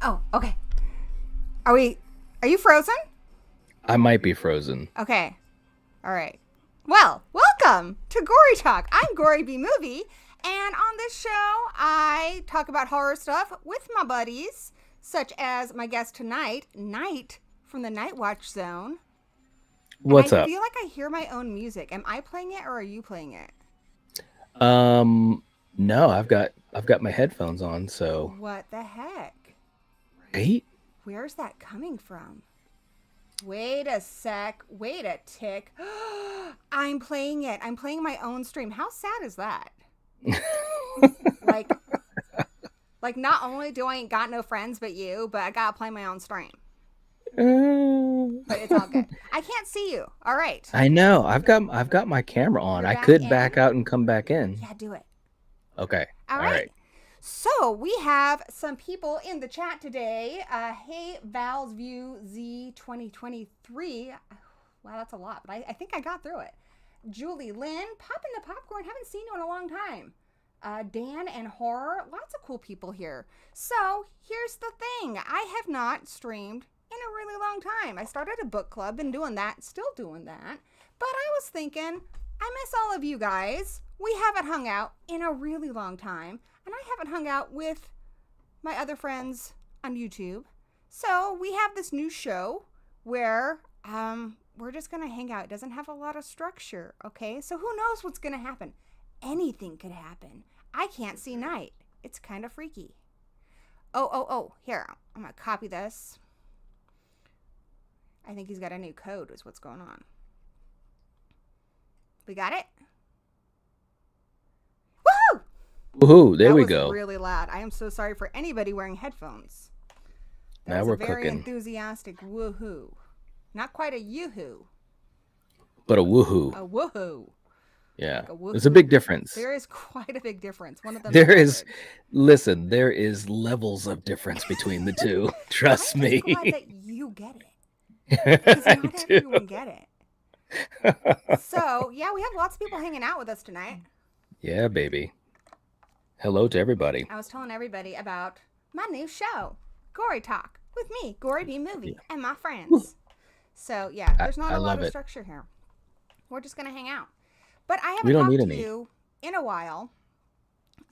Oh, okay. Are you frozen? I might be frozen. Okay. All right. Well, welcome to Gory Talk. I'm Gory B Movie, and on this show, I talk about horror stuff with my buddies, such as my guest tonight, Night from the Nightwatch Zone. What's up? I feel like I hear my own music. Am I playing it or are you playing it? No, I've got my headphones on, so. What the heck? Right? Where's that coming from? Wait a sec. Wait a tick. I'm playing it. I'm playing my own stream. How sad is that? like not only do I ain't got no friends but you, but I gotta play my own stream. But it's all good. I can't see you. All right. I know. I've got my camera on. I could back out and come back in. Yeah, do it. Okay. All right. So we have some people in the chat today. Hey, Val's View Z 2023. Wow, that's a lot, but I think I got through it. Julie Lynn, popping the popcorn. Haven't seen you in a long time. Dan and Horror. Lots of cool people here. So here's the thing. I have not streamed in a really long time. I started a book club, been doing that, still doing that. But I was thinking, I miss all of you guys. We haven't hung out in a really long time. And I haven't hung out with my other friends on YouTube. So we have this new show where we're just going to hang out. It doesn't have a lot of structure, okay? So who knows what's going to happen? Anything could happen. I can't see Night. It's kind of freaky. Oh. Here, I'm going to copy this. I think he's got a new code is what's going on. We got it? Woohoo! Woohoo, there we go. That was really loud. I am so sorry for anybody wearing headphones. Now we're cooking. Very enthusiastic woohoo. Not quite a yoo-hoo. But a woohoo. A woohoo. Yeah. Like a woohoo. There's a big difference. There is quite a big difference. One of them. There is levels of difference between the two. Trust me. I'm glad that you get it. Because not everyone get it. So, yeah, we have lots of people hanging out with us tonight. Yeah, baby. Hello to everybody. I was telling everybody about my new show, Gory Talk, with me, Gory B Movie, and my friends. So, yeah, there's not a lot of structure here. We're just going to hang out. But I haven't talked to you in a while.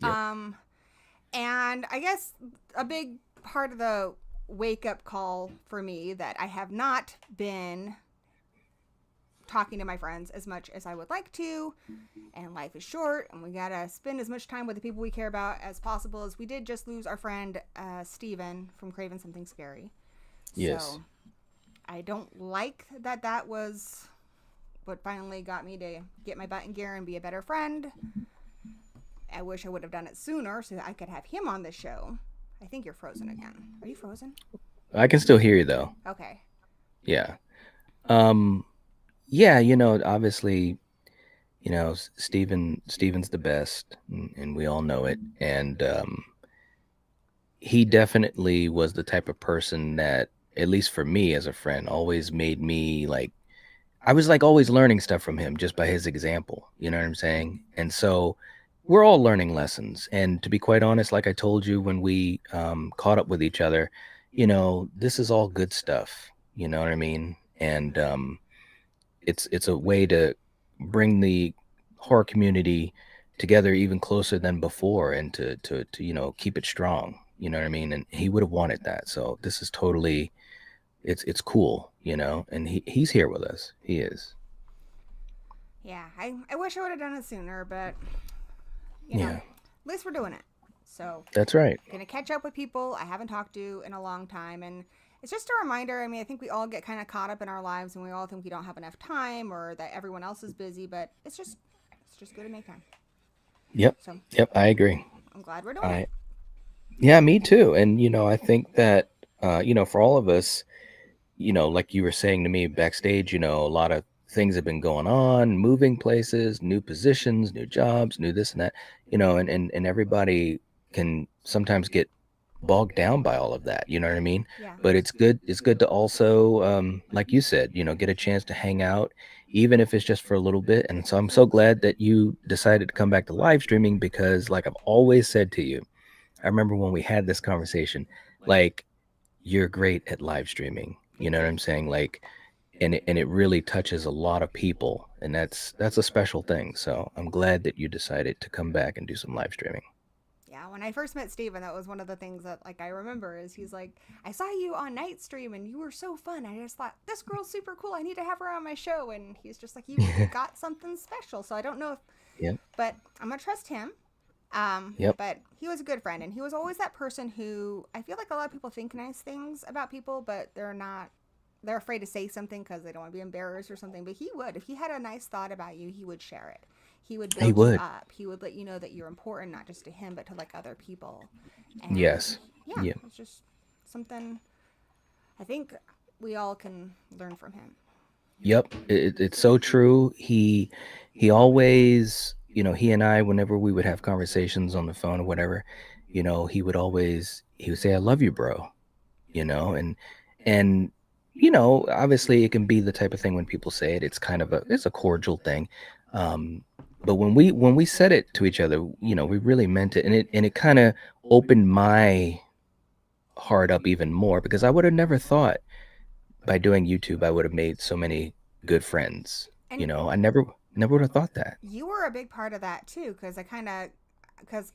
Yep. And I guess a big part of the wake-up call for me that I have not been talking to my friends as much as I would like to, and life is short, and we gotta spend as much time with the people we care about as possible. As we did just lose our friend Steven from Craven Something Scary. Yes. So I don't like that was what finally got me to get my butt in gear and be a better friend. I wish I would have done it sooner so that I could have him on the show. I think you're frozen again. Are you frozen? I can still hear you though. Okay. Yeah. Yeah, obviously, Steven's the best, and we all know it. And he definitely was the type of person that, at least for me as a friend, always made me like, I was like always learning stuff from him just by his example. You know what I'm saying? And so we're all learning lessons. And to be quite honest, like I told you when we caught up with each other, this is all good stuff. You know what I mean? And it's a way to bring the horror community together even closer than before, and to keep it strong. You know what I mean? And he would have wanted that. So this is totally, it's cool, and he's here with us. He is. Yeah, I wish I would have done it sooner, but Yeah, at least we're doing it. So that's right. gonna catch up with people I haven't talked to in a long time, and it's just a reminder. I mean, I think we all get kind of caught up in our lives, and we all think we don't have enough time or that everyone else is busy, but it's just good to make time. Yep. So Yep, I agree. I'm glad we're doing it. I Yeah, me too. And I think that for all of us, like you were saying to me backstage, a lot of things have been going on, moving places, new positions, new jobs, new this and that, and everybody can sometimes get bogged down by all of that. You know what I mean? Yeah. But it's good to also, like you said, get a chance to hang out, even if it's just for a little bit. And so I'm so glad that you decided to come back to live streaming, because like I've always said to you, I remember when we had this conversation, like, you're great at live streaming. You Thank know what you. I'm saying? Like, and it really touches a lot of people, and that's a special thing. So I'm glad that you decided to come back and do some live streaming. Yeah, when I first met Steven, that was one of the things that like I remember is he's like, I saw you on Night Stream and you were so fun. I just thought this girl's super cool. I need to have her on my show. And he's just like, you've got something special. So I don't know if, Yep. but I'm gonna trust him. Yep. But he was a good friend, and he was always that person who I feel like a lot of people think nice things about people, but they're not. They're afraid to say something because they don't want to be embarrassed or something. But he would, if he had a nice thought about you, he would share it. He would He build you would. up. He would let you know that you're important, not just to him, but to like other people. And Yes. yeah, Yeah. it's just something I think we all can learn from him. Yep. It's so true. He always, he and I, whenever we would have conversations on the phone or whatever, he would say, "I love you, bro." And obviously it can be the type of thing when people say it, it's a cordial thing. um but when we said it to each other, we really meant it, and it kind of opened my heart up even more, because I would have never thought by doing YouTube I would have made so many good friends. And I never would have thought that. you were a big part of that too, because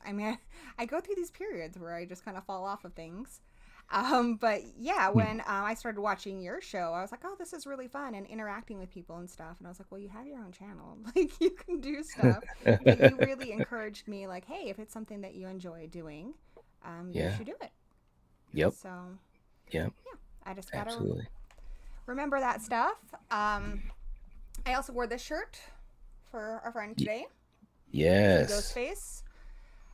I mean, I go through these periods where I just kind of fall off of things. But yeah, when I started watching your show, I was like, oh, this is really fun, and interacting with people and stuff. And I was like, well, you have your own channel, like you can do stuff. But you really encouraged me, like, hey, if it's something that you enjoy doing, you Yeah. should do it. Yep. So Yep. yeah, I just gotta Absolutely. remember that stuff. I also wore this shirt for our friend Y- today. From yes. Ghostface.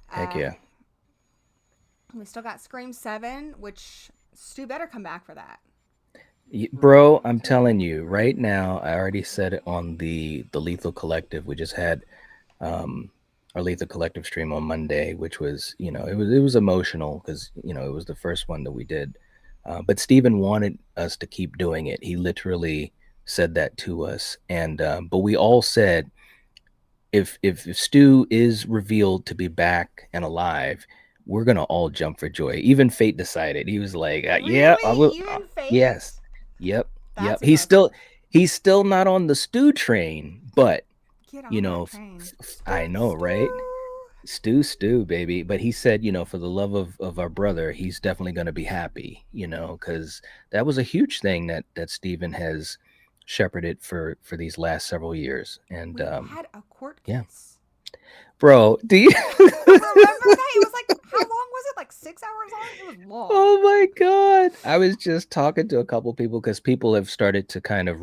Heck Uh, yeah. we still got Scream 7, which Stu better come back for that. Bro, I'm telling you right now, I already said it on the Lethal Collective. We just had um our Lethal Collective stream on Monday, which was, it was emotional, because it was the first one that we did. But Steven wanted us to keep doing it. He literally said that to us, and but we all said, if Stu is revealed to be back and alive, we're gonna all jump for joy. Even Fate decided. He was like, "Yeah, I Really? will." Even Yes, Fate? yep, yep. That's He's impressive. still he's still not on the Stu train, but Get you on that know, train. I Stu, know, right? Stu. Stu, baby. But he said, for the love of our brother, he's definitely gonna be happy, because that was a huge thing that Steven has shepherded for these last several years. And We had a court yeah, case. bro, do you? Remember that? It was like, how long was it? Like 6 hours long? It was long. Oh my God. I was just talking to a couple people, because people have started to kind of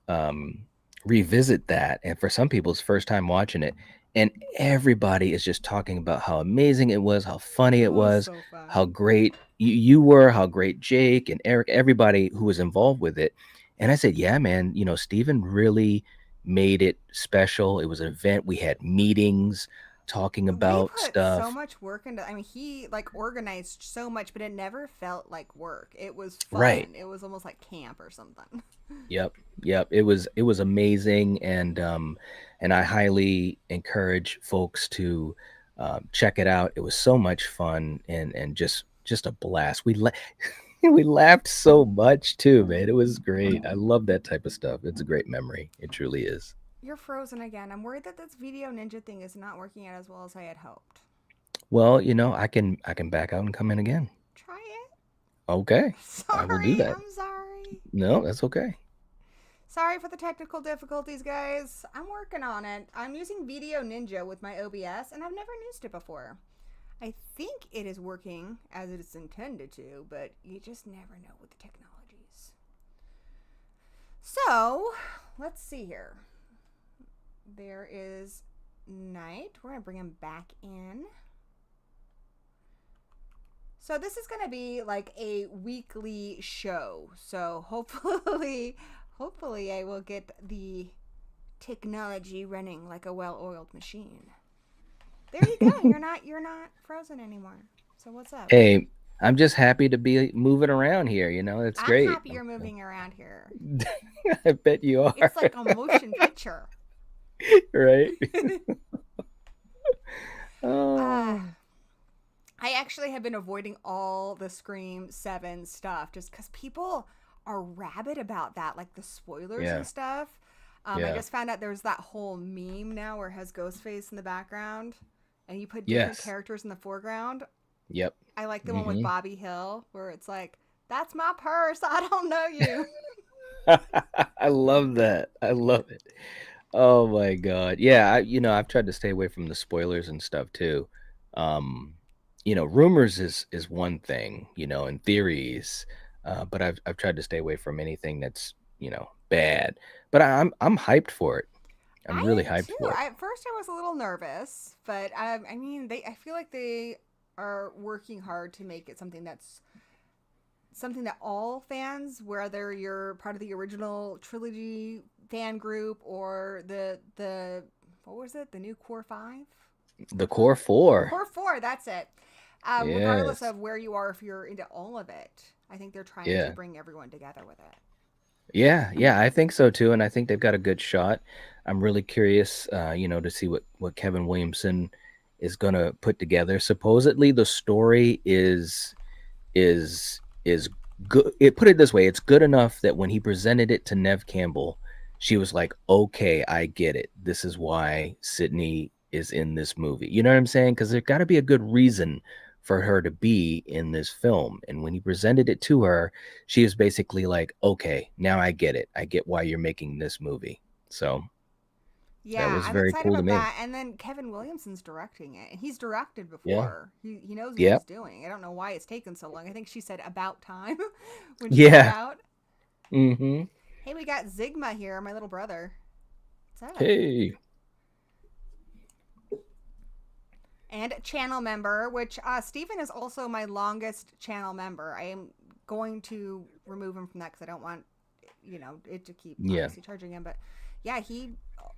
um revisit that. And for some people, it's first time watching it. And everybody is just talking about how amazing it was, how funny It it was was, so fun. how great you were, how great Jake and Eric, everybody who was involved with it. And I said, yeah, man, Steven really made it special. It was an event. We had meetings. talking We about put so stuff. much work into. I mean, he like organized so much, but it never felt like work. It was Right. fun. It was almost like camp or something. Yep. Yep. It was amazing, and I highly encourage folks to check it out. It was so much fun, and just a blast. We laughed so much too, man. It was great. I love that type of stuff. It's a great memory. It truly is. You're frozen again. I'm worried that this video ninja thing is not working out as well as I had hoped. Well, I can back out and come in again. Try it. Okay. I will do Sorry. that. I'm sorry. No, that's okay. Sorry for the technical difficulties, guys. I'm working on it. I'm using Video Ninja with my OBS, and I've never used it before. I think it is working as it is intended to, but you just never know with the technologies. So, let's see here. There is Night. We're going to bring him back in. So this is going to be like a weekly show. So hopefully I will get the technology running like a well-oiled machine. There you go. You're not frozen anymore. So what's up? Hey, I'm just happy to be moving around here. It's I'm great. happy you're moving around here. I bet you are. It's like a motion picture. Right? Oh. I actually have been avoiding all the Scream 7 stuff just because people are rabid about that, like the spoilers Yeah. and stuff. Yeah. I just found out there's that whole meme now where it has Ghostface in the background and you put different Yes. characters in the foreground. Yep. I like the one with Bobby Hill where it's like, that's my purse. I don't know you. I love that. I love it. Oh my God. Yeah, I've tried to stay away from the spoilers and stuff too. Rumors is one thing, and theories, but I've tried to stay away from anything that's, bad. But I'm hyped for it. I'm I really am hyped too. for it. At first, I was a little nervous, but I mean, I feel like they are working hard to make it something that all fans, whether you're part of the original trilogy fan group or the what was it, the new Core 5, The Core 4. Core 4, that's it. Regardless Yes. of where you are, if you're into all of it, I think they're trying to Yeah. bring everyone together with it. Yeah, I think so too, and I think they've got a good shot. I'm really curious, to see what Kevin Williamson is gonna put together. Supposedly, the story is good. It put it this way: it's good enough that when he presented it to Nev Campbell, she was like, "Okay, I get it. This is why Sydney is in this movie." You know what I'm saying? Because there got to be a good reason for her to be in this film. And when he presented it to her, she was basically like, "Okay, now I get it. I get why you're making this movie." So that Yeah, was I'm very excited cool to about me. that. And then Kevin Williamson's directing it. And he's directed Yeah. before. He knows what Yep. he's doing. I don't know why it's taken so long. I think she said about time when she got Yeah. out. Mm-hmm. Hey, we got Zigma here, my little brother. What's up? Hey. And channel member, which Stephen is also my longest channel member. I am going to remove him from that because I don't want, it to keep Yeah. obviously charging him. But yeah, he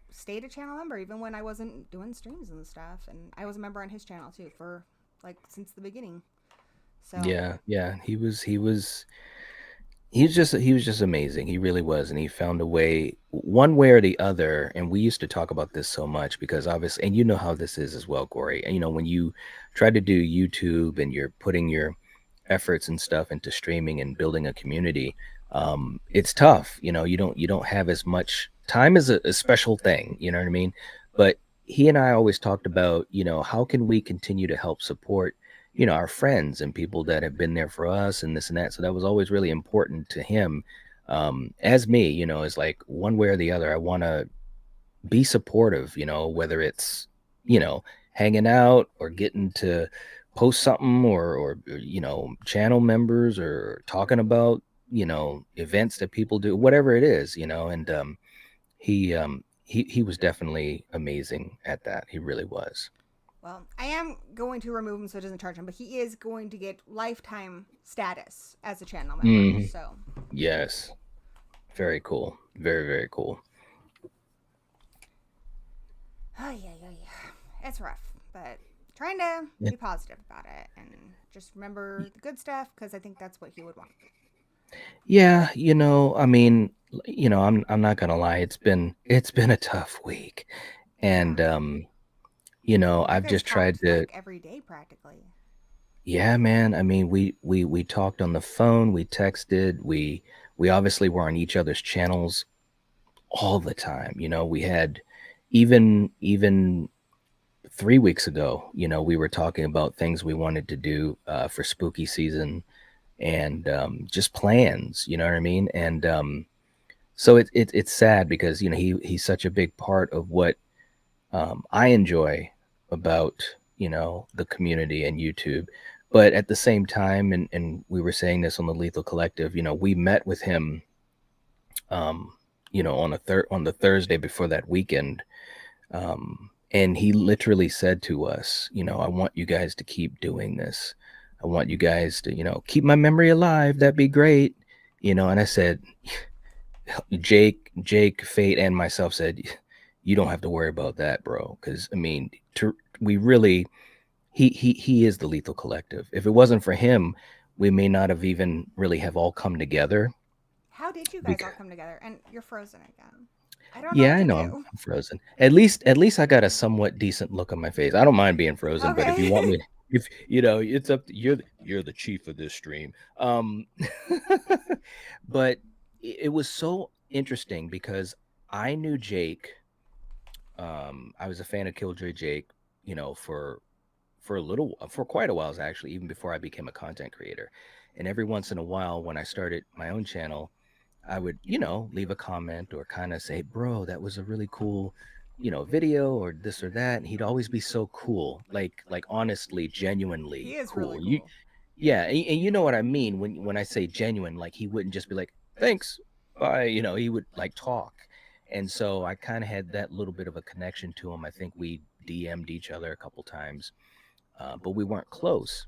stayed a channel member even when I wasn't doing streams and stuff. And I was a member on his channel too for like since the beginning. So Yeah. He was just amazing. He really was, and he found a way, one way or the other. And we used to talk about this so much because obviously, and you know how this is as well, Gory. And when you try to do YouTube and you're putting your efforts and stuff into streaming and building a community, it's tough. You don't have as much time. Is a special thing. You know what I mean? But he and I always talked about, how can we continue to help support our friends and people that have been there for us and this and that. So that was always really important to him. As me, is like one way or the other, I want to be supportive, whether it's, hanging out or getting to post something or channel members or talking about, events that people do, whatever it is, and he was definitely amazing at that. He really was. well, I am going to remove him so it doesn't charge him, but he is going to get lifetime status as a channel member. Mhm. So Yes. Very cool. Very, very cool. oh yeah, it's rough. but trying to Yeah. be positive about it and just remember the good stuff because I think that's what he would want. Yeah, I mean, I'm not gonna lie. It's been a tough week, Yeah. and And you I've guys just tried talked to. like every day practically. Yeah, man. I mean, we talked on the phone, we texted, we obviously were on each other's channels all the time. We had even 3 weeks ago, we were talking about things we wanted to do for spooky season and just plans. You know what I mean? And so it's sad because he's such a big part of what I enjoy about the community and YouTube. But at the same time, and we were saying this on the Lethal Collective, we met with him, um, on the Thursday before that weekend, and he literally said to us, I want you guys to keep doing this. I want you guys to keep my memory alive. That'd be great. And I said, Jake, Fate, and myself said, you don't have to worry about that, bro. Because I mean, we really, he is the Lethal Collective. If it wasn't for him, we may not have even really have all come together. How did you guys all Because come together? And you're frozen again. I don't know yeah, what I to know do. I'm frozen. At least I got a somewhat decent look on my face. I don't mind being frozen, but if you want Okay. me, if it's up to you're the chief of this stream. But it was so interesting because I knew Jake. I was a fan of Killjoy Jake, for quite a while actually, even before I became a content creator. And every once in a while, when I started my own channel, I would, leave a comment or kind of say, "Bro, that was a really cool, video or this or that." And he'd always be so cool, like honestly, He genuinely is really cool. You, cool. yeah, and you know what I mean when I say genuine. Like he wouldn't just be like, "Thanks, bye." He would like talk. And so I kind of had that little bit of a connection to him. I think we DM'd each other a couple times, but we weren't close.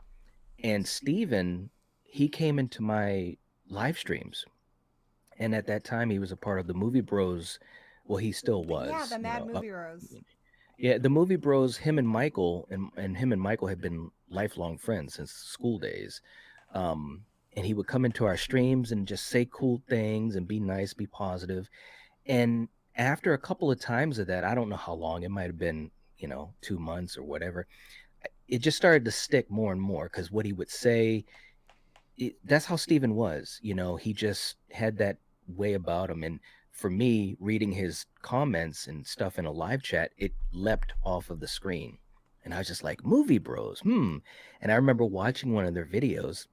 And Steven, he came into my live streams, and at that time he was a part of the Movie Bros. Well, he still Yeah, was, the Mad Movie Rose. yeah, the Movie Bros. Him and Michael had been lifelong friends since school days. um and he would come into our streams and just say cool things and be nice, be positive. And after a couple of times of that, I don't know how long, it might have been 2 months or whatever, it just started to stick more and more because what he would say, that's how Steven was. He just had that way about him. And for me, reading his comments and stuff in a live chat, it leapt off of the screen. And I was just like, Movie Bros. And I remember watching one of their videos,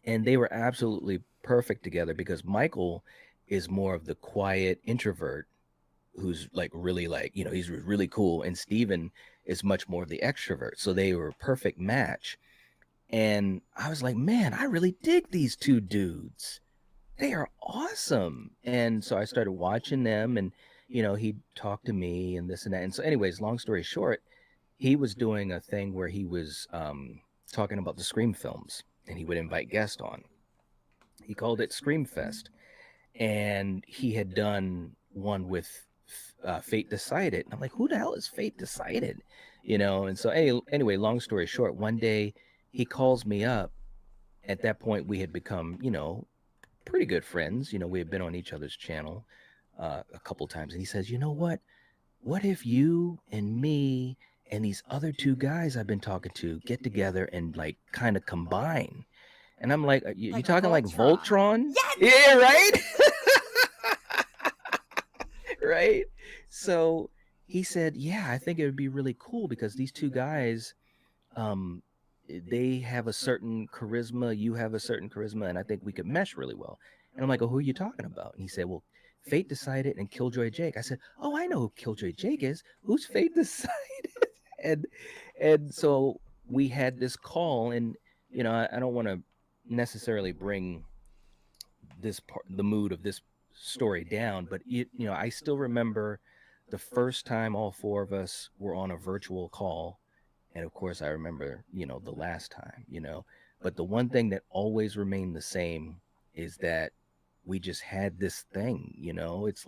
and they were absolutely perfect together because Michael is more of the quiet introvert who's like really like, he's really cool. And Steven is much more of the extrovert. So they were a perfect match. And I was like, man, I really dig these two dudes. They are awesome. And so I started watching them, and he'd talk to me and this and that. And so, anyways, long story short, he was doing a thing where he was talking about the Scream films, and he would invite guests on. He called it Scream Fest, and he had done one with Fate Decided. And I'm like, who the hell is Fate Decided? And so, anyway, long story short, one day he calls me up. At that point, we had become, pretty good friends. We had been on each other's channel a couple times. And he says, you know what? What if you and me and these other two guys I've been talking to get together and like kind of combine? And I'm like, you Like talking like Voltron. Voltron? Yes! Yeah, right? Right? So he said, yeah, I think it would be really cool because these two guys, um, they have a certain charisma, you have a certain charisma, and I think we could mesh really well. And I'm like, oh, who are you talking about? And he said, well, Fate Decided and Killjoy Jake. I said, oh, I know who Killjoy Jake is. Who's Fate Decided? and and so we had this call, and I don't want to necessarily bring the mood of this story down, but I still remember the first time all four of us were on a virtual call. And of course I remember the last time. But the one thing that always remained the same is that we just had this thing. It's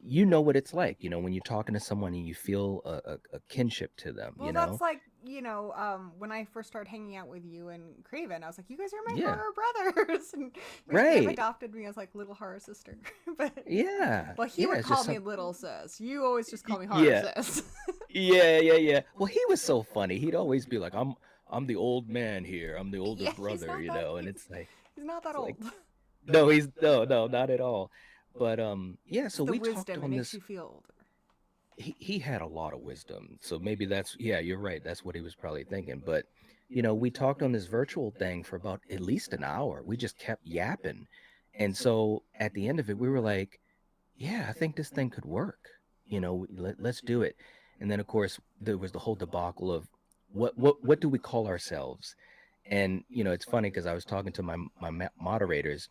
you know what it's like, when you're talking to someone and you feel a kinship to them, Well, that's like, when I first started hanging out with you and Craven, I was like, you guys are my Yeah, horror brothers. And we kind of right. adopted me as like little horror sister. But, Yeah, well, he yeah. would It's just call me some, little sis. You always just call me horror yeah, sis. yeah. Well, he was so funny. He'd always be like, I'm the old man here. I'm the older Yeah, he's brother, not that, and he's not that it's like, old. no, no, not at all. But yeah. It's So the we talked wisdom. It on makes this. you feel older. He had a lot of wisdom. So maybe yeah, you're right. That's what he was probably thinking. But we talked on this virtual thing for about at least an hour. We just kept yapping. And so at the end of it, we were like, yeah, I think this thing could work. Let's do it. And then of course there was the whole debacle of what do we call ourselves? And it's funny because I was talking to my moderators.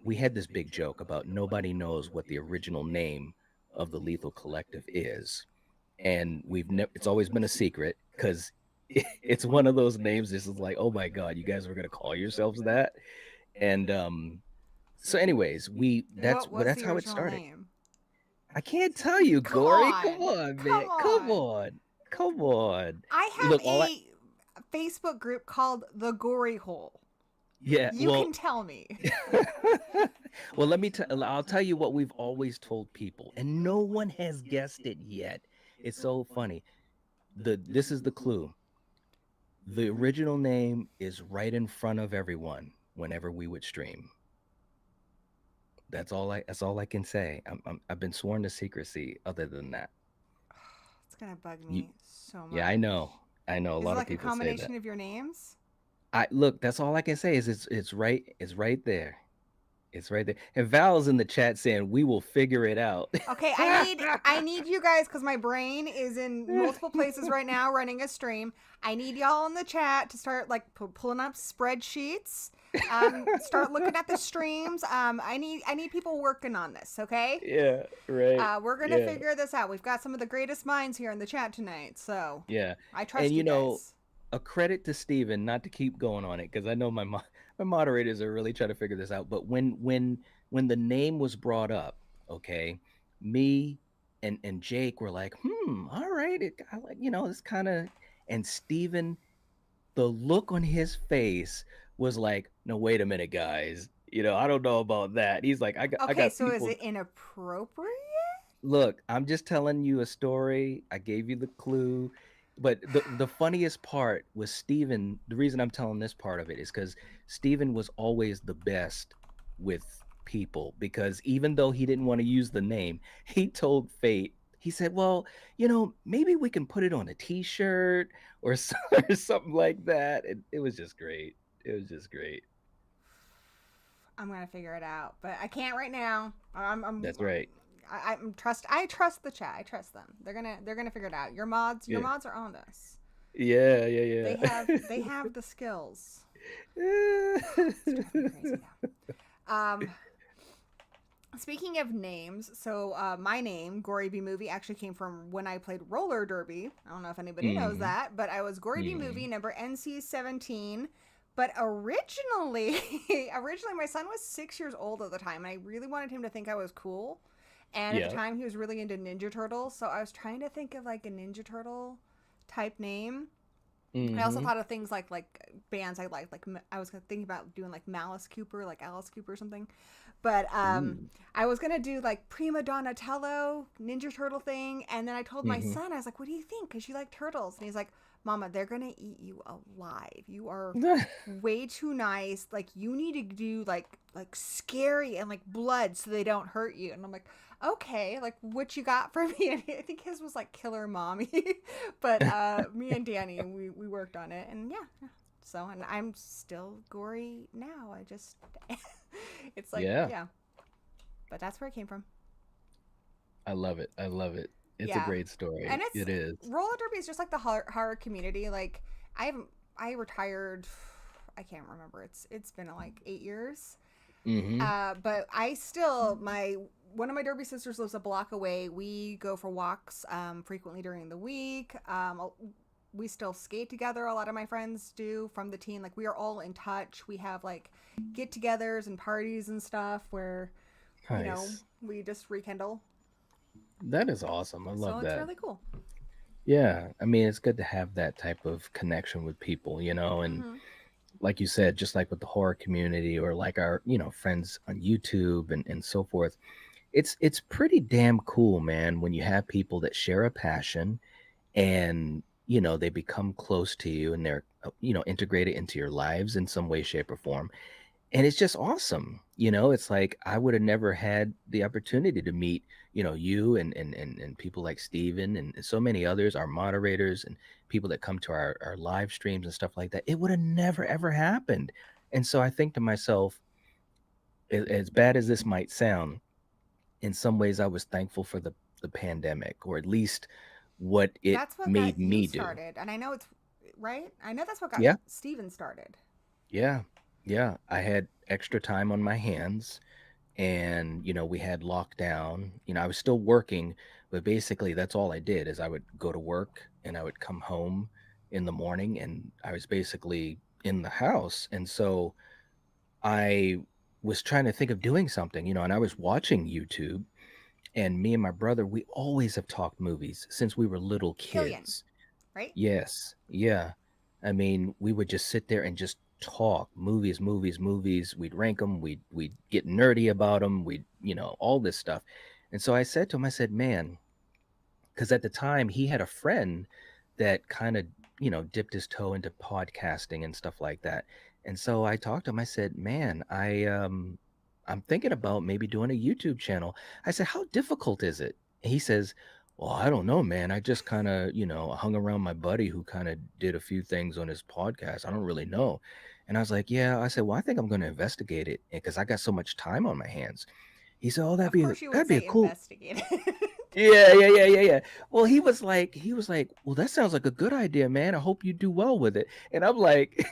We had this big joke about nobody knows what the original name of the Lethal Collective is, and it's always been a secret because it's one of those names. This is like, oh my god, you guys were gonna call yourselves that. And so anyways, What was that's the how it original started. name? I can't tell you, Come Gory. Come on. on, Come man. Come on. on. Come on. I Look, have a Facebook group called The Gory Hole. yeah, You well, can tell me. well, I'll tell you what we've always told people, and no one has guessed it yet. It's so funny. This is the clue. The original name is right in front of everyone whenever we would stream. That's all I can say. I've been sworn to secrecy other than that. It's going to bug You, me so yeah, much. I know. I know a Is it lot of like a people say that. combination of your names? I look, that's all I can say is it's right there. It's right there. And Val's in the chat saying we will figure it out. Okay, I need you guys because my brain is in multiple places right now running a stream. I need y'all in the chat to start like pulling up spreadsheets. Start looking at the streams. I need people working on this. Okay. Yeah, right. We're gonna Yeah. figure this out. We've got some of the greatest minds here in the chat tonight, so Yeah. I And trust you guys. a credit to Steven, not to keep going on it, because I know my moderators are really trying to figure this out. But when the name was brought up, okay, me and Jake were like, all right, I like, it's kind of, and Steven, the look on his face was like, no, wait a minute, guys. I don't know about that. He's like, I Okay, got so is people. it inappropriate? Look, I'm just telling you a story. I gave you the clue. But the funniest part was Steven. The reason I'm telling this part of it is because Steven was always the best with people, because even though he didn't want to use the name, he told Fate, he said, well, maybe we can put it on a t-shirt or, or something like that. And it was just great. It was just great. I'm gonna figure it out, but I can't right now. That's right. I trust the chat. I trust them. They're gonna figure it out. Your mods Yeah. are on this. Yeah. They have the skills. It's driving me crazy now. Speaking of names, so my name, Gory B Movie, actually came from when I played roller derby. I don't know if anybody knows that, but I was Gory B Movie, number NC-17. But originally my son was 6 years old at the time, and I really wanted him to think I was cool. And at the time, he was really into Ninja Turtles, so I was trying to think of like a Ninja Turtle type name. I also thought of things like bands I liked. Like I was thinking about doing like Malice Cooper, like Alice Cooper or something. But I was gonna do like Prima Donatello Ninja Turtle thing, and then I told my son, I was like, "What do you think? Because you like turtles." And he's like, "Mama, they're gonna eat you alive. You are way too nice. Like you need to do like scary and like blood so they don't hurt you." And I'm like, "Okay, like what you got for me?" And I think his was like Killer Mommy, but me and Danny, we worked on it, and yeah. So, and I'm still gory now. I just, it's like, yeah. But that's where it came from. I love it. It's a great story. And It is. roller derby is just like the horror community. Like I retired, I can't remember. It's been like 8 years. But I still, one of my derby sisters lives a block away. We go for walks frequently during the week. We still skate together. A lot of my friends do from the team. Like we are all in touch. We have like get-togethers and parties and stuff where, Nice. we just rekindle. That is awesome. I So love it's that. really cool. Yeah. I mean, it's good to have that type of connection with people, and Mm-hmm. like you said, just like with the horror community or like our, friends on YouTube and so forth. It's pretty damn cool, man, when you have people that share a passion and they become close to you and they're integrated into your lives in some way, shape, or form. And it's just awesome. It's like I would have never had the opportunity to meet, you and people like Steven and so many others, our moderators and people that come to our live streams and stuff like that. It would have never ever happened. And so I think to myself, as bad as this might sound, in some ways I was thankful for the pandemic, or at least what it That's what made got you me do. started, and I know it's right. I know that's what got Yeah. Steven started. Yeah. Yeah. I had extra time on my hands, and we had lockdown. I was still working, but basically that's all I did is I would go to work and I would come home in the morning and I was basically in the house. And so I was trying to think of doing something, and I was watching YouTube. And me and my brother, we always have talked movies since we were little Killian, kids. right? Yes. Yeah. I mean, we would just sit there and just talk movies, movies, movies. We'd rank them. We'd get nerdy about them. We'd, all this stuff. And so I said to him, I said, man, because at the time he had a friend that kind of dipped his toe into podcasting and stuff like that. And so I talked to him. I said, man, I'm thinking about maybe doing a YouTube channel. I said, how difficult is it? He says, well, I don't know, man. I just kind of hung around my buddy who kind of did a few things on his podcast. I don't really know. And I was like, yeah. I said, well, I think I'm going to investigate it because I got so much time on my hands. He said, oh, that'd Of be course, you would that'd be a say cool. investigate. Yeah, yeah, yeah, yeah, yeah. Well, he was like, well, that sounds like a good idea, man. I hope you do well with it. And I'm like,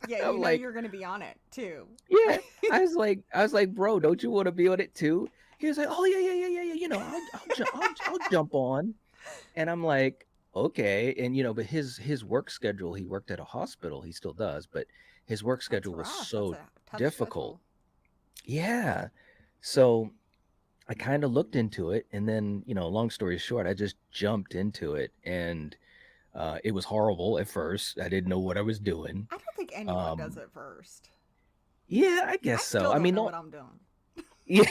Yeah, I'm you know like, you're going to be on it too. yeah. I was like, bro, don't you want to be on it too? He was like, oh yeah, yeah, yeah, yeah, yeah. I'll jump on. And I'm like, okay. And but his work schedule, he worked at a hospital. He still does, but his work That's schedule was rough. That's so a tough difficult. schedule. Yeah. So I kind of looked into it, and then long story short, I just jumped into it, and it was horrible at first. I didn't know what I was doing. I don't think anyone does Um, it first. yeah, I guess I so. still I don't mean, know not what I'm doing. yeah.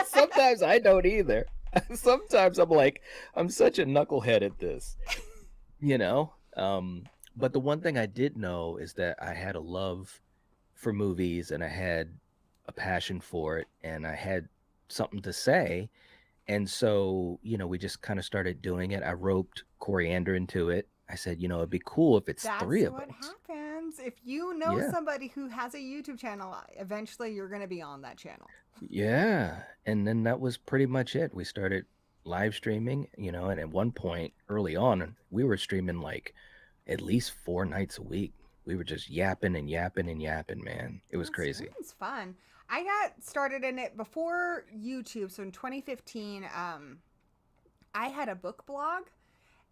Sometimes I don't either. Sometimes I'm like, I'm such a knucklehead at this, you know. But the one thing I did know is that I had a love for movies, and I had a passion for it, and I had something to say. And so, we just kind of started doing it. I roped Coriander into it. I said, it'd be cool if it's That's three of what us. happens. If you know Yeah. somebody who has a YouTube channel, eventually you're going to be on that channel. Yeah. And then that was pretty much it. We started live streaming, and at one point early on, we were streaming like at least 4 nights a week. We were just yapping and yapping and yapping, man. It was That crazy. sounds fun. I got started in it before YouTube. So in 2015, I had a book blog,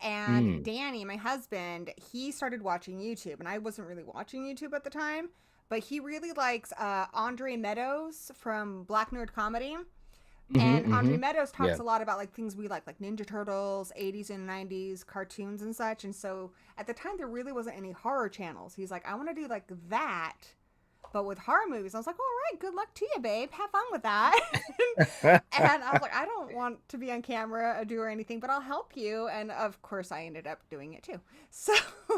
and Mm. Danny, my husband, he started watching YouTube, and I wasn't really watching YouTube at the time, but he really likes Andre Meadows from Black Nerd Comedy. Mm-hmm. And Mm-hmm. Andre Meadows talks Yeah. a lot about like things we like Ninja Turtles, 80s and 90s cartoons and such. And so at the time, there really wasn't any horror channels. He's like, I want to do like that, but with horror movies. I was like, all right, good luck to you, babe. Have fun with that. And I was like, I don't want to be on camera or do or anything, but I'll help you. And of course, I ended up doing it too. So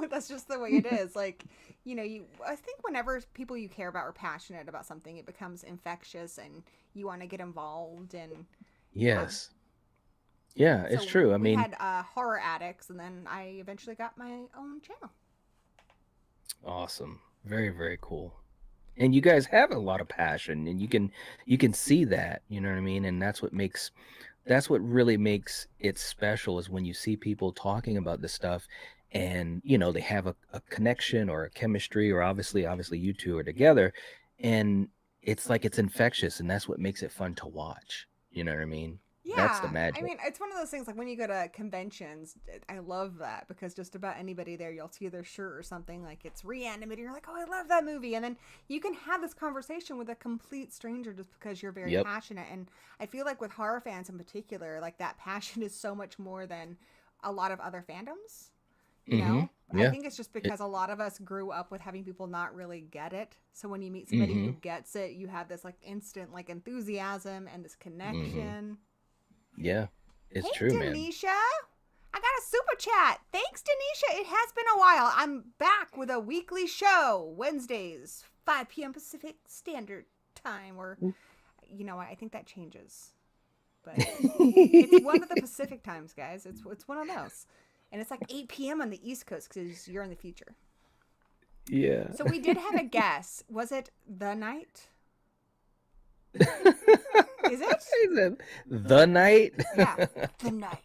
that's just the way it is. Like, I think whenever people you care about are passionate about something, it becomes infectious and you want to get involved. And yeah. Yes. Yeah, it's So true. I we mean, had horror addicts, and then I eventually got my own channel. awesome. Very, very cool. And you guys have a lot of passion, and you can see that, you know what I mean? And that's what really makes it special, is when you see people talking about this stuff, and they have a connection or a chemistry, or obviously you two are together, and it's like it's infectious, and that's what makes it fun to watch. You know what I mean? That's the Yeah, I magic. mean, it's one of those things like when you go to conventions, I love that because just about anybody there, you'll see their shirt or something like it's Reanimated. You're like, oh, I love that movie. And then you can have this conversation with a complete stranger just because you're very Yep. passionate. And I feel like with horror fans in particular, like that passion is so much more than a lot of other fandoms. You Mm-hmm. know, I Yeah. think it's just It, because a lot of us grew up with having people not really get it. So when you meet somebody mm-hmm. who gets it, you have this like instant like enthusiasm and this Mm-hmm. connection. Yeah. Hey, It's true, man. Denisha. I got a super chat. Thanks, Denisha. It has been a while. I'm back with a weekly show, Wednesdays, 5 p.m. Pacific Standard Time. Or, you know what? I think that changes. But it's one of the Pacific times, guys. It's one of those. And it's like 8 p.m. on the East Coast because you're in the future. Yeah. So we did have a guess. Was it The Night? Is it? Is it the night? Yeah, The Night.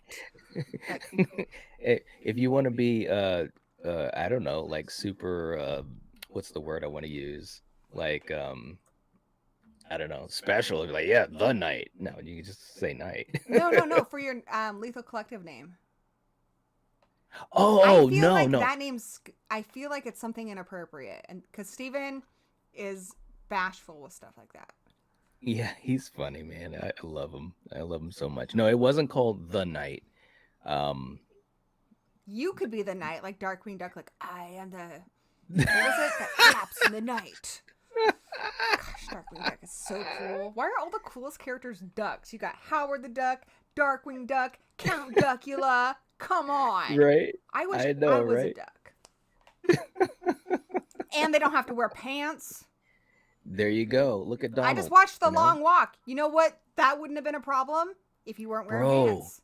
Like, If you want to be I don't know, like super what's the word I want to use? Like I don't know, special. Like, yeah, the night. No, you can just say night. no. For your Lethal Collective name. I Oh, feel no, like no. that name's. I feel like it's something inappropriate, and because Steven is bashful with stuff like that. Yeah, he's funny, man. I love him. I love him so much. No, it wasn't called The Night. Um You could be the night, like Darkwing Duck. Like I am the. What was it that claps in the night? Gosh, Darkwing Duck is so cool. Why are all the coolest characters ducks? You got Howard the Duck, Darkwing Duck, Count Duckula. Come on. right? I wish I I know, was a right? duck. And they don't have to wear pants. There you go. Look at I just Donald, watched The you know? Long Walk. You know what? That wouldn't have been a problem if you weren't wearing Bro. pants.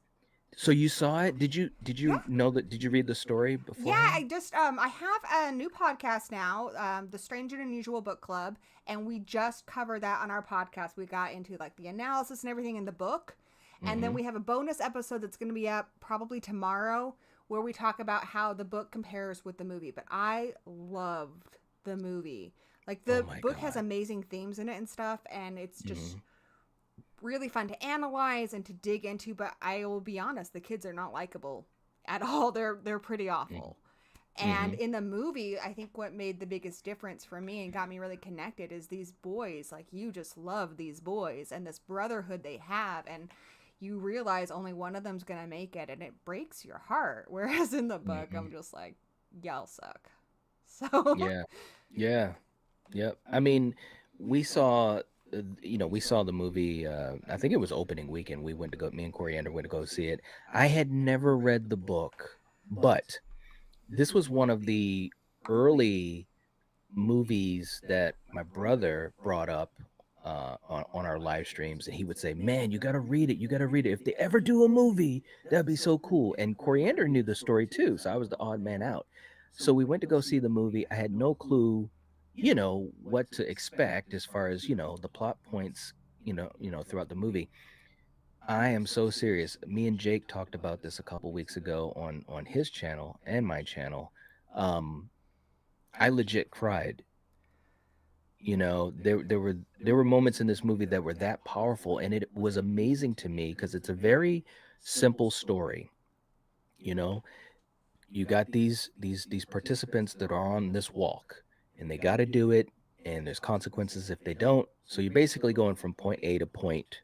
So you saw it? Did Yeah. you know that did you read the story Yeah, beforehand? I have a new podcast now, the Strange and Unusual Book Club, and we just covered that on our podcast. We got into like the analysis and everything in the book. And then Mm-hmm. we have a bonus episode that's going to be up probably tomorrow where we talk about how the book compares with the movie. But I loved the movie. Like Oh the my book has God. amazing themes in it and stuff, and it's just Mm-hmm. really fun to analyze and to dig into. But I will be honest, the kids are not likable at all. They're pretty awful. And Mm-hmm. in the movie, I think what made the biggest difference for me and got me really connected is these boys. Like, you just love these boys and this brotherhood they have. And you realize only one of them's going to make it, and it breaks your heart. Whereas in the book, Mm-hmm. I'm just like, y'all suck. So, Yeah. Yeah. Yep. I mean, we saw we saw the movie I think it was opening weekend. We went to go me and Coriander went to go see it. I had never read the book, but this was one of the early movies that my brother brought up on our live streams, and he would say, "Man, you got to read it. You got to read it. If they ever do a movie, that'd be so cool." And Coriander knew the story too, so I was the odd man out. So we went to go see the movie. I had no clue, what to expect as far as the plot points, throughout the movie. I am so serious. Me and Jake talked about this a couple weeks ago on his channel and my channel. Um, I legit cried. There were moments in this movie that were that powerful, and it was amazing to me because it's a very simple story. You know, you got these participants that are on this walk, and they got to do it, and there's consequences if they don't. So you're basically going from point A to point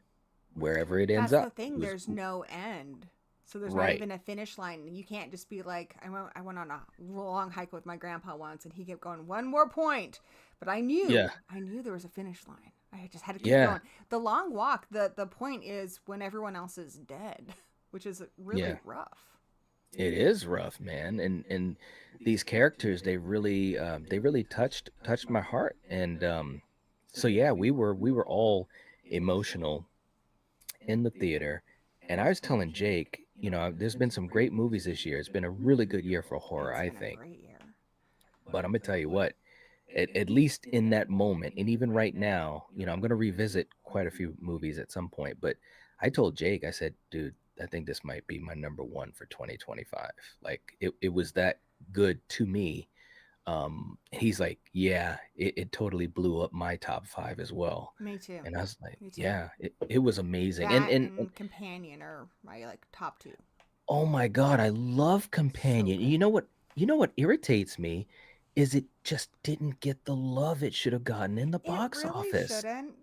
wherever it ends that's the up. thing. Who's There's no end. So there's not right? even a finish line. You can't just be like, I went on a long hike with my grandpa once, and he kept going one more point, but Yeah, I knew there was a finish line. I just had to keep yeah, going. The long walk, the point is when everyone else is dead, which is really yeah. rough. It is rough, man, and these characters they really touched my heart, and so yeah, we were all emotional in the theater, and I was telling Jake, there's been some great movies this year. It's been a really good year for horror, It's I been a think. great year. But I'm gonna tell you what, at least in that moment, and even right now, I'm gonna revisit quite a few movies at some point. But I told Jake, I said, dude, I think this might be my number one for 2025. Like it was that good to me. He's like, yeah, it totally blew up my top 5 as well. Me too. And I was like, Me too. yeah, it was amazing. That And and Companion are my like top two. oh my God, I love So Companion. good. You know what irritates me is it just didn't get the love it should have gotten in the It box really office. shouldn't.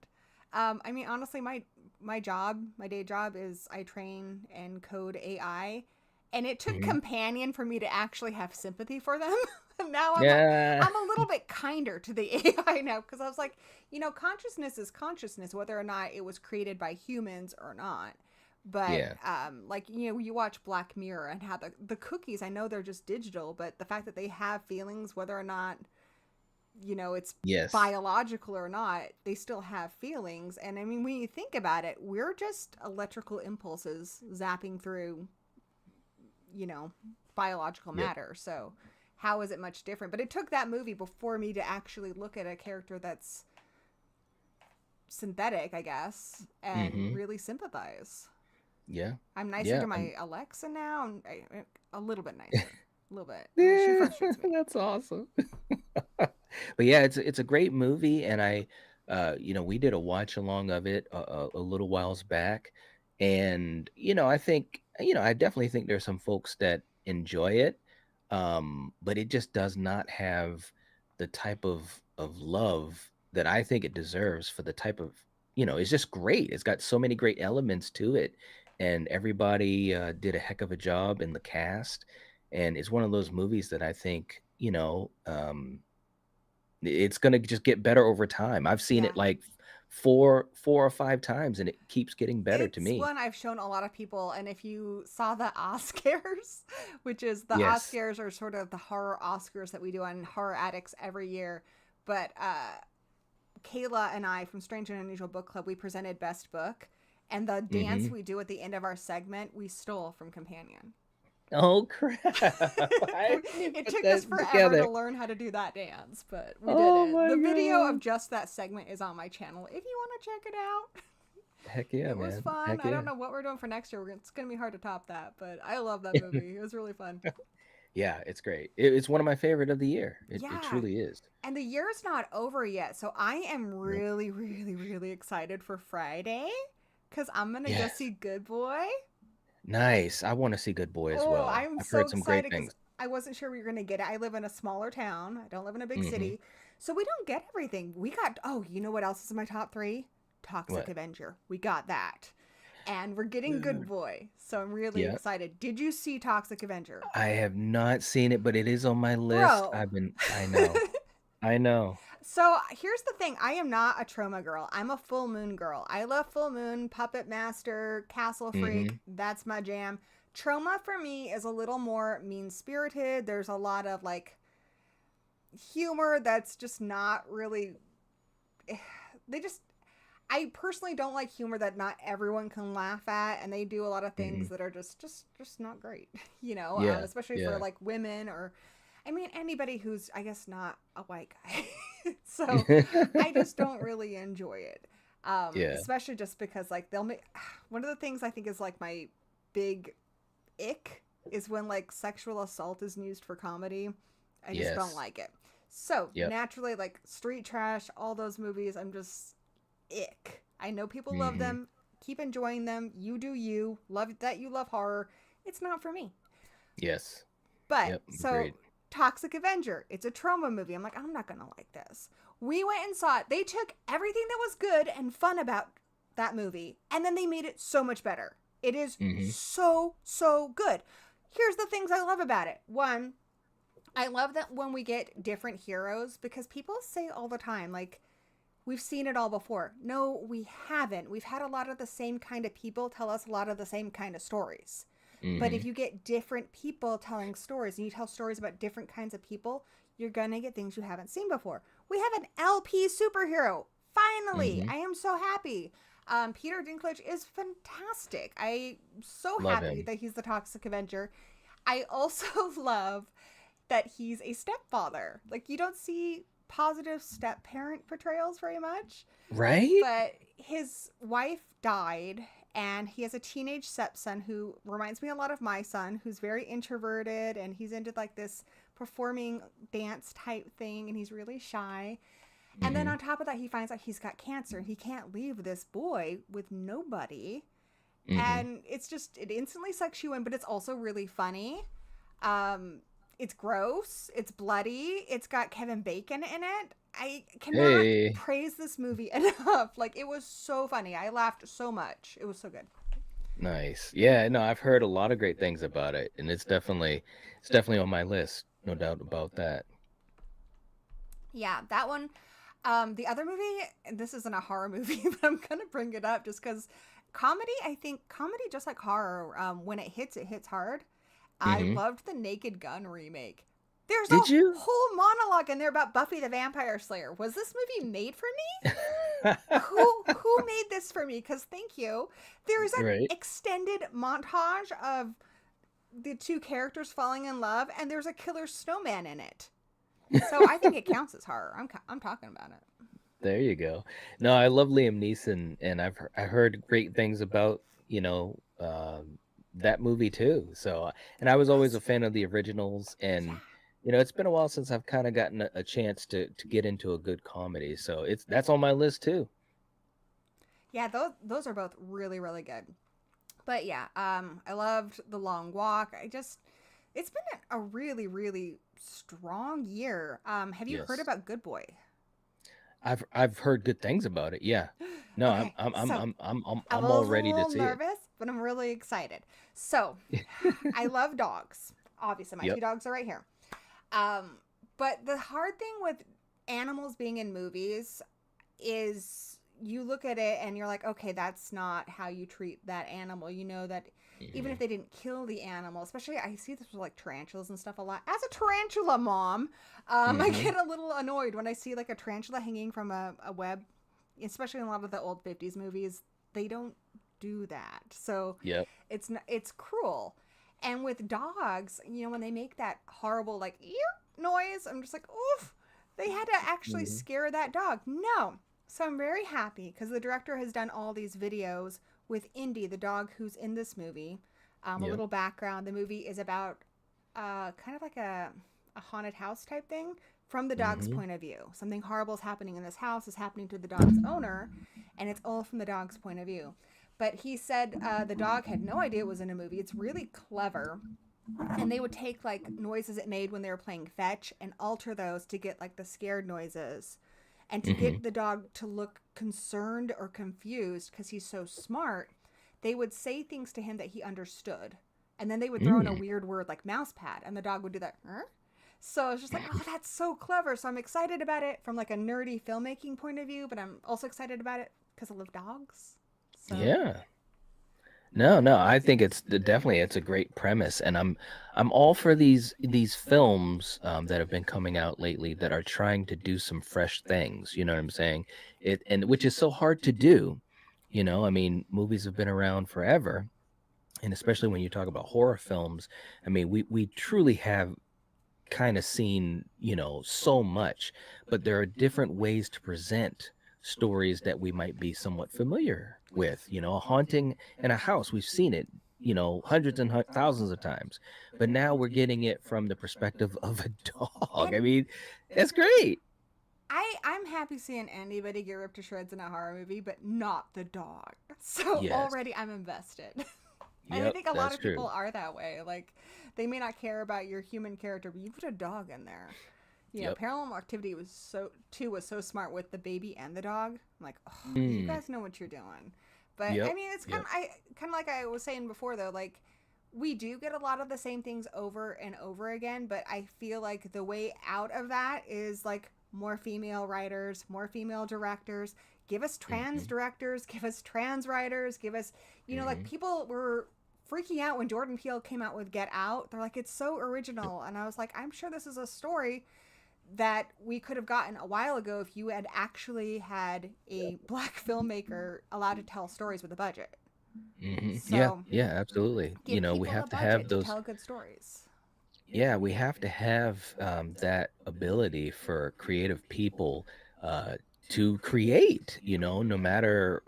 I mean, honestly, my job, my day job is I train and code AI, and it took Mhm. Companion for me to actually have sympathy for them. And now Yeah. I'm a little bit kinder to the AI now because I was like, consciousness is consciousness, whether or not it was created by humans or not. But Yeah. like you watch Black Mirror and how the cookies, I know they're just digital, but the fact that they have feelings, whether or not it's Yes. biological or not, they still have feelings. And I mean, when you think about it, we're just electrical impulses zapping through, you know, biological Yep. matter. So, how is it much different? But it took that movie before me to actually look at a character that's synthetic, I guess, and Mhm. really sympathize. Yeah. I'm nicer Yeah. to my Alexa now. A little bit nicer. A little bit. She Yeah, frustrates me. that's awesome. But yeah, it's a great movie, and we did a watch along of it a little whiles back, and I think I definitely think there's some folks that enjoy it, but it just does not have the type of love that I think it deserves for the type of it's just great. It's got so many great elements to it, and everybody did a heck of a job in the cast, and it's one of those movies that I think it's gonna just get better over time. I've seen it Yeah. like 4 or 5 times, and it keeps getting better to It's me. one I've shown a lot of people, and if you saw the Oscars, which is the Yes. Oscars are sort of the horror Oscars that we do on Horror Addicts every year. But Kayla and I from Strange and Unusual Book Club, we presented Best Book, and the dance Mhm. we do at the end of our segment, we stole from Companion. Oh, crap. I didn't even It put took us that forever to together. learn how to do that dance, but we did Oh it. my The video of god. just that segment is on my channel if you want to check it out. Heck yeah, It was man. fun. Heck I don't yeah. know what we're doing for next year. It's going to be hard to top that, but I love that movie. It was really fun. Yeah, it's great. It's one of my favorite of the year. It Yeah. truly is. And the year's not over yet. So I am Yep. really, really, really excited for Friday because I'm going to go Yes. see Good Boy. Nice. I wanna see Good Boy as Oh, well. I'm I've so heard some great excited because things. I wasn't sure we were going to get it. I live in a smaller town, I don't live in a big Mhm. city. So we don't get everything. Oh, you know what else is in my top three? Toxic What? Avenger. We got that. And we're getting Good Dude. Boy. So I'm really Yeah. excited. Did you see Toxic Avenger? I have not seen it, but it is on my list. Bro. I know. I know. So here's the thing. I am not a trauma girl. I'm a full moon girl. I love full moon, Puppet Master, Castle Freak. Mhm. That's my jam. Trauma for me is a little more mean spirited. There's a lot of like humor that's just not really. They just. I personally don't like humor that not everyone can laugh at, and they do a lot of things Mhm. that are just not great. Yeah. Especially for Yeah. like women or I mean, anybody who's, I guess, not a white guy. So I just don't really enjoy it. Yeah. Especially just because, like, they'll make one of the things I think is like my big ick is when like sexual assault is used for comedy. I just don't Yes. like it. So Yep. naturally, like Street Trash, all those movies, I'm just ick. I know people love Mhm. them. Keep enjoying them. You do you. Love that you love horror. It's not for me. Yes. But Yep. so Agreed. Toxic Avenger, it's a trauma movie. I'm like, I'm not gonna like this. We went and saw it. They took everything that was good and fun about that movie, and then they made it so much better. It is Mhm. so, so good. Here's the things I love about it. One, I love that when we get different heroes because people say all the time, like, we've seen it all before. No, we haven't. We've had a lot of the same kind of people tell us a lot of the same kind of stories. But if Mhm. you get different people telling stories and you tell stories about different kinds of people, you're going to get things you haven't seen before. We have an LP superhero. Finally, Mhm. I am so happy. Peter Dinklage is fantastic. I'm so Love happy him. that he's the Toxic Avenger. I also love that he's a stepfather. Like, you don't see positive step parent portrayals very much, Right? but his wife died and he has a teenage stepson who reminds me a lot of my son, who's very introverted and he's into like this performing dance type thing, and he's really shy. And then Mm-hmm. on top of that, he finds out he's got cancer and he can't leave this boy with nobody. Mm-hmm. And it's just, it instantly sucks you in, but it's also really funny. Um, it's gross, it's bloody, it's got Kevin Bacon in it. I cannot Hey. praise this movie enough. Like, it was so funny. I laughed so much. It was so good. Nice. Yeah, no, I've heard a lot of great things about it, and it's definitely on my list, no doubt about that. Yeah, that one. The other movie, and this isn't a horror movie, but I'm gonna bring it up just because comedy. I think comedy, just like horror, when it hits hard. I Mm-hmm. loved the Naked Gun remake. There's a Did you? whole monologue in there about Buffy the Vampire Slayer. Was this movie made for me? Who made this for me? Because thank you. There's an Right. extended montage of the two characters falling in love, and there's a killer snowman in it. So I think it counts as horror. I'm talking about it. There you go. No, I love Liam Neeson, and I heard great things about that movie too. So, and I was always a fan of the originals, Yeah. and it's been a while since I've kind of gotten a chance to get into a good comedy. So that's on my list too. Yeah, those are both really really good. But yeah, I loved The Long Walk. It's been a really really strong year. Have you heard Yes, about Good Boy? I've heard good things about it. Yeah, no, I'm Okay, I'm I'm so I'm I'm I'm, I I'm all was a ready to little see it. nervous, but I'm really excited. So, I love dogs. Obviously, my two Yep. dogs are right here. Um, but the hard thing with animals being in movies is you look at it and you're like, okay, that's not how you treat that animal. You know that even Hmm. if they didn't kill the animal, especially I see this with like tarantulas and stuff a lot. As a tarantula mom, I Hmm. get a little annoyed when I see like a tarantula hanging from a web, especially in a lot of the old 50s movies. They don't do that. So Yep. it's cruel. And with dogs, when they make that horrible like ear noise, I'm just like, oof, they had to actually Hmm. scare that dog. No. So I'm very happy because the director has done all these videos with Indy, the dog who's in this movie. A Yep. little background. The movie is about kind of like a haunted house type thing from the dog's Hmm. point of view. Something horrible is happening in this house, is happening to the dog's owner, and it's all from the dog's point of view. But he said the dog had no idea it was in a movie. It's really clever. And they would take like noises it made when they were playing fetch and alter those to get like the scared noises and to Hmm. get the dog to look concerned or confused because he's so smart. They would say things to him that he understood, and then they would throw in a Mm. weird word like mouse pad, and the dog would do that. Huh? So it's just like, oh, that's so clever. So I'm excited about it from like a nerdy filmmaking point of view, but I'm also excited about it because I love dogs. So Yeah. No, no, I think definitely it's a great premise, and I'm all for these films that have been coming out lately that are trying to do some fresh things. You know what I'm saying? It and which is so hard to do. I mean, movies have been around forever, and especially when you talk about horror films, I mean, we truly have kind of seen, so much, but there are different ways to present stories that we might be somewhat familiar with. A haunting in a house, we've seen it, hundreds and thousands of times, but now we're getting it from the perspective of a dog. I and mean, that's great. I'm happy seeing anybody get ripped to shreds in a horror movie, but not the dog. So Yes. already I'm invested. And I Yep, think a lot that's of people true. are that way. Like, they may not care about your human character, but you put a dog in there. Yep. Paranormal Activity was so smart with the baby and the dog. I'm like, oh, you Mm, guys know what you're doing. But I yep. mean, it's Yep. kind of like I was saying before though. Like, we do get a lot of the same things over and over again, but I feel like the way out of that is like more female writers, more female directors. Give us trans Hmm. directors, give us trans writers, give us, like Hmm. people were freaking out when Jordan Peele came out with Get Out. They're like, it's so Yep. original. And I was like, I'm sure this is a story that we could have gotten a while ago if you had actually had a black filmmaker allowed to tell stories with a budget. Hmm. Yeah. So Yeah. Absolutely. give We people have a to have budget to those. tell good stories. Yeah, we have to have that ability for creative people uh, to create, no matter,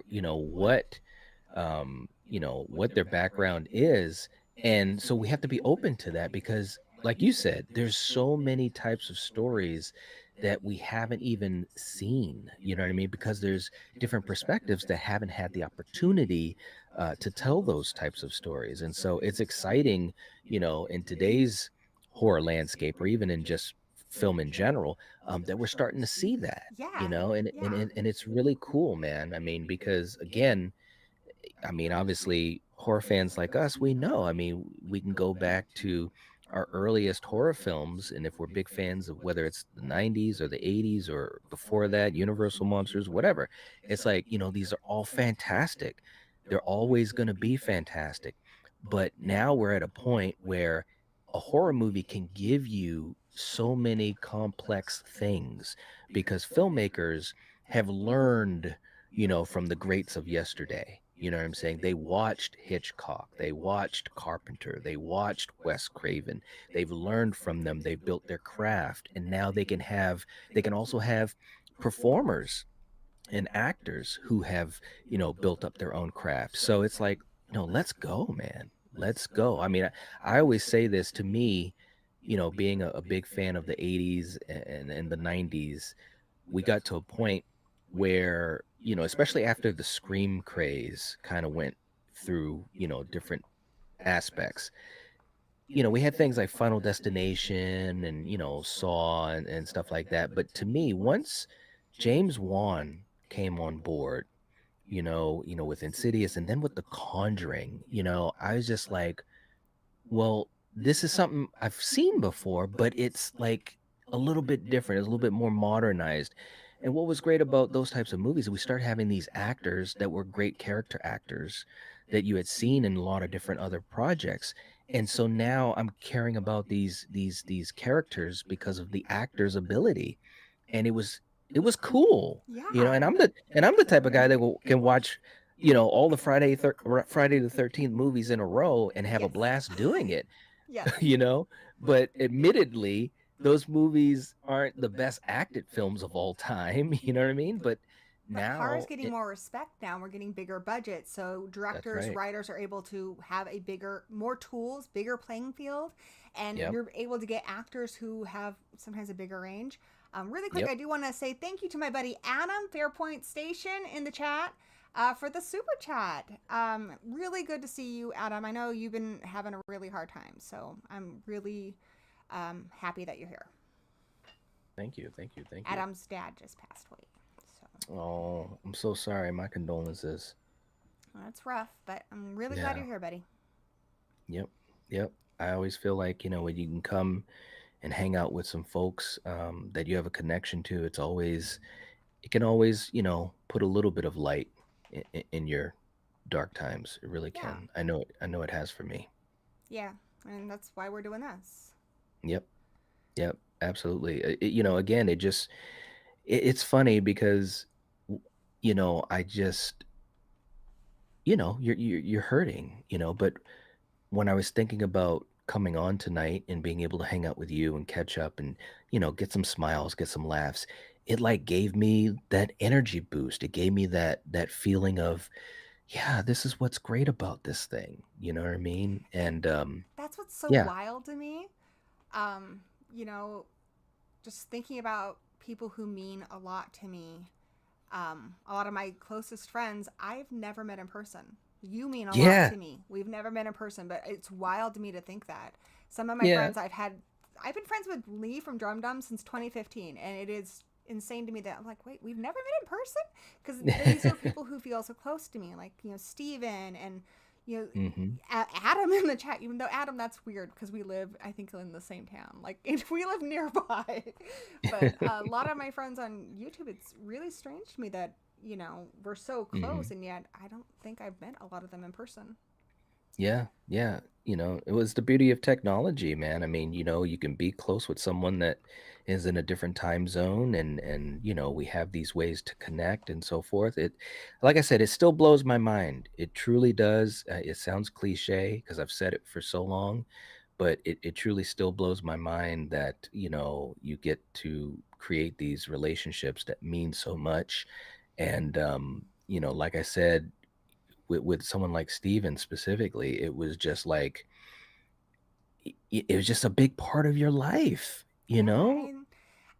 what their background is. And so we have to be open to that because, like you said, there's so many types of stories that we haven't even seen, you know what I mean? Because there's different perspectives that haven't had the opportunity to tell those types of stories. And so it's exciting, in today's horror landscape, or even in just film in general, that we're starting to see that, Yeah. Yeah. and it's really cool, man. I mean, because again, obviously, horror fans like us, we know. I mean, we can go back to our earliest horror films, and if we're big fans of whether it's the 90s or the 80s or before that, Universal Monsters, whatever, it's like, these are all fantastic. They're always going to be fantastic. But now we're at a point where a horror movie can give you so many complex things because filmmakers have learned, from the greats of yesterday. You know what I'm saying? They watched Hitchcock, they watched Carpenter, they watched Wes Craven. They've learned from them, they've built their craft, and now they can also have performers and actors who have, built up their own craft. So it's like, let's go, man. Let's go. I always say this to me, being a big fan of the 80s and the 90s, we got to a point where, especially after the Scream craze kind of went through, different aspects, we had things like Final Destination and, Saw and stuff like that. But to me, once James Wan came on board, with Insidious and then with The Conjuring, I was just like, well, this is something I've seen before, but it's like a little bit different. It's a little bit more modernized. And what was great about those types of movies is we started having these actors that were great character actors that you had seen in a lot of different other projects. And so now I'm caring about these characters because of the actor's ability. And it was cool. Yeah. And I'm the type of guy that can watch, all the Friday the 13th movies in a row and have a Yes. blast doing it. Yes. you know but admittedly, those movies aren't the best acted films of all time. You know what I mean? But But horror's now getting more respect now. We're getting bigger budgets, so that's directors, right. writers are able to have a bigger, more tools, bigger playing field, and Yep. you're able to get actors who have sometimes a bigger range. Really quick, Yep. I do want to say thank you to my buddy Adam Fairpoint Station in the chat for the super chat. Really good to see you, Adam. I know you've been having a really hard time, so I'm really happy that you're here. Thank you. Thank you. Thank you. Adam's dad just passed away, so Oh, I'm so sorry. My condolences. that's rough. But I'm really glad Yeah. you're here, buddy. Yep. Yep. I always feel like, when you can come and hang out with some folks that you have a connection to, it can always, put a little bit of light in your dark times. It really Yeah, can. I know it has for me. yeah, and that's why we're doing this. Yep. Yep. Absolutely. Again, it's funny because, I just, you're hurting, but when I was thinking about coming on tonight and being able to hang out with you and catch up and, get some smiles, get some laughs, it like gave me that energy boost. It gave me that feeling of, yeah, this is what's great about this thing. You know what I mean? And That's what's so yeah. wild to me. Um, you know, just thinking about people who mean a lot to me. A lot of my closest friends, I've never met in person. You mean a lot Yeah. to me. We've never met in person, but it's wild to me to think that. Some of my Yeah. friends I've been friends with Lee from Drum Dum since 2015, and it is insane to me that I'm like, wait, we've never met in person? Because these are people who feel so close to me, like, Steven and, you know, hmm Adam in the chat, even though Adam, that's weird because we live, I think, in the same town. Like, we live nearby. But a lot of my friends on YouTube, it's really strange to me that, we're so close, hmm and yet I don't think I've met a lot of them in person. Yeah, yeah. It was the beauty of technology, man. You can be close with someone that is in a different time zone, and we have these ways to connect and so forth. Like I said, it still blows my mind. It truly does. It sounds cliche because I've said it for so long, but it truly still blows my mind that, you get to create these relationships that mean so much. And like I said, with someone like Steven specifically, it was just like it was just a big part of your life, you Yeah, know? and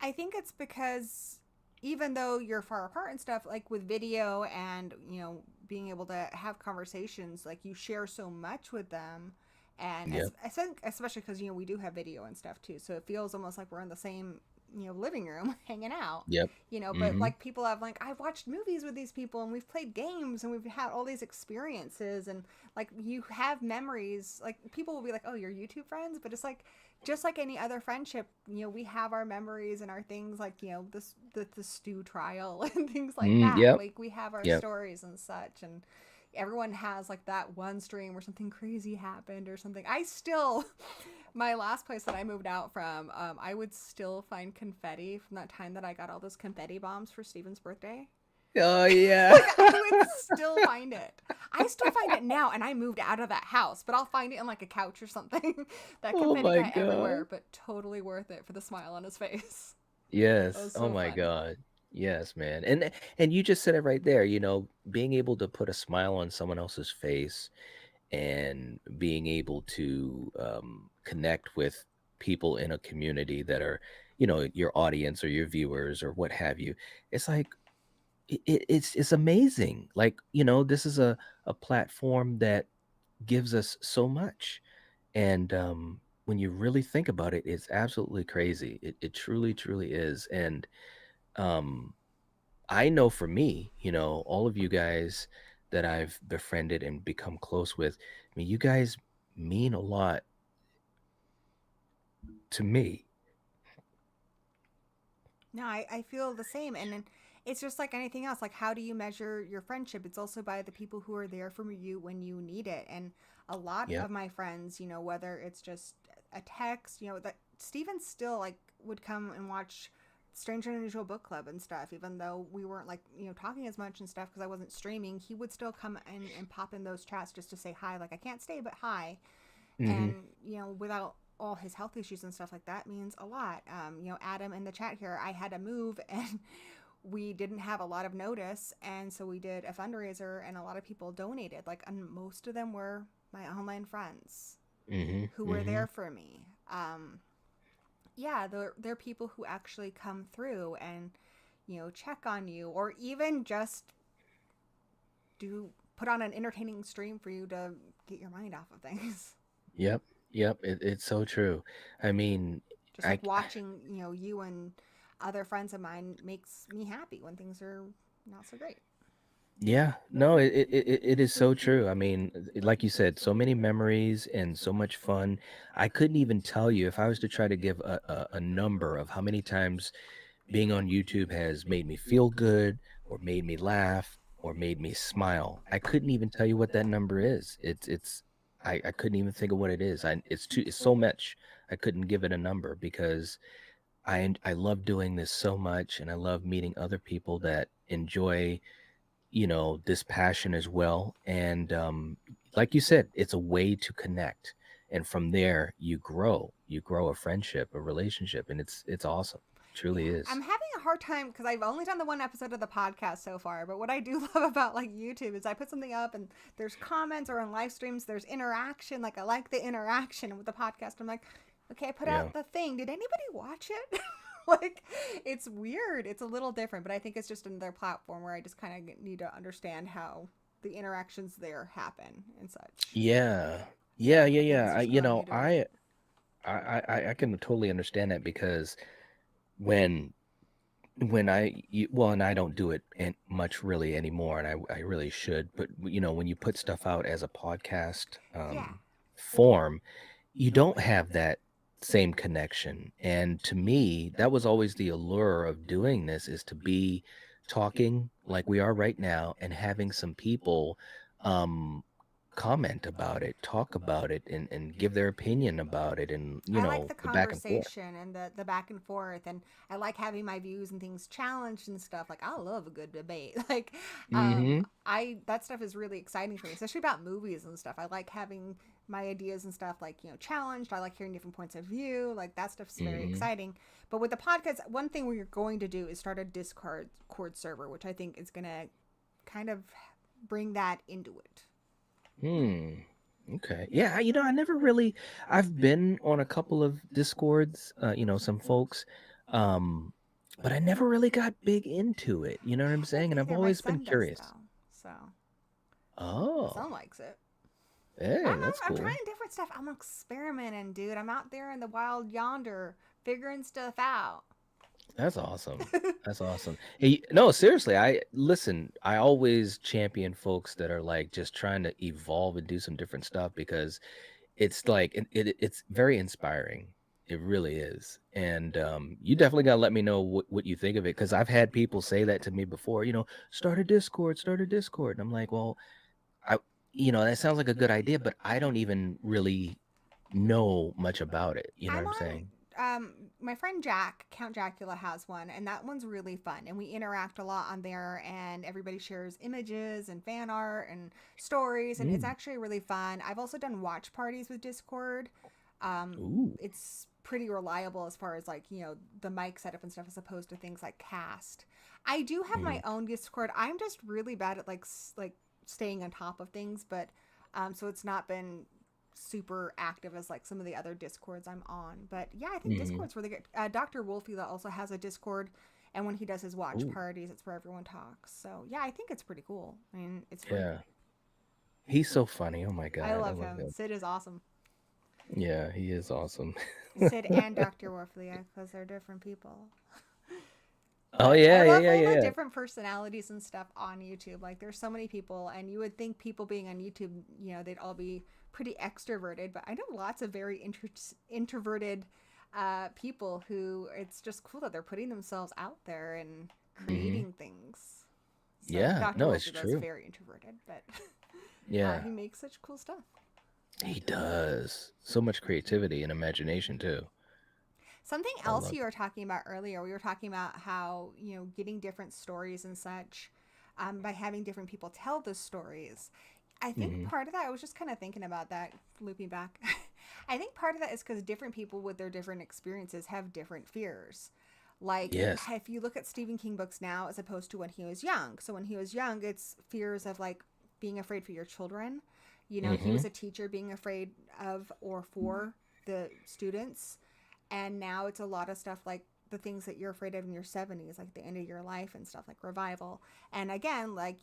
I think it's because even though you're far apart and stuff, like with video and, being able to have conversations, like you share so much with them. And Yep. I think, especially because, we do have video and stuff too. So it feels almost like we're in the same, living room hanging out, Yep. but Mhm. like people have, like, I've watched movies with these people and we've played games and we've had all these experiences. And like you have memories, like people will be like, oh, you're YouTube friends. But it's like, just like any other friendship, we have our memories and our things, like, this the stew trial and things like that. Yep. Like we have our Yep. stories and such, and everyone has like that one stream where something crazy happened or something. I still, my last place that I moved out from, I would still find confetti from that time that I got all those confetti bombs for Steven's birthday. Oh yeah. Like I would still find it. I still find it now, and I moved out of that house, but I'll find it on like a couch or something. That Oh confetti my got god. everywhere, but totally worth it for the smile on his face. That Yes. was Oh so my fun. god. Yes, man. And you just said it right there, being able to put a smile on someone else's face and being able to connect with people in a community that are, your audience or your viewers or what have you. It's like it's amazing. Like, this is a platform that gives us so much. And when you really think about it, it's absolutely crazy. It truly, truly is. And um, I know for me, all of you guys that I've befriended and become close with, I mean, you guys mean a lot to me. No, I feel the same. And then it's just like anything else. Like, how do you measure your friendship? It's also by the people who are there for you when you need it. And a lot Yep. of my friends, whether it's just a text, that Steven still like would come and watch Strange and Unusual Book Club and stuff, even though we weren't like, talking as much and stuff because I wasn't streaming. He would still come and pop in those chats just to say hi. Like, I can't stay, but hi. Hmm. And without all his health issues and stuff like that means a lot. Adam in the chat here, I had to move and we didn't have a lot of notice, and so we did a fundraiser and a lot of people donated, like, and most of them were my online friends Hmm. who were Hmm. there for me. Yeah, they're people who actually come through and check on you, or even just do put on an entertaining stream for you to get your mind off of things. Yep. Yep. It's so true. I mean, Just I like watching, you and other friends of mine makes me happy when things are not so great. Yeah, no, it is so true. I mean, like you said, so many memories and so much fun. I couldn't even tell you if I was to try to give a number of how many times being on YouTube has made me feel good or made me laugh or made me smile. I couldn't even tell you what that number is. I couldn't even think of what it is. It's so much. I couldn't give it a number because I love doing this so much and I love meeting other people that enjoy this passion as well. And like you said, it's a way to connect, and from there you grow a friendship, a relationship, and it's awesome. It Yeah, truly is. I'm having a hard time because I've only done the one episode of the podcast so far. But what I do love about like YouTube is I put something up and there's comments, or in live streams there's interaction. Like I like the interaction with the podcast. I'm like, okay, I put Yeah. out the thing. Did anybody watch it? Like, it's weird. It's a little different, but I think it's just another platform where I just kind of need to understand how the interactions there happen and such. Yeah. So Yeah, yeah, it's yeah. just growing new to it. I can totally understand that because when well, and I don't do it much really anymore, and I really should, but when you put stuff out as a podcast Yeah. form, you don't have that same connection. And to me, that was always the allure of doing this, is to be talking like we are right now and having some people um comment about it, talk about it, and give their opinion about it, and I like the the back and forth. conversation and the back and forth, and I like having my views and things challenged and stuff. Like, I love a good debate. Like, Mm-hmm. I that stuff is really exciting for me, especially about movies and stuff. I like having my ideas and stuff, like, challenged. I like hearing different points of view. Like, that stuff's very Mm-hmm. exciting. But with the podcast, one thing we're going to do is start a Discord server, which I think is gonna kind of bring that into it. Hmm. Okay. Yeah, I never really I've been on a couple of Discords, some folks, um, but I never really got big into it. You know what I'm I haven't saying? And I've either. My always been son does curious. though, so my son Oh, likes it. I'm, hey, that's I'm, I'm cool. trying different stuff. I'm experimenting, dude. I'm out there in the wild yonder, figuring stuff out. That's awesome. That's awesome. Hey, no, seriously, I always champion folks that are like just trying to evolve and do some different stuff because it's like it's very inspiring. It really is. And you definitely gotta let me know what you think of it because I've had people say that to me before. Start a Discord. And I'm like, well, I, that sounds like a good idea, but I don't even really know much about it. You know I'm what I'm on. saying? My friend Jack, Count Jacula, has one, and that one's really fun. And we interact a lot on there, and everybody shares images and fan art and stories, and it's Mm. actually really fun. I've also done watch parties with Discord. Ooh. It's pretty reliable as far as like the mic setup and stuff, as opposed to things like Cast. I do have my Mm. own Discord. I'm just really bad at like staying on top of things, but so it's not been super active as like some of the other Discords I'm on. But yeah, I think Mm. Discord's really good. Dr. Wolfie also has a Discord, and when he does his watch Ooh. parties, it's where everyone talks. So yeah, I think it's pretty cool. I mean, it's free. Yeah. He's so funny. Oh my I God. I love love him. him. Sid is awesome. Yeah, he is awesome. Sid and Dr. Wolfie, because they're different people. Oh But I yeah, yeah, love yeah, all yeah, the yeah. different personalities and stuff on YouTube. Like, there's so many people, and you would think people being on YouTube, they'd all be pretty extroverted. But I know lots of very introverted people who it's just cool that they're putting themselves out there and Hmm. creating things. So Yeah, Dr. no, it's Wolfie, though, is true. very introverted, but Yeah, he makes such cool stuff. he does. So much creativity and imagination too. Something I else love you were talking about earlier, we were talking about how, getting different stories and such, by having different people tell the stories. I it. think Hmm. part of that, I was just kind of thinking about that, looping back. I think part of that is because different people with their different experiences have different fears. Like, Yes. if you look at Stephen King books now as opposed to when he was young. So, when he was young, it's fears of like being afraid for your children. He Hmm. was a teacher being afraid of or for the students, and now it's a lot of stuff like the things that you're afraid of in your 70s, like the end of your life and stuff like revival. And again, like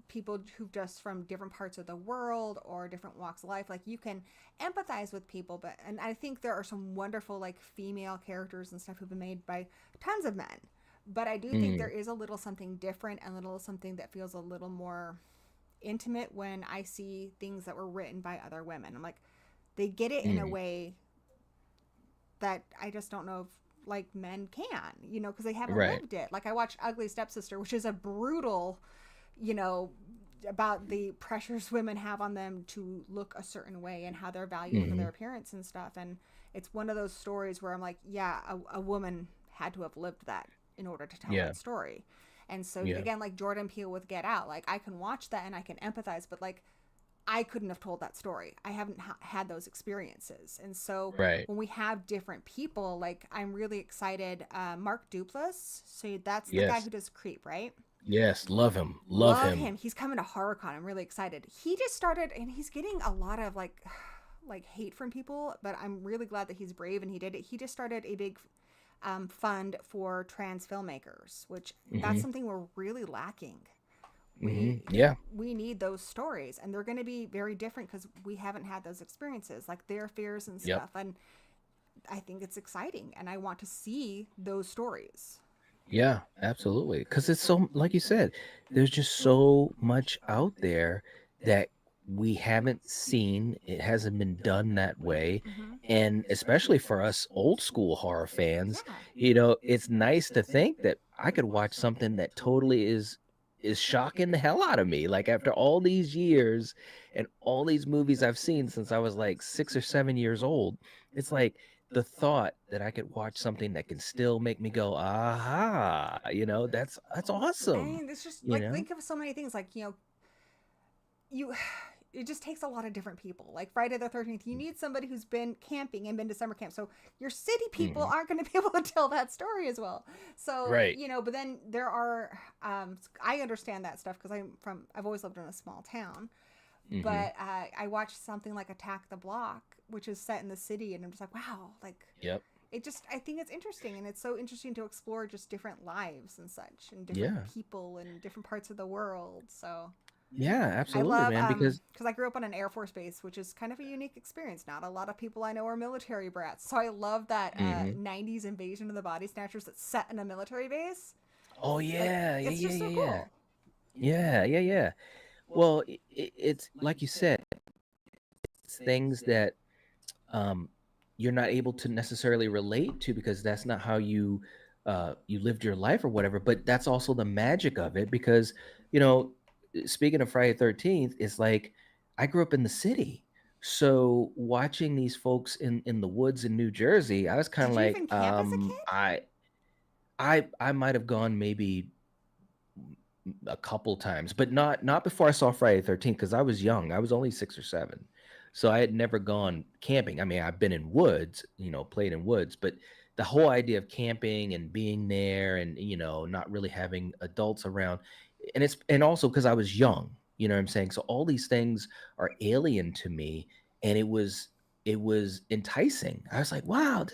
people who just from different parts of the world or different walks of life, like you can empathize with people. But and I think there are some wonderful like female characters and stuff who've been made by tons of men, but I do think there Mm. is a little something different and a little something that feels a little more intimate when I see things that were written by other women. I'm like, they get it in a Mm. way that I just don't know if like men can, because they haven't Right. lived it. Like, I watched Ugly Stepsister, which is a brutal, you know, about the pressures women have on them to look a certain way and how they're valued for Hmm. their appearance and stuff. And it's one of those stories where I'm like, yeah, a woman had to have lived that in order to tell Yeah. that story. And so Yeah. again, like Jordan Peele with Get Out, like I can watch that and I can empathize, but like I couldn't have told that story. I haven't had those experiences. And so Right. when we have different people, like I'm really excited. Mark Duplass, so that's the guy Yes. who does Creep, right? Yes. Love him. Love Love him. him. He's coming to HorrorCon. I'm really excited. He just started, and he's getting a lot of like hate from people, but I'm really glad that he's brave and he did it. He just started a big fund for trans filmmakers, which that's Hmm. something we're really lacking. Hmm. we Yeah. we need those stories, and they're going to be very different because we haven't had those experiences, like their fears and Yep. stuff. And I think it's exciting, and I want to see those stories. Yeah. Absolutely. Because it's so, like you said, there's just so much out there that we haven't seen. It hasn't been done that way. Hmm. And especially for us old school horror fans, Yeah. it's nice to think that I could watch something that totally is shocking the hell out of me. Like after all these years and all these movies I've seen since I was like 6 or 7 years old, it's like the thought that I could watch something that can still make me go, aha, that's I awesome. mean, it's just You like, know? think of so many things, like you it just takes a lot of different people. Like Friday the 13th, you need somebody who's been camping and been to summer camp, so your city people Hmm. aren't going to be able to tell that story as well. So Right. but then there are I understand that stuff because I've always lived in a small town. Mm-hmm. But I watched something like Attack the Block, which is set in the city, and I'm just like, wow, like Yep. it just, I think it's interesting, and it's so interesting to explore just different lives and such, and different Yeah. people in different parts of the world. So Yeah, I absolutely, love man. Because because I grew up on an Air Force base, which is kind of a unique experience. Not a lot of people I know are military brats, so I love that hmm '90s invasion of the body snatchers that's set in a military base. oh Like yeah, yeah, it's yeah, just so yeah, yeah. cool. Yeah, yeah, yeah. Well, it's like you said, it's things that um, you're not able to necessarily relate to because that's not how you lived your life or whatever. But that's also the magic of it because you know, speaking of Friday 13th, it's like I grew up in the city. So watching these folks in the woods in New Jersey, I was kind Did of you like, even camp as a kid? I might have gone maybe a couple times, but not before I saw Friday the 13th because I was young. I was only 6 or 7. So I had never gone camping. I mean, I've been in woods, played in woods, but the whole idea of camping and being there and, not really having adults around. And also because I was young, you know what I'm saying? So all these things are alien to me. And it was enticing. I was like, wow,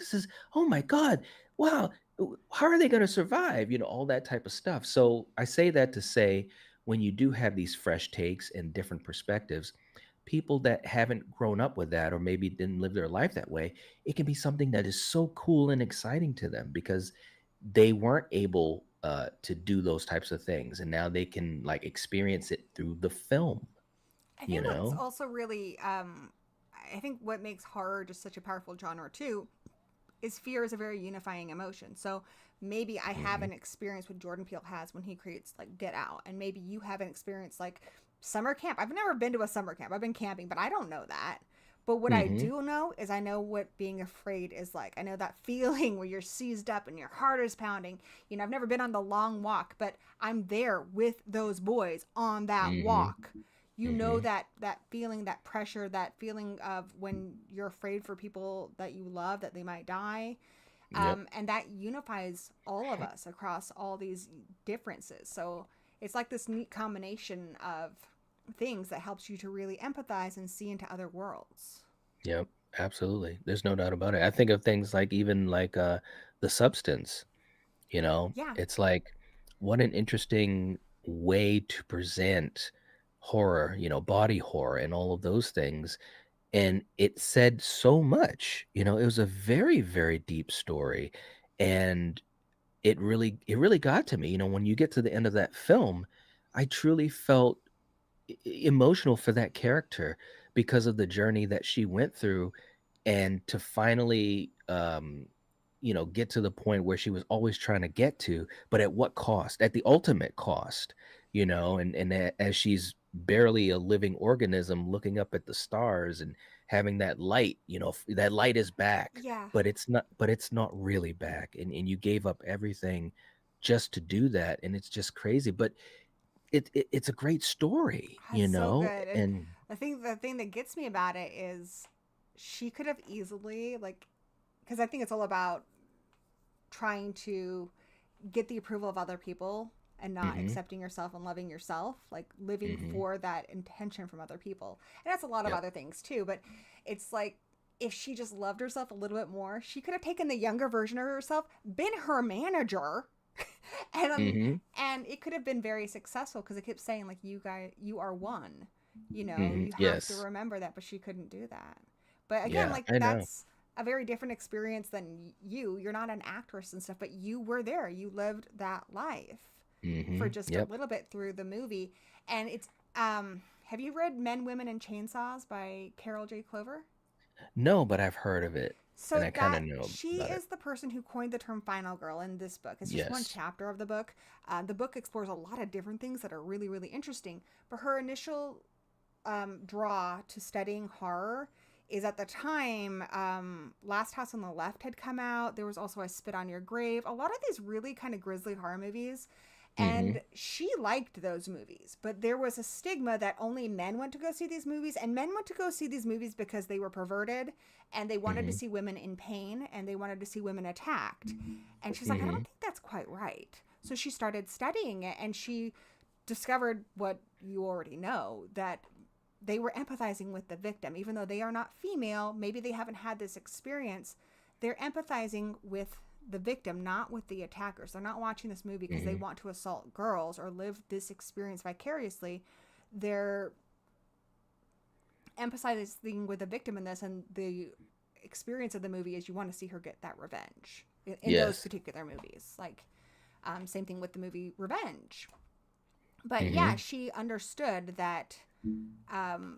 oh my God, wow, how are they going to survive? All that type of stuff. So I say that to say, when you do have these fresh takes and different perspectives, people that haven't grown up with that or maybe didn't live their life that way, it can be something that is so cool and exciting to them because they weren't able to do those types of things, and now they can like experience it through the film. I You think what's know. also really, I think what makes horror just such a powerful genre too is fear is a very unifying emotion. So maybe I have Hmm. an experience what Jordan Peele has when he creates like Get Out, and maybe you have an experience like summer camp. I've never been to a summer camp. I've been camping, but I don't know that. But what I Hmm. do know is I know what being afraid is like. I know that feeling where you're seized up and your heart is pounding. I've never been on the long walk, but I'm there with those boys on that Hmm. walk. You know Hmm. that feeling, that pressure, that feeling of when you're afraid for people that you love that they might die, Yep. and that unifies all of us across all these differences. So it's like this neat combination of things that helps you to really empathize and see into other worlds. Yep, absolutely. There's no doubt about it. I think of things like even like The Substance, Yeah. it's like what an interesting way to present horror, body horror and all of those things. And it said so much, it was a very, very deep story. And it really got to me. When you get to the end of that film, I truly felt emotional for that character because of the journey that she went through and to finally get to the point where she was always trying to get to, but at what cost? At the ultimate cost. As she's barely a living organism looking up at the stars and having that light, that light is back, Yeah. but it's not really back, and you gave up everything just to do that, and it's just crazy. But it's a great story, That's so good. And and I think the thing that gets me about it is she could have easily, like, because I think it's all about trying to get the approval of other people and not mhm, accepting yourself and loving yourself, like living mhm, for that intention from other people. And that's a lot of yep, other things too, but it's like if she just loved herself a little bit more, she could have taken the younger version of herself, been her manager, and mhm, and it could have been very successful because it kept saying like you guys, you are one. mhm, You have to yes, remember that, but she couldn't do that. But again, yeah, like I know, that's a very different experience than you. You're not an actress and stuff, but you were there. You lived that life for just a yep. little bit through the movie. And it's have you read Men, Women and Chainsaws by Carol J. Clover? No, but I've heard of it, and So I kinda that know she about it. is the person who coined the term final girl in this book. It's just one Yes. chapter of the book. The book explores a lot of different things that are really, really interesting. But her initial draw to studying horror is at the time Last House on the Left had come out. There was also I Spit on Your Grave, a lot of these really kind of grisly horror movies, Mhm, and she liked those movies, but there was a stigma that only men went to go see these movies, and men went to go see these movies because they were perverted and they wanted to mhm, see women in pain and they wanted to see women attacked. And she's like, I don't mhm, think that's quite right. So she started studying it, and she discovered what you already know, that they were empathizing with the victim, even though they are not female. Maybe they haven't had this experience. They're empathizing with the victim, not with the attackers. They're not watching this movie because they Hmm. want to assault girls or live this experience vicariously. They're empathizing with the victim in this, and the experience of the movie is you want to see her get that revenge in those Yes. particular movies. Like, same thing with the movie Revenge. But yeah, Hmm. she understood that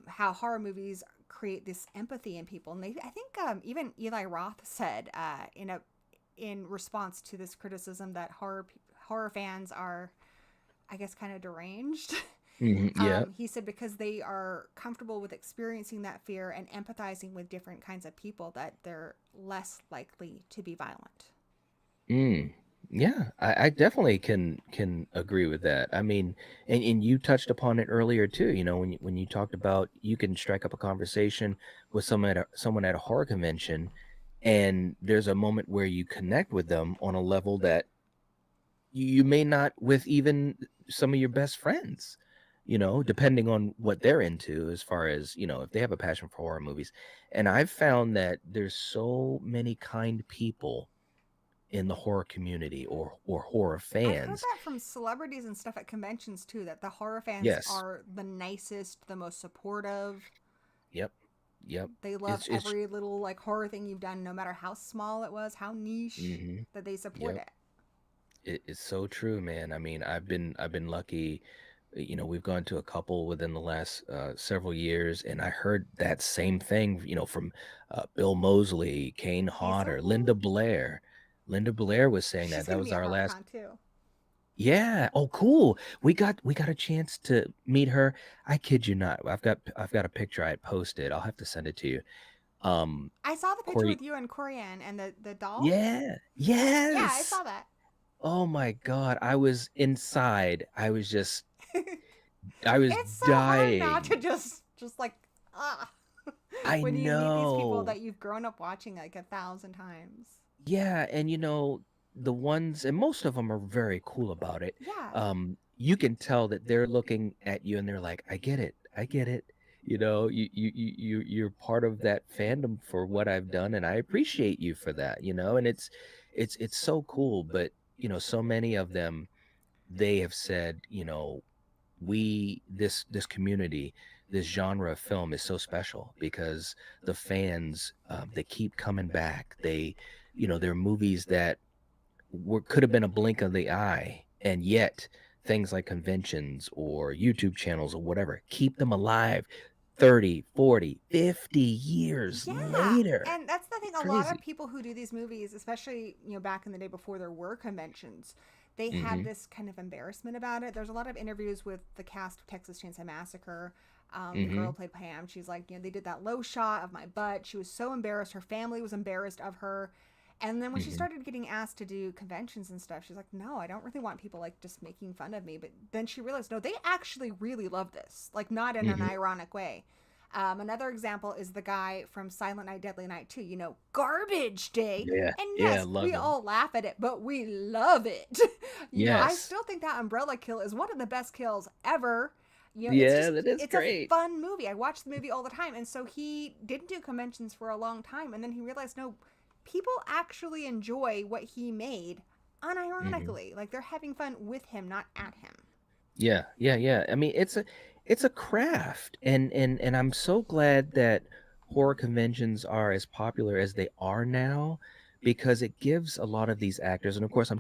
how horror movies create this empathy in people, and I think even Eli Roth said in response to this criticism that horror fans are, I guess, kind of deranged. Hmm. Yeah. He said because they are comfortable with experiencing that fear and empathizing with different kinds of people, that they're less likely to be violent. Mm. Yeah, I definitely can agree with that. I mean, and you touched upon it earlier too. You know, when you talked about you can strike up a conversation with someone at a horror convention, and there's a moment where you connect with them on a level that you may not with even some of your best friends. You know, depending on what they're into, as far as if they have a passion for horror movies. And I've found that there's so many kind people in the horror community or horror I've heard fans. that from celebrities and stuff at conventions too, that the horror fans Yes. are the nicest, the most supportive. Yep. Yep. They love It's every little like horror thing you've done, no matter how small it was, how niche, hmm that they support Yep. it. It's so true, man. I mean, I've been lucky. We've gone to a couple within the last several years, and I heard that same thing. From Bill Moseley, Kane He's so Hodder, cool. Linda Blair. Linda Blair was saying She's that gonna was be at our last. HorrorCon too. Yeah. Oh, cool. We got a chance to meet her. I kid you not. I've got a picture I had posted. I'll have to send it to you. Um, I saw the picture Corey. with you and Corian and the doll. Yeah. Yeah, I Yes. saw that. Oh my God. I was inside. I was It's so hard not to dying. just like ah I when you meet these people know. that you've grown up watching like 1,000 times. Yeah, and the ones, and most of them are very cool about it. Yeah, You can tell that they're looking at you and they're like, I get it. I get it. You're part of that fandom for what I've done, and I appreciate you for that, and it's so cool. But so many of them, they have said, we this community, this genre of film is so special because the fans, they keep coming back. They're movies that could have been a blink of the eye, and yet things like conventions or YouTube channels or whatever keep them alive 30, 40, 50 years yeah, later. and that's the thing. It's A lot of crazy. people who do these movies, especially back in the day before there were conventions, they had Hmm. this kind of embarrassment about it. There's a lot of interviews with the cast of Texas Chainsaw Massacre. The girl Hmm. who played Pam, she's like, they did that low shot of my butt. She was so embarrassed. Her family was embarrassed of her. And then when she Hmm. started getting asked to do conventions and stuff, she's like, no, I don't really want people like just making fun of me. But then she realized, no, they actually really love this, like not in an Hmm. ironic way. Another example is the guy from Silent Night, Deadly Night 2, Garbage Day. Yeah. And Yeah, yes, love we them. all laugh at it, but we love it. I Yes. still think that umbrella kill is one of the best kills ever. Yeah, that is It's a great. fun movie. I watch the movie all the time. And so he didn't do conventions for a long time. And then he realized, no, people actually enjoy what he made Hmm. unironically. Like they're having fun with him, not at him. Yeah, yeah, yeah. I mean, it's a craft, and I'm so glad that horror conventions are as popular as they are now, because it gives a lot of these actors, and of course, I'm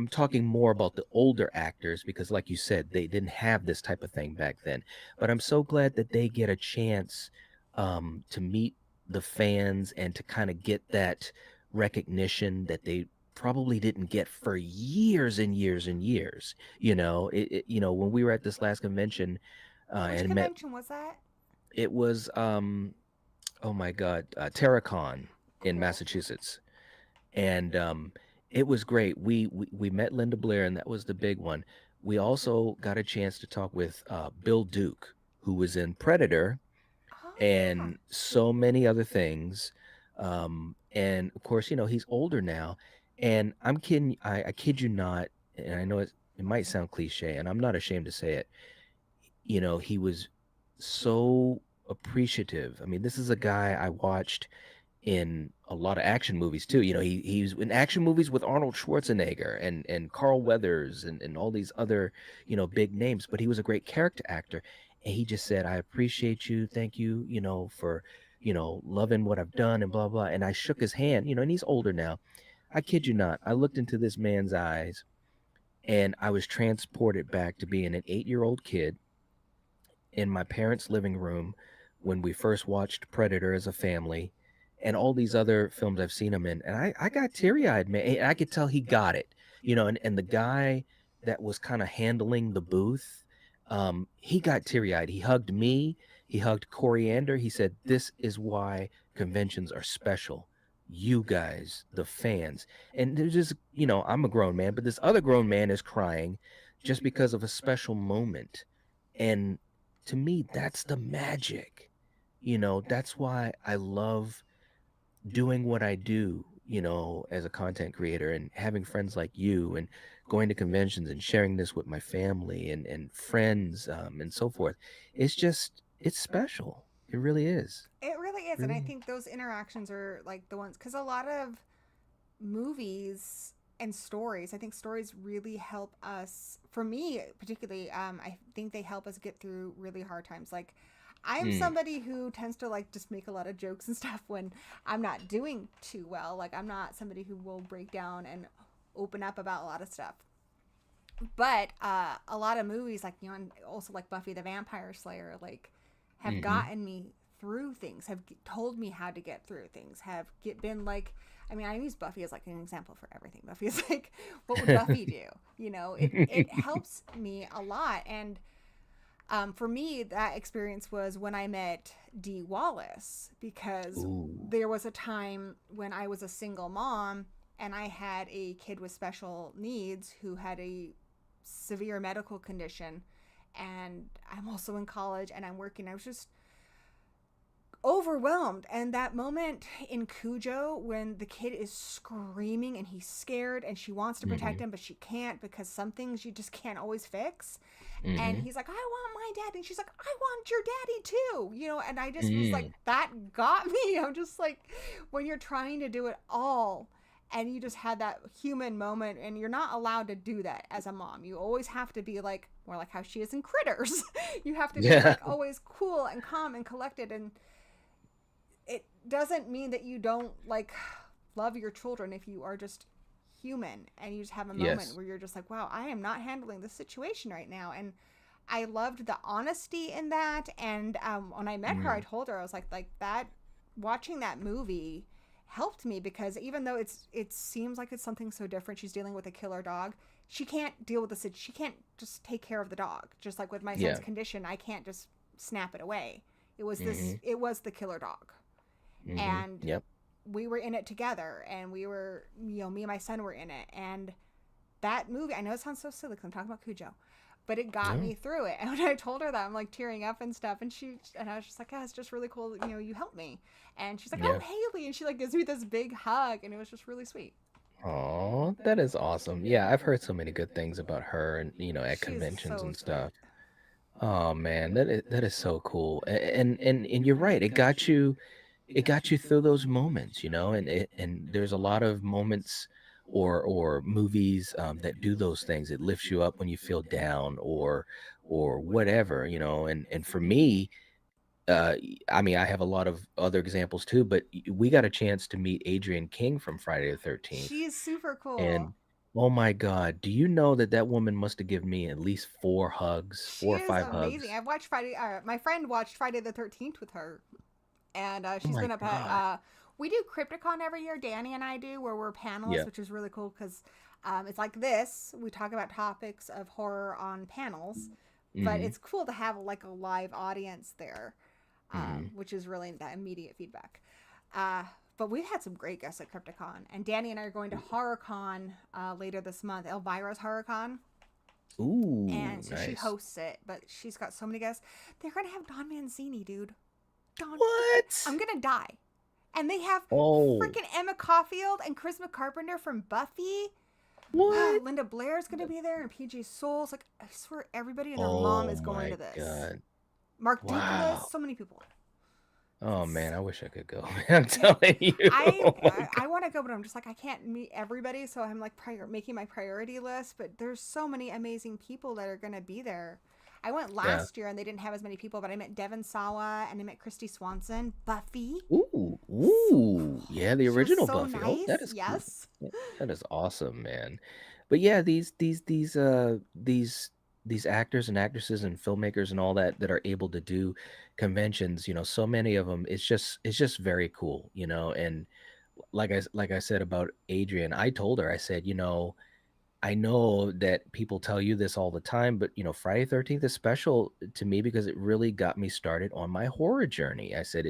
talking more about the older actors because, like you said, they didn't have this type of thing back then. But I'm so glad that they get a chance to meet the fans and to kind of get that recognition that they probably didn't get for years and years and years. When we were at this last convention, Which and met, convention was that? it was oh my God, Terracon in Cool. Massachusetts, and it was great. We met Linda Blair, and that was the big one. We also got a chance to talk with Bill Duke, who was in Predator Oh, yeah. and so many other things. And of course, he's older now, and I'm kidding. I kid you not, and I know it might sound cliche, and I'm not ashamed to say it. He was. so appreciative. I mean, this is a guy I watched in a lot of action movies too. You know, he's in action movies with Arnold Schwarzenegger and Carl Weathers and all these other, you know, big names, but he was a great character actor. And he just said, I appreciate you. Thank you, you know, for, you know, loving what I've done and blah, blah. And I shook his hand, you know, and he's older now. I kid you not. I looked into this man's eyes and I was transported back to being an 8-year-old kid in my parents' living room when we first watched Predator as a family and all these other films I've seen him in. And I got teary eyed, man. And I could tell he got it, you know, and the guy that was kind of handling the booth, he got teary eyed. He hugged me, he hugged Coriander. He said, "This is why conventions are special. You guys, the fans." And there's just, you know, I'm a grown man, but this other grown man is crying just because of a special moment. And to me, that's the magic. You know, that's why I love doing what I do, you know, as a content creator and having friends like you and going to conventions and sharing this with my family and friends and so forth. It's just, it's special. It really is. It really is. And I Really. think those interactions are like the ones, because a lot of movies and stories, I think stories really help us, for me particularly, I think they help us get through really hard times. Like, I am Mm, somebody who tends to like just make a lot of jokes and stuff when I'm not doing too well. Like, I'm not somebody who will break down and open up about a lot of stuff. But a lot of movies, like, you know, and also like Buffy the Vampire Slayer, like, have mm-hmm. gotten me through things, have told me how to get through things, been like, I mean, I use Buffy as like an example for everything. Buffy is like, what would Buffy do? You know, it helps me a lot. And for me, that experience was when I met Dee Wallace, because Ooh. there was a time when I was a single mom and I had a kid with special needs who had a severe medical condition. And I'm also in college and I'm working. I was just overwhelmed. And that moment in Cujo when the kid is screaming and he's scared and she wants to protect Mm-hmm. him, but she can't because some things you just can't always fix. And Mm-hmm. he's like, I want my daddy. And she's like, I want your daddy too. You know, and I just was like, Mm. that got me. I'm just like, when you're trying to do it all and you just had that human moment, and you're not allowed to do that as a mom. You always have to be like, more like how she is in Critters. You have to be Yeah. like always cool and calm and collected. And it doesn't mean that you don't like love your children if you are just human and you just have a moment Yes. where you're just like, wow, I am not handling this situation right now. And I loved the honesty in that. And when I met her, I Mm. told her, I was like that, watching that movie helped me, because even though it seems like it's something so different, she's dealing with a killer dog. She can't deal with the, she can't just take care of the dog. Just like with my son's Yeah. condition, I can't just snap it away. Mm-hmm. It was the killer dog. Mm-hmm. And Yep. we were in it together, and we were, you know, me and my son were in it. And that movie, I know it sounds so silly because I'm talking about Cujo, but it got No. me through it. And when I told her that, I'm like tearing up and stuff. And I was just like, oh, it's just really cool, you know, you helped me. And she's like, oh, Yeah. Haley. And she like gives me this big hug, and it was just really sweet. Oh, that is awesome. Yeah, I've heard so many good things about her and, you know, at She's conventions so and sweet. stuff. Oh man, that is so cool. And you're right. It got you through those moments, you know, and there's a lot of moments or movies that do those things. It lifts you up when you feel down or whatever, you know. And for me, I mean, I have a lot of other examples too, but we got a chance to meet Adrienne King from Friday the 13th. She's super cool. And oh my God, do you know that that woman must have given me at least four hugs, She four or is five amazing. hugs? I've watched Friday. My friend watched Friday the 13th with her, and Oh she's my been up at. God. We do Crypticon every year. Danny and I do, where we're panelists, Yeah. which is really cool because it's like this. We talk about topics of horror on panels, but Mm-hmm. it's cool to have like a live audience there, Mm-hmm. which is really that immediate feedback. Uh, but we've had some great guests at Crypticon, and Danny and I are going to HorrorCon later this month. Elvira's HorrorCon, Ooh, and so she nice. hosts it. But she's got so many guests. They're gonna have Don Mancini, dude. I'm What? gonna die. And they have Oh, freaking Emma Caulfield and Charisma Carpenter from Buffy. what? Linda Blair's gonna be there, and PJ Souls. Like, I swear everybody and their mom Oh is going my to this. God. Mark Duplass, Wow. so many people. Oh man, It's, I wish I could go. I'm telling you. I want to go, but I'm just like I can't meet everybody, so I'm like making my priority list. But there's so many amazing people that are gonna be there. I went Yeah. last year and they didn't have as many people, but I met Devon Sawa and I met Christy Swanson, Buffy. Ooh, So, ooh, yeah, the she was original so Buffy. Oh, that nice. is cool. Yes. Yeah, that is awesome, man. But yeah, these actors and actresses and filmmakers and all that that are able to do conventions, so many of them, it's just very cool, and like I said about Adrian, I told her, I said, I know that people tell you this all the time, but Friday 13th is special to me because it really got me started on my horror journey. I said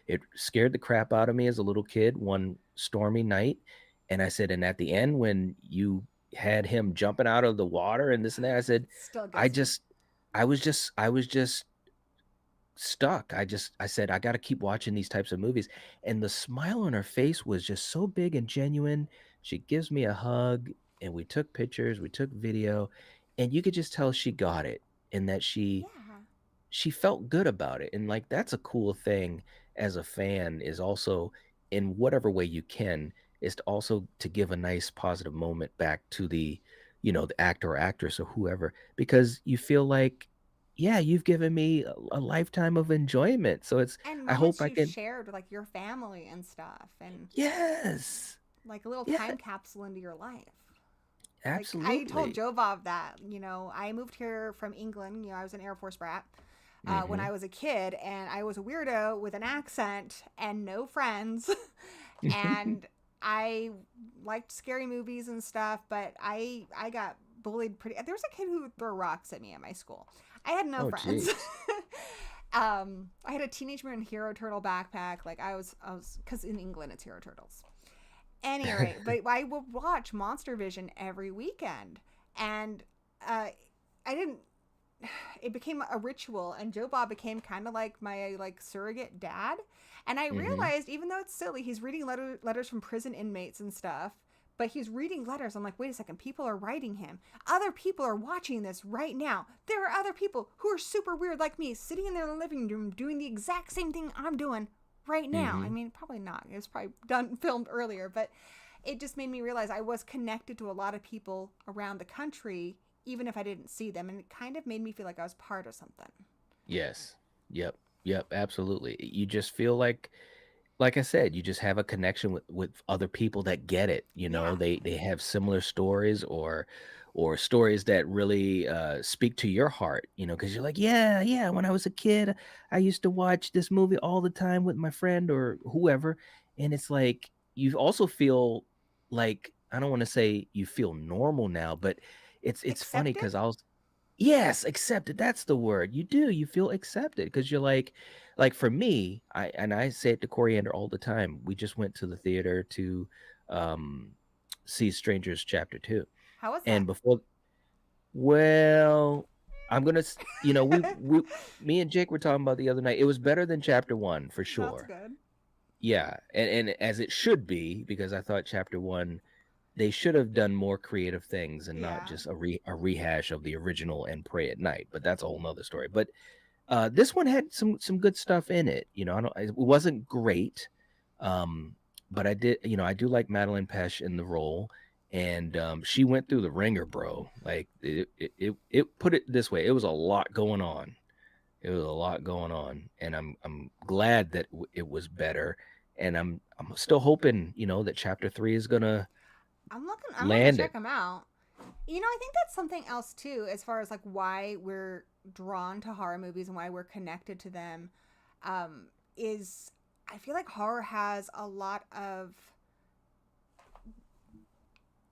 it scared the crap out of me as a little kid one stormy night. And I said, and at the end, when you had him jumping out of the water and this and that, I said, Still I gets me. just I was just stuck. I said, I got to keep watching these types of movies. And the smile on her face was just so big and genuine. She gives me a hug and we took pictures, we took video, and you could just tell she got it and that Yeah. she felt good about it. And like that's a cool thing as a fan is also in whatever way you can is to also to give a nice positive moment back to the actor or actress or whoever because you feel like yeah, you've given me a lifetime of enjoyment. So it's And I hope moments I you've can shared with like your family and stuff, and yes. like a little Yeah, time capsule into your life. Like I told absolutely. Joe Bob that, I moved here from England. I was an Air Force brat when I Mhm. was a kid, and I was a weirdo with an accent and no friends. And I liked scary movies and stuff, but I got bullied pretty. There was a kid who would throw rocks at me at my school. I had no Oh friends. jeez. I had a Teenage Mutant Hero Turtle backpack. Like I was, because in England it's Hero Turtles. Any rate, but I would watch Monster Vision every weekend, and uh, I didn't. It became a ritual, and Joe Bob became kind of like my like surrogate dad. And I Mhm. realized, even though it's silly, he's reading letters from prison inmates and stuff. But he's reading letters. I'm like, wait a second, people are writing him. Other people are watching this right now. There are other people who are super weird like me, sitting in their living room doing the exact same thing I'm doing right now. I Mhm. mean, probably not. It was probably done filmed earlier, but it just made me realize I was connected to a lot of people around the country, even if I didn't see them, and it kind of made me feel like I was part of something. Yes. Yep. Yep, absolutely. You just feel like I said, you just have a connection with other people that get it. Yeah, They have similar stories or stories that really speak to your heart. Because you're like, yeah, yeah. When I was a kid, I used to watch this movie all the time with my friend or whoever, and it's like you also feel like I don't want to say you feel normal now, but it's funny accepted. because I was yes, accepted, that's the word. You do, you feel accepted because 'cause you're like, for me, I say it to Coriander all the time, we just went to the theater to, um, see Strangers Chapter 2, How was that? and before well, I'm gonna s we me and Jake were talking about the other night, it was better than Chapter 1 for That's sure. good. Yeah, and as it should be because I thought Chapter 1 they should have done more creative things and not Yeah. just a rehash of the original and Pray at Night, but that's a whole nother story. But this one had some good stuff in it. I don't. It wasn't great, but I did. I do like Madeline Pesh in the role, and she went through the ringer, bro. Like it put it this way, it was a lot going on. It was a lot going on, and I'm glad that it was better. And I'm still hoping, that chapter 3 is gonna I'm gonna land check it. them out. I think that's something else too, as far as like why we're drawn to horror movies and why we're connected to them. Um, is I feel like horror has a lot of,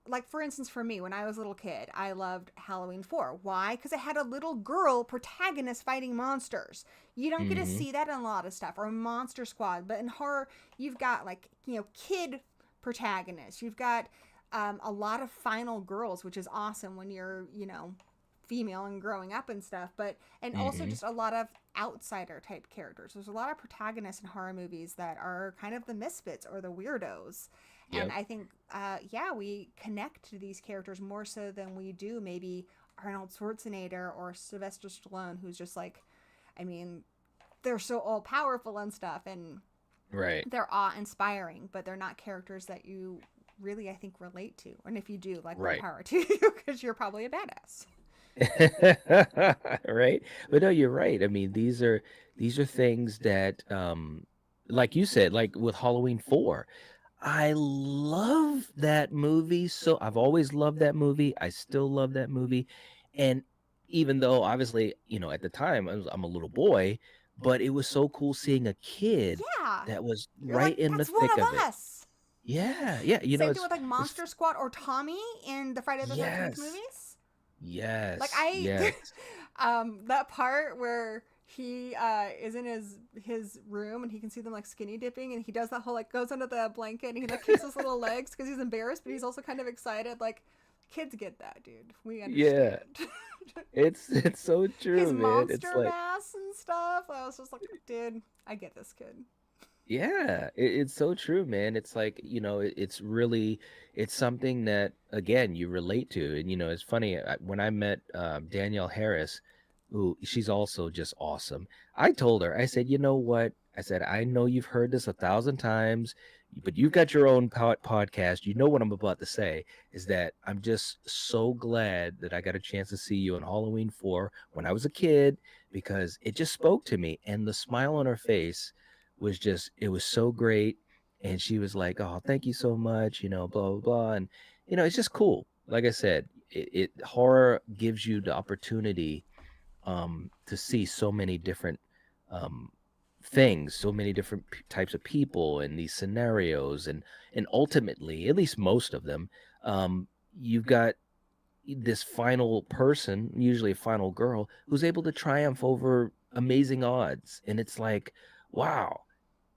like, for instance, for me, when I was a little kid, I loved Halloween 4. Why? Because it had a little girl protagonist fighting monsters. You don't get to Mhm. see that in a lot of stuff, or Monster Squad. But in horror, you've got, like, kid protagonists. You've got a lot of final girls, which is awesome when you're, female and growing up and stuff. And also Mhm. just a lot of outsider type characters. There's a lot of protagonists in horror movies that are kind of the misfits or the weirdos. And Yep. I think, yeah, we connect to these characters more so than we do maybe Arnold Schwarzenegger or Sylvester Stallone, who's just like I mean, they're so all powerful and stuff, and Right. they're awe-inspiring, but they're not characters that you really, I think, relate to. And if you do, like, more Right. power to you, because you're probably a badass. Right. But no, you're right. I mean, these are things that like you said, like with Halloween 4. I love that movie. So I've always loved that movie. I still love that movie. And even though obviously, at the time I'm a little boy, but it was so cool seeing a kid Yeah. that was You're like, right in the that's one thick of of it. us. Yeah, yeah. Same thing It's with, like, it's Monster Squad or Tommy in the Friday the 13th yes. movies. Like, Yes. I, Yes. that part where he is in his room and he can see them, like, skinny dipping, and he does that whole, like, goes under the blanket and he, like, keeps his little legs because he's embarrassed, but he's also kind of excited. Like, kids get that, dude. We Yeah. understand. It's so His true, man. It's monster like mask and stuff. I was just like, dude, I get this kid. yeah, it's so true, man. It's like, it's really it's something that again you relate to. And it's funny when I met Danielle Harris, who she's also just awesome. I told her, I said, you know what? I said, I know you've heard this 1,000 times, but you've got your own podcast. You know what I'm about to say is that I'm just so glad that I got a chance to see you on Halloween 4 when I was a kid because it just spoke to me, and the smile on her face was just it was so great. And she was like, oh, thank you so much, blah blah blah. And it's just cool. Like I said, horror gives you the opportunity to see so many different um things, so many different types of people and these scenarios. And ultimately, at least most of them, you've got this final person, usually a final girl, who's able to triumph over amazing odds. And it's like, wow,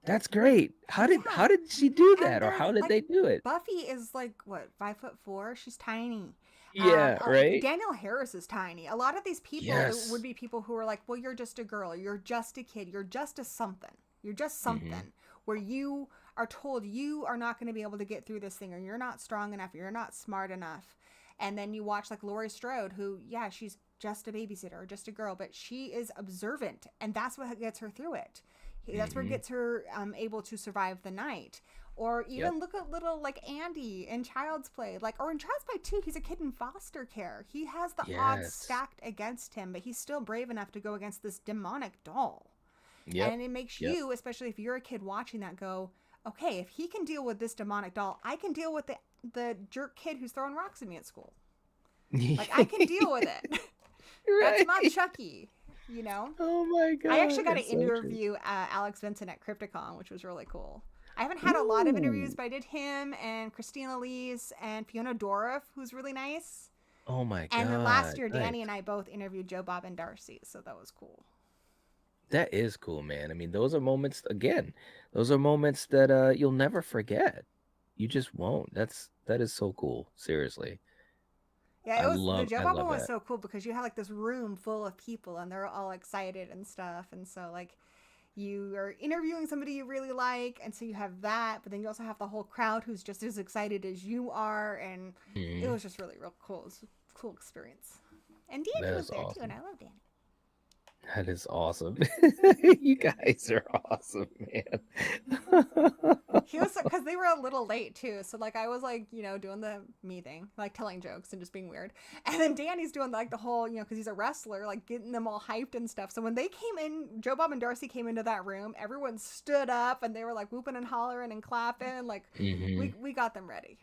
that's great. How did Yeah. how did she do And that, or there's, how did like, they do it? Buffy is, like, what, 5'4"? She's tiny. Yeah, right. Danielle Harris is tiny. A lot of these people, it would Yes. be people who are like, well, you're just a girl, you're just a kid, you're just a something, you're just Mm-hmm. something, where you are told you are not going to be able to get through this thing, or you're not strong enough, or you're not smart enough. And then you watch, like, Laurie Strode, who, yeah, she's just a babysitter or just a girl, but she is observant, and that's what gets her through it. That's what Mm-hmm. gets her able to survive the night. Or Yep. even look at little, like, Andy in Child's Play, like, or in Child's Play too. He's a kid in foster care. He has the odds Yes. stacked against him, but he's still brave enough to go against this demonic doll. Yep. And it makes Yep. you, especially if you're a kid watching that, go, okay, if he can deal with this demonic doll, I can deal with the jerk kid who's throwing rocks at me at school. Like, I can deal with it. That's not Right. Chucky, you know? Oh my I god, actually got to it's so true. interview Alex Vincent at Crypticon, which was really cool. I haven't had a lot of interviews, Ooh. but I did him and Christina Lees and Fiona Dourif, who's really nice. Oh my And then last god. year, Nice. Danny and I both interviewed Joe Bob and Darcy, so that was cool. That is cool, man. I mean, those are moments again. Those are moments that you'll never forget. You just won't. That is so cool. Seriously. Yeah, it was the Joe I Bob love one was that. so cool because you have, like, this room full of people and they're all excited and stuff, and so, like, you are interviewing somebody you really like, and so you have that, but then you also have the whole crowd who's just as excited as you are, and it Mhm. was just really real cool. It was a cool experience. And Danny That was is there too, and awesome. I love Danny. That is awesome. You guys are awesome, man. He was, because they were a little late too, so, like, I was, like, doing the me thing, like telling jokes and just being weird, and then Danny's doing, like, the whole, because he's a wrestler, like, getting them all hyped and stuff. So when they came in, Joe Bob and Darcy came into that room, everyone stood up and they were, like, whooping and hollering and clapping, like, Hmm. we got them ready.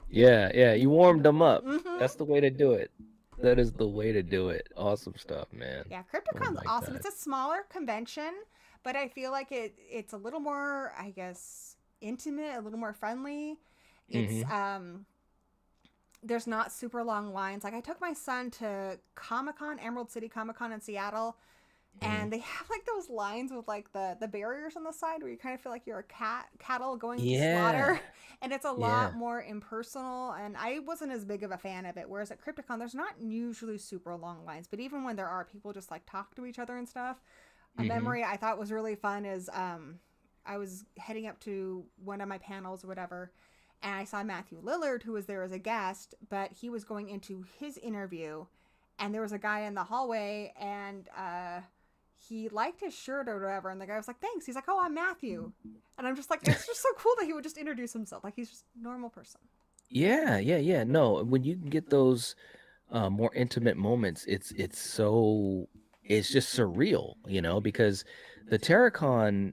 Yeah, yeah. You warmed them up. Mm-hmm. That's the way to do it. That is the way to do it. Awesome stuff, man. Yeah, Oh Crypticon's my awesome. god. It's a smaller convention, but I feel like it's a little more, I guess, intimate, a little more friendly. It's Hmm. there's not super long lines. Like, I took my son to Comic-Con, Emerald City Comic-Con in Seattle, Hmm. and they have, like, those lines with, like, the barriers on the side where you kind of feel like you're a cattle going to Yeah. slaughter, and it's a Yeah. lot more impersonal, and I wasn't as big of a fan of it. Whereas at Crypticon, there's not usually super long lines, but even when there are, people just, like, talk to each other and stuff. A Hmm. memory I thought was really fun is I was heading up to one of my panels or whatever, and I saw Matthew Lillard, who was there as a guest, but he was going into his interview, and there was a guy in the hallway, and he liked his shirt or whatever, and the guy was like, "Thanks." He's like, "Oh, I'm Matthew," and I'm just like, it's just so cool that he would just introduce himself like he's just a normal person. Yeah, yeah, yeah. No, when you can get those more intimate moments, it's just surreal, because the Terracon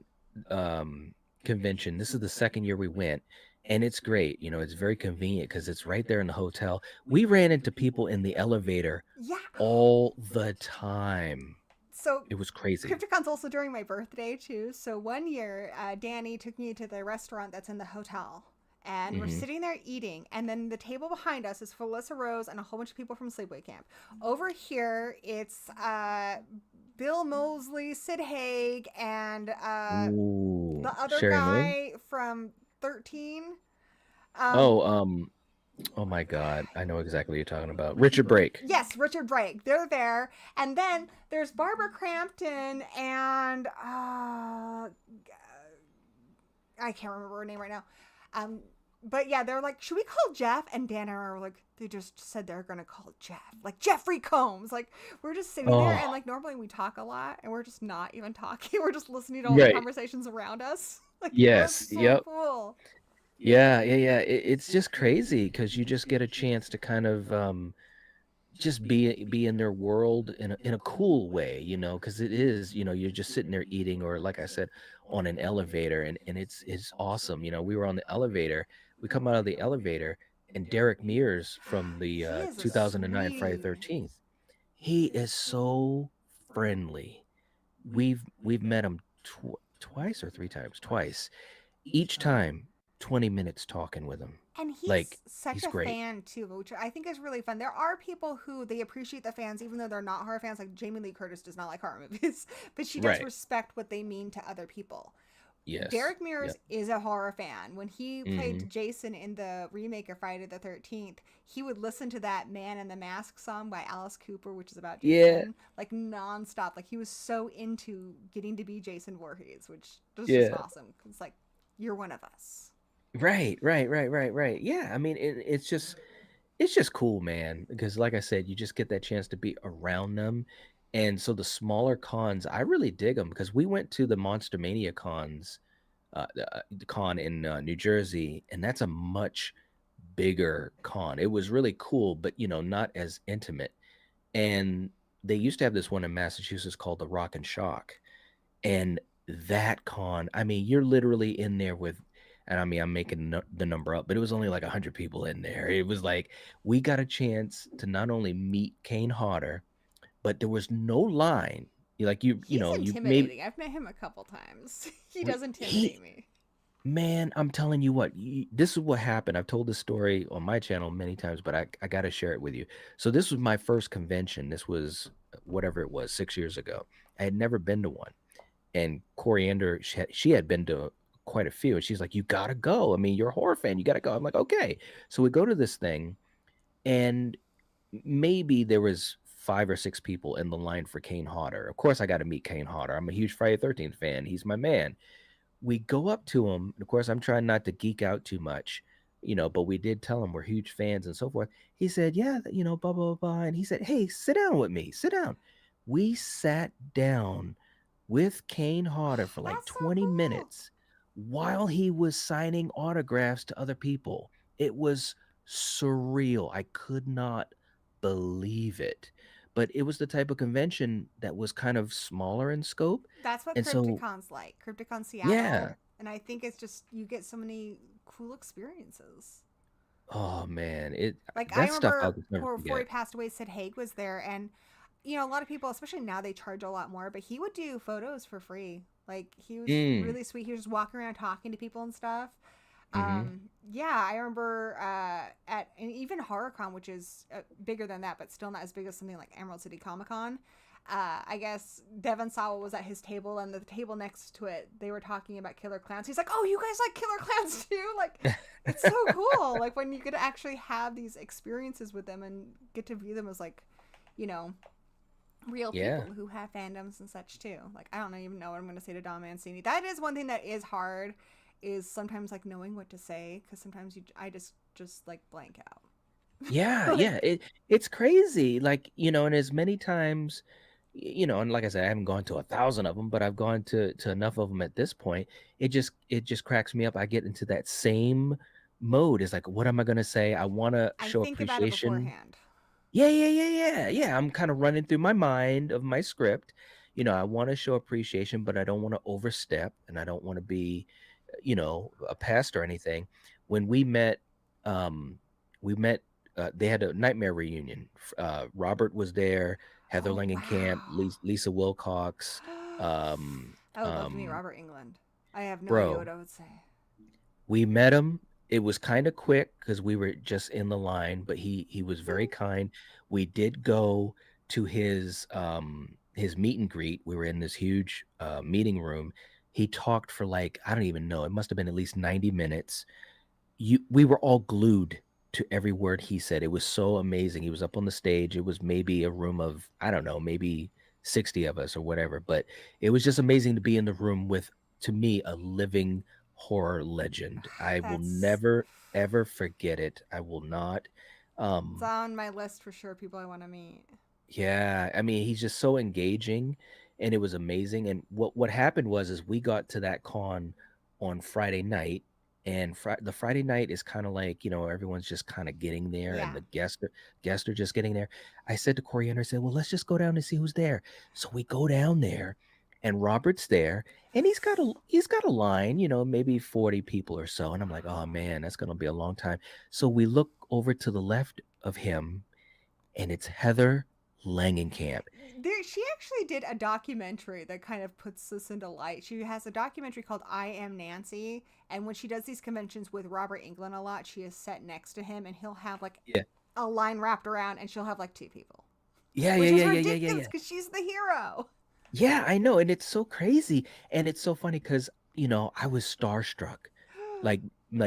um, convention, this is the second year we went, and it's great. It's very convenient because it's right there in the hotel. We ran into people in the elevator Yeah. all the time. So It was crazy. CryptoCon's also during my birthday too. So one year, Danny took me to the restaurant that's in the hotel, and we're Hmm. sitting there eating. And then the table behind us is Felissa Rose and a whole bunch of people from Sleepaway Camp. Over here, it's Bill Moseley, Sid Haig, and Ooh, the other Sherry Moon. guy from 13. Um, Oh, oh my God, I know exactly what you're talking about. Richard Brake. yes, Richard Brake. They're there. And then there's Barbara Crampton and I can't remember her name right now. Um, but yeah, they're like, should we call Jeff? And Dan and I were like, they just said they're gonna call Jeff, like Jeffrey Combs. Like we're just sitting there, and Oh, like normally we talk a lot, and we're just not even talking. We're just listening to all the right. conversations around us. Like it was Yes. so Yep. cool. Yeah, yeah, yeah. It's just crazy because you just get a chance to kind of just be in their world in a cool way, because it is, you're just sitting there eating, or like I said, on an elevator, and it's awesome. We were on the elevator. We come out of the elevator, and Derek Mears from the He is a 2009 Friday sweetie. 13th, he is so friendly. We've met him twice or three times, twice. Each time, 20 minutes talking with him. And Like, he's such he's a great. fan too, which I think is really fun. There are people who they appreciate the fans even though they're not horror fans. Like Jamie Lee Curtis does not like horror movies, but she does Right. respect what they mean to other people. Yes. Derek Mears Yep. is a horror fan. When he Hmm. played Jason in the remake of Friday the 13th, he would listen to that Man in the Mask song by Alice Cooper, which is about Yeah. Jason, like nonstop. Like he was so into getting to be Jason Voorhees, which was just Yeah. awesome. It's like, you're one of us. Right, right, right, right, right. Yeah, I mean, it's just cool, man. Because like I said, you just get that chance to be around them, and so the smaller cons, I really dig them because we went to the Monster Mania cons, the con in New Jersey, and that's a much bigger con. It was really cool, but not as intimate. And they used to have this one in Massachusetts called the Rock and Shock, and that con, I mean, you're literally in there with, and I mean, I'm making the number up, but it was only like 100 people in there. It was like we got a chance to not only meet Kane Hodder, but there was no line. Like He's you maybe intimidating. I've met him a couple times. He does intimidate he, me. man, I'm telling you what, this is what happened. I've told this story on my channel many times, but I got to share it with you. So this was my first convention. This was whatever it was, 6 years ago. I had never been to one, and Coriander, she had been to quite a few, and she's like, "You gotta go. I mean, you're a horror fan. You gotta go." I'm like, "Okay." So we go to this thing, and maybe there was 5 or 6 people in the line for Kane Hodder. Of course, I got to meet Kane Hodder. I'm a huge Friday 13th fan. He's my man. We go up to him, and of course, I'm trying not to geek out too much, but we did tell him we're huge fans and so forth. He said, "Yeah, blah blah blah," and he said, "Hey, sit down with me. Sit down." We sat down with Kane Hodder for like That's so 20 cool. minutes while he was signing autographs to other people. It was surreal. I could not believe it. But it was the type of convention that was kind of smaller in scope. That's what And so, Crypticon's like. Crypticon Seattle. yeah. And I think it's just, you get so many cool experiences. Oh man, it Like I that stuff I'll remember just never before he forget. passed away, Sid Haig was there, and a lot of people, especially now, they charge a lot more, but he would do photos for free. Like he was Mm. really sweet. He was just walking around talking to people and stuff. Mm-hmm. Yeah, I remember at and even HorrorCon, which is bigger than that, but still not as big as something like Emerald City Comic Con. I guess Devon Sawa was at his table, and the table next to it, they were talking about Killer Clowns. He's like, "Oh, you guys like Killer Clowns too?" Like, it's so cool. Like when you could actually have these experiences with them and get to view them as like, you know, real Yeah. people who have fandoms and such too. Like I don't even know what I'm going to say to Don Mancini. That is one thing that is hard, is sometimes like knowing what to say, because sometimes I just like blank out. Yeah, Like yeah. It's crazy. Like, and as many times, and like I said, I haven't gone to 1,000 of them, but I've gone to enough of them at this point. It just cracks me up. I get into that same mode. It's like, what am I gonna say? I want to I show think about it appreciation. beforehand. Yeah. I'm kind of running through my mind of my script. I want to show appreciation, but I don't want to overstep, and I don't want to be, a pest or anything. When um, we met. They had a nightmare reunion. Robert was there, Heather Oh Langenkamp, wow. Lisa Wilcox. Um, I would love to meet um, Robert England. I have no idea what bro, I would say. we met him. It was kind of quick because we were just in the line, but he was very kind. We did go to his meet and greet. We were in this huge meeting room. He talked for like, I don't even know, it must have been at least 90 minutes. We were all glued to every word he said. It was so amazing. He was up on the stage. It was maybe a room of, I don't know, maybe 60 of us or whatever, but it was just amazing to be in the room with, to me, a living horror legend. I will That's never ever forget it. I will not. it's um on my list for sure. People I want to meet. yeah, I mean, he's just so engaging, and it was amazing. And what happened was is we got to that con on Friday night, and the Friday night is kind of like, everyone's just kind of getting there, and Yeah. the guests are just getting there. I said to Coriander, I said, well, let's just go down and see who's there. So we go down there, and Robert's there, and he's got a line, maybe 40 people or so. And I'm like, oh man, that's gonna be a long time. So we look over to the left of him, and it's Heather Langenkamp. She actually did a documentary that kind of puts this into light. She has a documentary called I Am Nancy, and when she does these conventions with Robert Englund a lot, she is set next to him, and he'll have like Yeah. a line wrapped around, and she'll have like two people, Yeah, yeah, which is yeah, yeah, yeah, yeah, ridiculous yeah. because she's the hero. Yeah, I know, and it's so crazy, and it's so funny because I was starstruck, like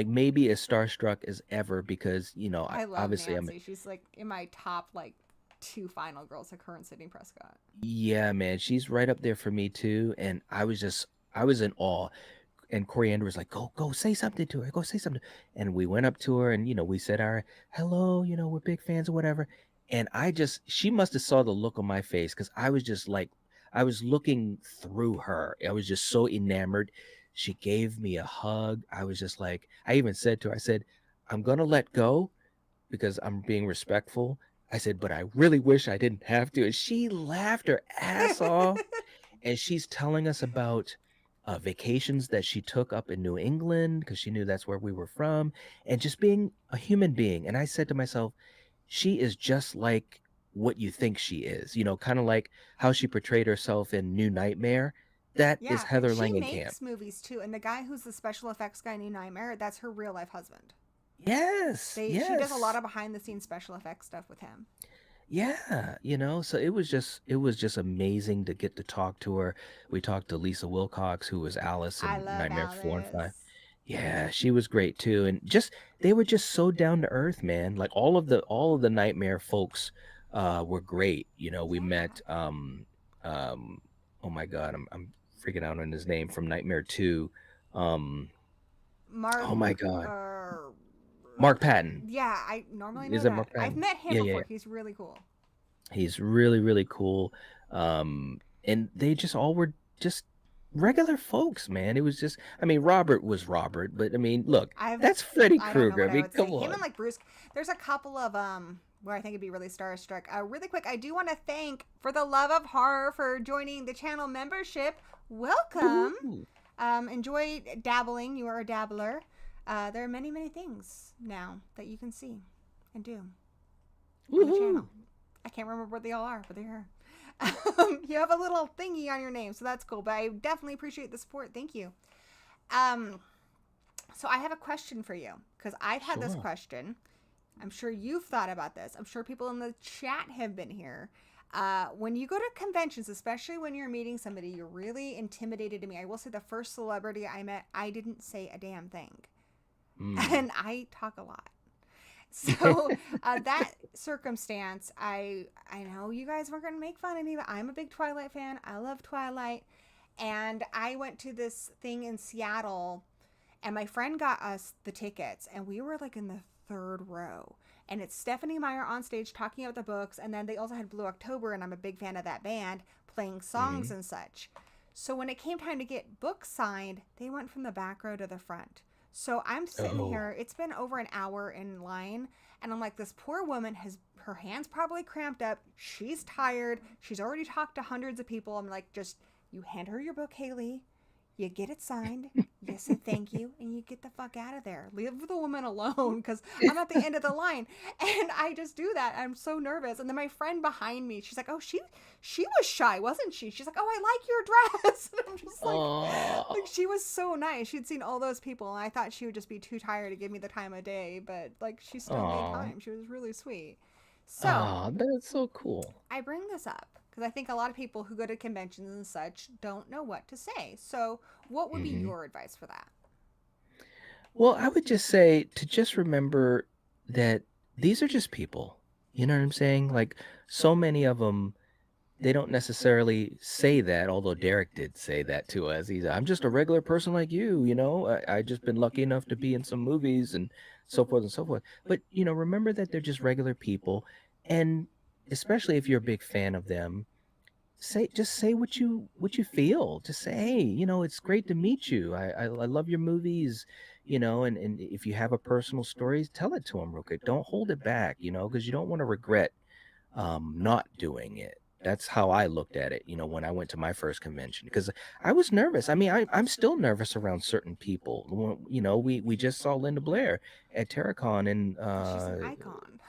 maybe as starstruck as ever because I I love obviously I'm Nancy. She's like in my top like two final girls, like her and Sydney Prescott. yeah, man, she's right up there for me too, and I was in awe. And Coriander was like, go say something to her, go say something. And we went up to her, and we said our hello, we're big fans or whatever. And she must have saw the look on my face because I was just like, I was looking through her. I was just so enamored. She gave me a hug. I was just like, I even said to her, I said, I'm gonna let go because I'm being respectful. I said, but I really wish I didn't have to. And she laughed her ass off, and she's telling us about vacations that she took up in New England because she knew that's where we were from, and just being a human being. And I said to myself, she is just like what you think she is, kind of like how she portrayed herself in New Nightmare. That is Yeah, Heather she Langenkamp. makes movies too, and the guy who's the special effects guy in New Nightmare, that's her real life husband. Yes, She does a lot yes. of behind the scenes special effects stuff with him. Yeah, so it was just amazing to get to talk to her. We talked to Lisa Wilcox, who was Alice I in love Nightmare 4 and 5. Alice. Yeah, she was great too. And just they were just so down to earth, man. Like all of the Nightmare folks were great. We Yeah, met um oh my God, I'm freaking out on his name from Nightmare 2. Um Mark. oh my God. Uh, Mark Patton. yeah, I normally know Is it that. Mark I've Patton? met him Yeah, yeah, before. yeah. He's really cool. He's really, really cool. And they just all were just regular folks, man. It was just, I mean, Robert was Robert, but I mean, look, I've that's Freddy I don't know Krueger. I what I mean, would say. come Him and on. like Bruce. There's a couple of where I think it'd be really starstruck. Really quick, I do want to thank For the Love of Horror for joining the channel membership. Welcome. Woohoo. Enjoy dabbling. You are a dabbler. There are many, many things now that you can see and do on the channel. Woohoo. I can't remember what they all are, but they're here. You have a little thingy on your name, so that's cool. But I definitely appreciate the support. Thank you. Um, so I have a question for you because I've had this Sure. question. I'm sure you've thought about this. I'm sure people in the chat have been here. When you go to conventions, especially when you're meeting somebody, you're really intimidated to me. I will say the first celebrity I met, I didn't say a damn thing. Mm. And I talk a lot. So that circumstance, I know you guys weren't gonna make fun of me, but I'm a big Twilight fan. I love Twilight, and I went to this thing in Seattle, and my friend got us the tickets, and we were like in the third row, and it's Stephanie Meyer on stage talking about the books, and then they also had Blue October, and I'm a big fan of that band, playing songs Mhm. and such. So when it came time to get books signed, they went from the back row to the front. So I'm sitting Oh. here, it's been over an hour in line, and I'm like, this poor woman has her hands probably cramped up. She's tired. She's already talked to hundreds of people. I'm like, just you hand her your book, Haley. You get it signed. You say thank you, and you get the fuck out of there. Leave the woman alone, because I'm at the end of the line, and I just do that. I'm so nervous. And then my friend behind me, she's like, "Oh, she was shy, wasn't she?" She's like, "Oh, I like your dress." And I'm just like Oh. she was so nice. She'd seen all those people, and I thought she would just be too tired to give me the time of day, but like she still made Oh. time. She was really sweet. So Oh, that's so cool. I bring this up because I think a lot of people who go to conventions and such don't know what to say. So, what would be Mhm. your advice for that? Well, I would just say to just remember that these are just people. You know what I'm saying? Like so many of them, they don't necessarily say that, although Derek did say that to us. I'm just a regular person like you know. I just been lucky enough to be in some movies and so forth and so forth. But, remember that they're just regular people. And especially if you're a big fan of them, just say what you feel. Just say, hey, it's great to meet you. I love your movies, and if you have a personal story, tell it to them real quick. Don't hold it back, because you don't want to regret not doing it. That's how I looked at it, when I went to my first convention, because I was nervous. I mean, I'm still nervous around certain people. We just saw Linda Blair at Terracon, and She's an icon.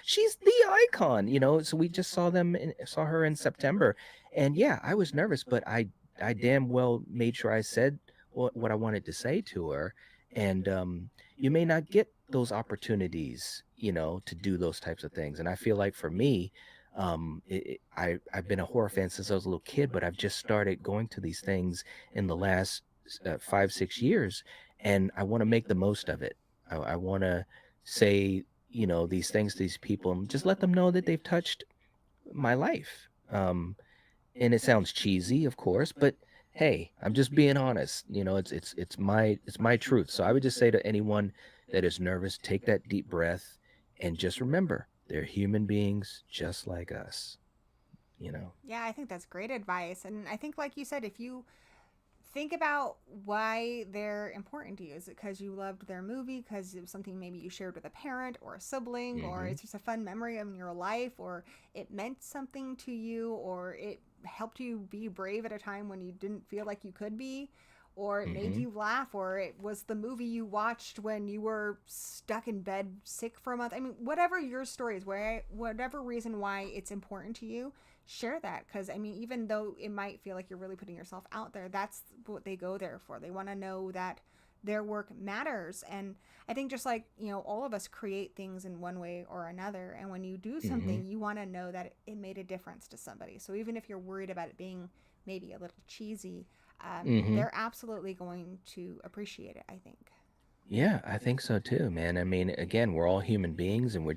she's the icon, so we just saw her in September, and yeah, I was nervous, but I damn well made sure I said what I wanted to say to her. And you may not get those opportunities, to do those types of things. And I feel like for me, I've been a horror fan since I was a little kid, but I've just started going to these things in the last 5 6 years, and I want to make the most of it. I want to say, these things to these people, and just let them know that they've touched my life. And it sounds cheesy, of course, but hey, I'm just being honest. It's my truth. So I would just say to anyone that is nervous, take that deep breath and just remember they're human beings just like us, you know. Yeah, I think that's great advice. And I think, like you said, if you think about why they're important to you, is it because you loved their movie, because it was something maybe you shared with a parent or a sibling, or Mhm. it's just a fun memory in your life, or it meant something to you, or it helped you be brave at a time when you didn't feel like you could be, or it made Mhm. you laugh, or it was the movie you watched when you were stuck in bed sick for a month. I mean, whatever your story is, whatever reason why it's important to you, share that. Because I mean, even though it might feel like you're really putting yourself out there, that's what they go there for. They want to know that their work matters. And I think, just like, all of us create things in one way or another, and when you do Mhm. something, you want to know that it made a difference to somebody. So even if you're worried about it being maybe a little cheesy, Mhm. they're absolutely going to appreciate it, I think. Yeah, I think so too, man. I mean, again, we're all human beings, and we're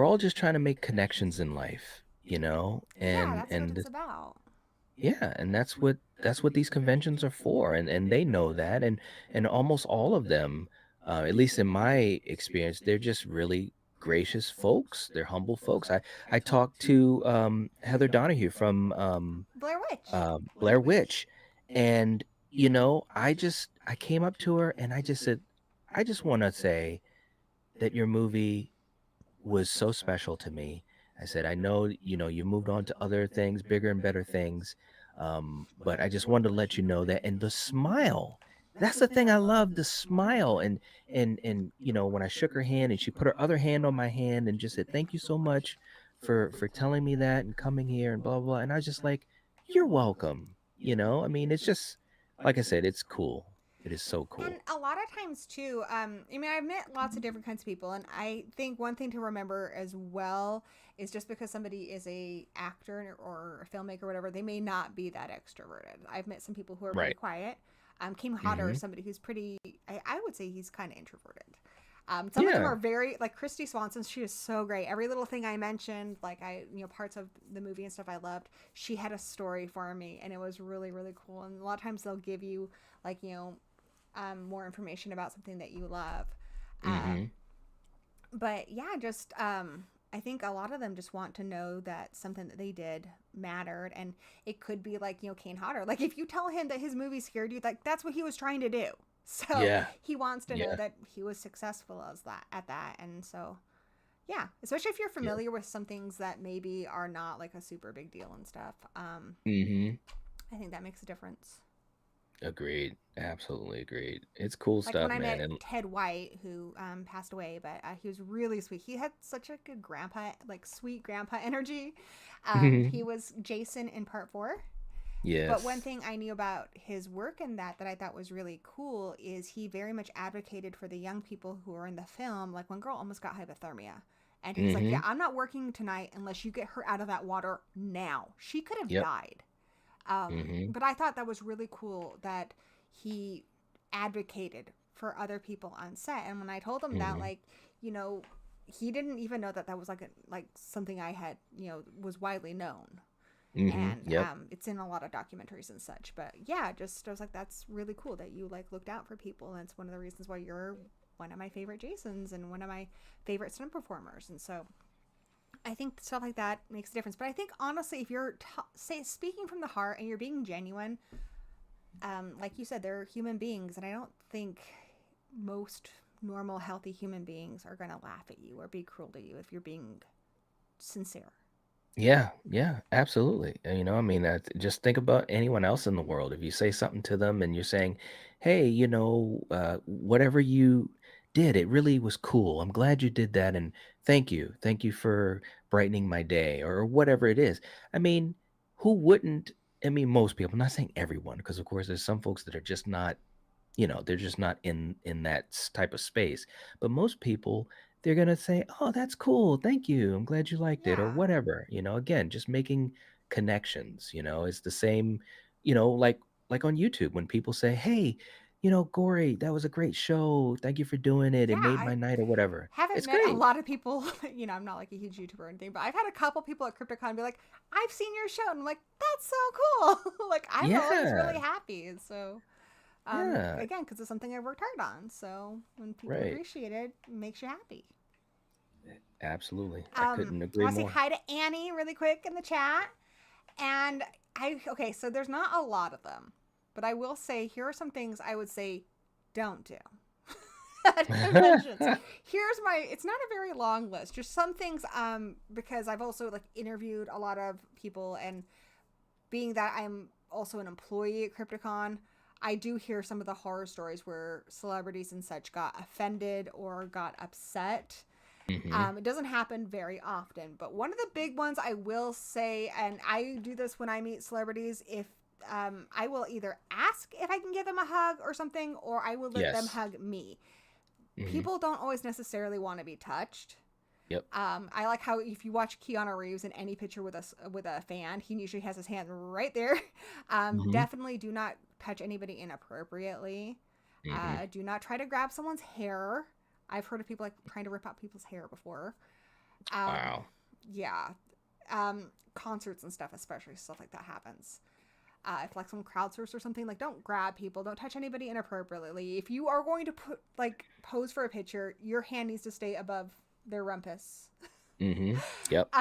all just trying to make connections in life, Yeah, and that's what and it's about. yeah, and that's what these conventions are for, and they know that, and almost all of them, at least in my experience, they're just really gracious folks. They're humble folks. I talked to Heather Donahue from Blair Witch. Blair Witch, and I came up to her and I just said, I just want to say that your movie was so special to me. I said, I know, you moved on to other things, bigger and better things. But I just wanted to let you know that. And the smile, that's the thing I love, the smile. And when I shook her hand and she put her other hand on my hand and just said, thank you so much for telling me that and coming here and blah, blah, blah. And I was just like, you're welcome. I mean, it's just, like I said, it's cool. It is so And cool. a lot of times too, I mean, I've met lots of different kinds of people, and I think one thing to remember as well is, just because somebody is a actor or a filmmaker or whatever, they may not be that extroverted. I've met some people who are pretty Right. quiet. Kim Hodder Mm-hmm. is somebody who's pretty, I would say he's kind of introverted. Some of them Yeah. are very, like Christy Swanson. She is so great. Every little thing I mentioned, like parts of the movie and stuff I loved, she had a story for me, and it was really, really cool. And a lot of times they'll give you, like, more information about something that you love. Mm-hmm. Um, But yeah, just I think a lot of them just want to know that something that they did mattered, and it could be like, you know, Kane Hodder. Like if you tell him that his movie scared you, like that's what he was trying to do. So Yeah. he wants to know Yeah. that he was successful as that at that, and so yeah, especially if you're Yeah. familiar with some things that maybe are not like a super big deal and stuff. Mm-hmm. I think that makes a difference. Agreed. Absolutely agreed. It's cool Like when stuff, I man. met And Ted White, who passed away, but he was really sweet. He had such a good grandpa, like sweet grandpa energy. He was Jason in part four. But one yes. thing I knew about his work in that I thought was really cool is he very much advocated for the young people who were in the film. Like one girl almost got hypothermia. And he's like, Mm-hmm. yeah, I'm not working tonight unless you get her out of that water now. She could have Yep. died. Mm-hmm. But I thought that was really cool that he advocated for other people on set. And when I told him that, Mm-hmm. like, you know, he didn't even know that that was like like something I had, you know, was widely known. Mm-hmm. And Yep. it's in a lot of documentaries and such. But yeah, just I was like, that's really cool that you like looked out for people. And it's one of the reasons why you're one of my favorite Jasons and one of my favorite stunt performers. And so I think stuff like that makes a difference. But I think honestly, if you're say speaking from the heart and you're being genuine, like you said, they're human beings, and I don't think most normal, healthy human beings are gonna laugh at you or be cruel to you if you're being sincere. Yeah, yeah, absolutely. You know, I mean, just think about anyone else in the world. If you say something to them and you're saying, "Hey, whatever you did, it really was cool. I'm glad you did that, and thank you for brightening my day," or whatever it is. I mean, who wouldn't? I mean, most people. I'm not saying everyone, because of course there's some folks that are just not, they're just not in that type of space. But most people, they're gonna say, "Oh, that's cool. Thank you. I'm glad you liked it," or Yeah, whatever. Again, just making connections. It's the same. Like on YouTube when people say, "Hey, Gory, that was a great show. Thank you for doing it. yeah. It made I my night," or whatever. haven't It's met a great. lot of people. You know, I'm not like a huge YouTuber or anything, but I've had a couple people at CryptoCon be like, "I've seen your show," and I'm like, "That's so cool!" Like I'm always Yeah, really happy. And so, yeah, again, because it's something I worked hard on. So when people right. appreciate it, it makes you happy. Absolutely. I couldn't I agree want to say more. hi to Annie really quick in the chat. And okay, so there's not a lot of them, but I will say here are some things I would say don't do at conventions. Here's my, it's not a very long list, just some things, because I've also like interviewed a lot of people, and being that I'm also an employee at CryptoCon, I do hear some of the horror stories where celebrities and such got offended or got upset. Hmm. It doesn't happen very often, but one of the big ones I will say, and I do this when I meet celebrities, if I will either ask if I can give them a hug or something, or I will let them Yes. hug me. Hmm. People don't always necessarily want to be touched. Yep. I like how if you watch Keanu Reeves in any picture with a fan, he usually has his hand right there. Hmm. Definitely do not touch anybody inappropriately. Hmm. Do not try to grab someone's hair. I've heard of people like trying to rip out people's hair before. Um, Wow. yeah. Concerts and stuff, especially stuff like that happens. If like some crowd source or something, like don't grab people, don't touch anybody inappropriately. If you are going to put like pose for a picture, your hand needs to stay above their rumpus. Hmm. Yep.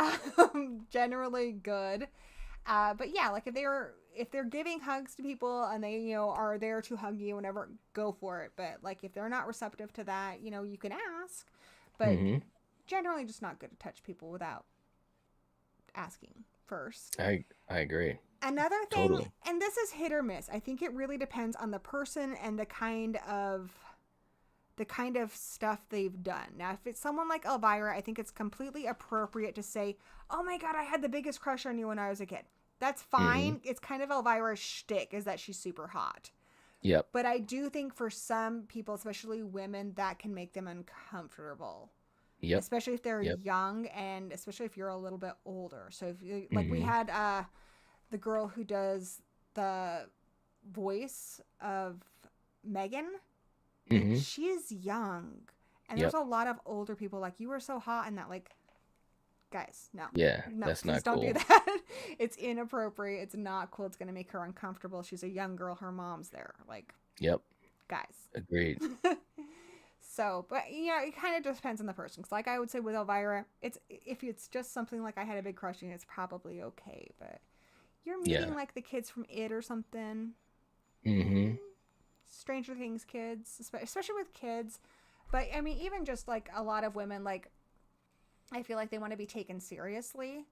Generally good. But yeah, like if they're giving hugs to people and they are there to hug you whenever, go for it. But like if they're not receptive to that, you can ask. But Hmm. generally, just not good to touch people without asking first. I agree. Another thing, Totally. and this is hit or miss. I think it really depends on the person and the kind of stuff they've done. Now, if it's someone like Elvira, I think it's completely appropriate to say, "Oh my god, I had the biggest crush on you when I was a kid." That's Hmm. fine. It's kind of Elvira's shtick, is that she's super hot. Yep. But I do think for some people, especially women, that can make them uncomfortable, Yep. especially if they're Yep. young and especially if you're a little bit older. So if you, like we Hmm. had the girl who does the voice of Megan, and Hmm. she is young. And there's Yep. a lot of older people like, "You were so hot," and that, like, guys, no, Yeah, no, that's please not don't do cool. that. It's inappropriate. It's not cool. It's gonna make her uncomfortable. She's a young girl. Her mom's there. Like, Yep. guys. Agreed. So, but it kind of depends on the person. Cause like I would say with Elvira, it's if it's just something like I had a big crush on, it's probably okay. But you're meeting Yeah. like the kids from It or something, Mm-hmm. Stranger Things kids, especially with kids. But I mean, even just like a lot of women, like I feel like they want to be taken seriously.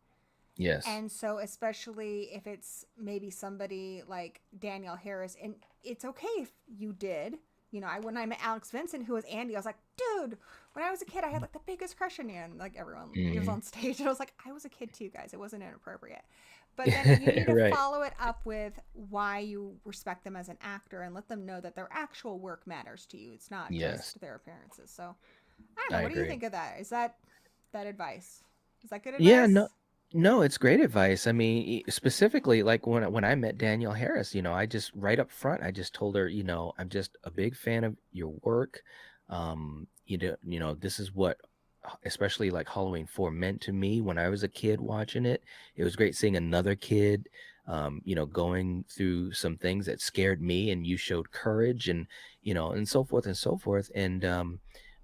Yes. And so, especially if it's maybe somebody like Danielle Harris, and it's okay if you did. When I met Alex Vincent, who was Andy, I was like, dude, when I was a kid, I had like the biggest crush on you. And like everyone, he was Mm-hmm. on stage, and I was like, I was a kid too, guys. It wasn't inappropriate. But then you need to Right. follow it up with why you respect them as an actor and let them know that their actual work matters to you. It's not Yes, just their appearances. So I don't know. I What do you agree. think of that? Is that advice? Is that good Yeah, no, advice? no, it's great advice. I mean, specifically, like when I met Danielle Harris, I just right up front, I just told her, I'm just a big fan of your work. This is what, especially like Halloween 4 meant to me when I was a kid watching it. It was great seeing another kid, going through some things that scared me, and you showed courage, and so forth and so forth. And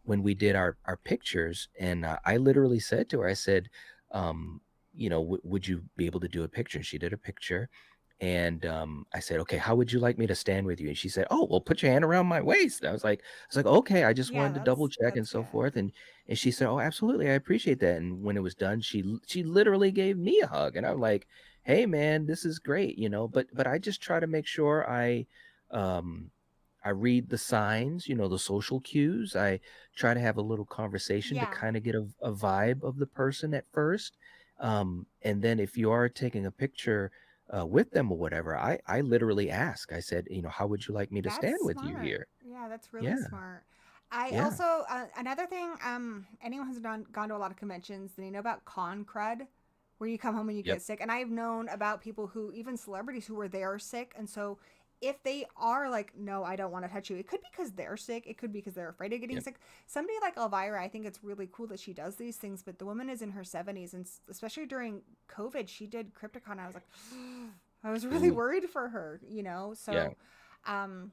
when we did our pictures, and I literally said to her, I said, um, would you be able to do a picture? And she did a picture. And I said, okay, how would you like me to stand with you? And she said, oh, well, put your hand around my waist. And I was like, okay, I just Yeah, wanted to double check and that's so good. forth. And she said, oh, absolutely, I appreciate that. And when it was done, she literally gave me a hug. And I'm like, hey, man, this is great, But I just try to make sure um, I read the signs, the social cues. I try to have a little conversation to Yeah, kind of get a vibe of the person at first. And then if you are taking a picture with them or whatever, I literally ask. I said, how would you like me to that's stand with you smart. here? Yeah, that's really Yeah, smart. I yeah, also another thing. Anyone who's gone to a lot of conventions, they know about con crud, where you come home and you yep, get sick. And I've known about people who, even celebrities who were there sick, and so if they are like, no, I don't want to touch you, it could be because they're sick. It could be because they're afraid of getting yep. sick. Somebody like Elvira, I think it's really cool that she does these things, but the woman is in her 70s, and especially during COVID, she did Crypticon. I was like, I was really Ooh, worried for her. yeah, So, um,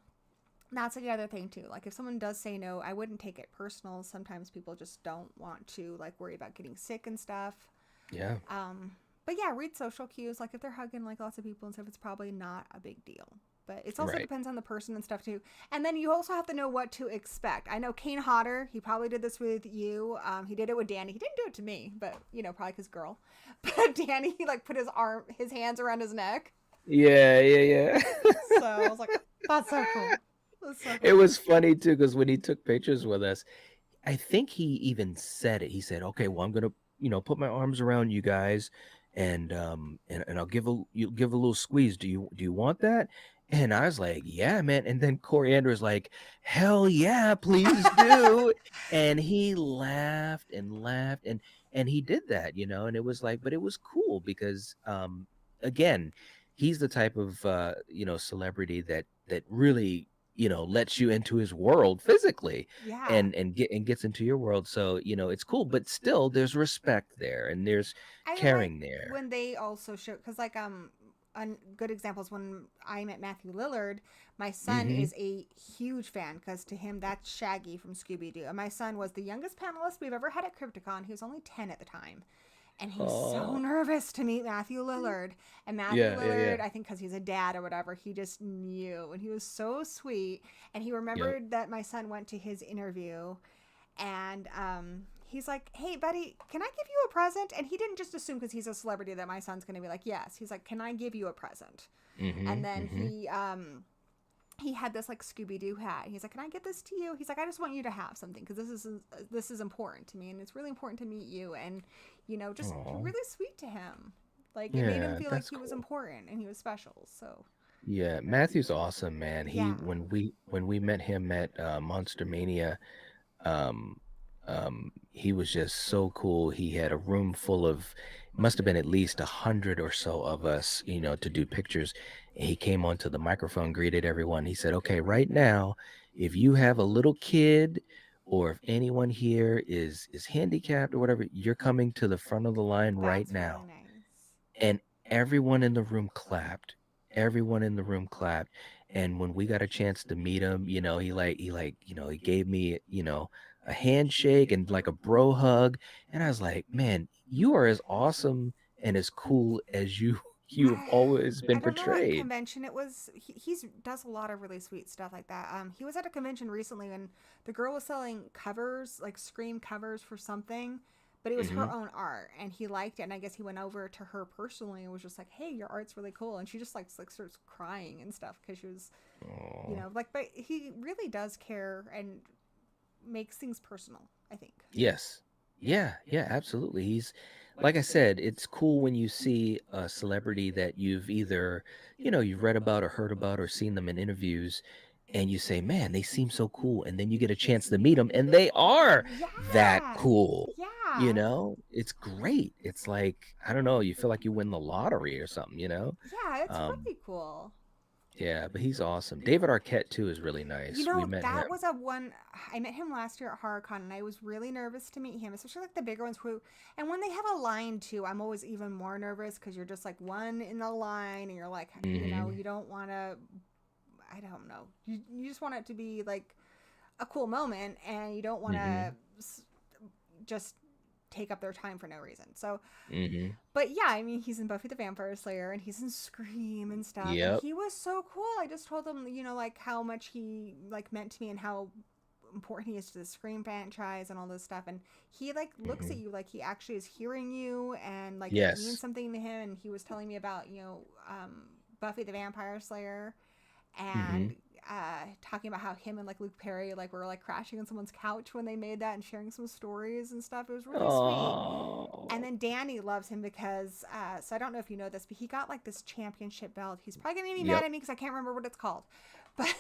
that's the other thing too. Like if someone does say no, I wouldn't take it personal. Sometimes people just don't want to like worry about getting sick and stuff. yeah, Um, but yeah, read social cues. Like if they're hugging like lots of people and stuff, it's probably not a big deal. But it also right. depends on the person and stuff too. And then you also have to know what to expect. I know Kane Hodder, he probably did this with you. He did it with Danny. He didn't do it to me, but probably his girl. But Danny, he like put his hands around his neck. Yeah, yeah, So yeah. I was like, that's so cool. That's so It cool. was funny too because when he took pictures with us, I think he even said it. He said, "Okay, well, I'm gonna, put my arms around you guys, and I'll give a little squeeze. Do you want that?" And I was like, "Yeah, man." And then Coriander was like, "Hell yeah, please do." And he laughed and laughed, and he did that, and it was like, but it was cool because, again, he's the type of celebrity that really lets you into his world physically Yeah. and gets into your world. So it's cool, but still there's respect there and there's I like caring there. when they also show, because like a good example is when I met Matthew Lillard. My son Hmm. is a huge fan because to him that's Shaggy from Scooby Doo, and my son was the youngest panelist we've ever had at Crypticon. He was only 10 at the time, and he was so Oh, nervous to meet Matthew Lillard. And Matthew yeah, yeah, Lillard, yeah. I think because he's a dad or whatever, he just knew, and he was so sweet. And he Yep. remembered that my son went to his interview, and he's like, "Hey, buddy, can I give you a present?" And he didn't just assume because he's a celebrity that my son's going to be like, "Yes." He's like, "Can I give you a present?" And Hmm. then Hmm. he had this like Scooby Doo hat. He's like, "Can I get this to you?" He's like, "I just want you to have something because this is important to me, and it's really important to meet you." And just Oh, really sweet to him. Like it made him yeah, feel like that's he was cool. important and he was special. So Yeah, Matthew's awesome, man. He yeah, when we met him at Monster Mania, um he was just so cool. He had a room full of, must have been at least 100 or so of us, to do pictures. And he came onto the microphone, greeted everyone. He said, okay, right now, if you have a little kid or if anyone here is handicapped or whatever, you're coming to the front of the line right that's really now. nice. And everyone in the room clapped. Everyone in the room clapped. And when we got a chance to meet him, he gave me, a handshake and like a bro hug. And I was like, man, you are as awesome and as cool as you've always I been don't know what portrayed. convention it was. He's does a lot of really sweet stuff like that. He was at a convention recently and the girl was selling covers, like Scream covers for something, but it was her Hmm. own art, and he liked it. And I guess he went over to her personally and was just like, "Hey, your art's really cool." And she just like starts crying and stuff because she was, Oh, like. But he really does care and makes things personal, I think. yes. Yeah, yeah, absolutely. He's like I said, it's cool when you see a celebrity that you've either, you've read about or heard about or seen them in interviews, and you say, "Man, they seem so cool." And then you get a chance to meet them and they are that Yeah, cool. yeah, It's great. It's like, I don't know, you feel like you win the lottery or something. yeah. It's Um, really cool. yeah, but he's awesome. David Arquette too is really You nice. We know, met him. that was a one. I met him last year at HorrorCon, and I was really nervous to meet him, especially like the bigger ones. And when they have a line too, I'm always even more nervous because you're just like one in the line, and you're like, Hmm. you don't want to. I don't know. You just want it to be like a cool moment, and you don't want to Hmm. just take up their time for no reason. So, Hmm. but yeah, I mean, he's in Buffy the Vampire Slayer and he's in Scream and stuff, and Yep. he was so cool. I just told him, like how much he like meant to me and how important he is to the Scream franchise and all this stuff. And he like looks at Hmm. you like he actually is hearing you and like it means Yes. something to him. And he was telling me about Buffy the Vampire Slayer Hmm. and talking about how him and like Luke Perry like were like crashing on someone's couch when they made that and sharing some stories and stuff. It was really sweet. And Oh. then Danny loves him because, so I don't know if you know this, but he got like this championship belt. He's probably gonna be mad Yep. at me because I can't remember what it's called, but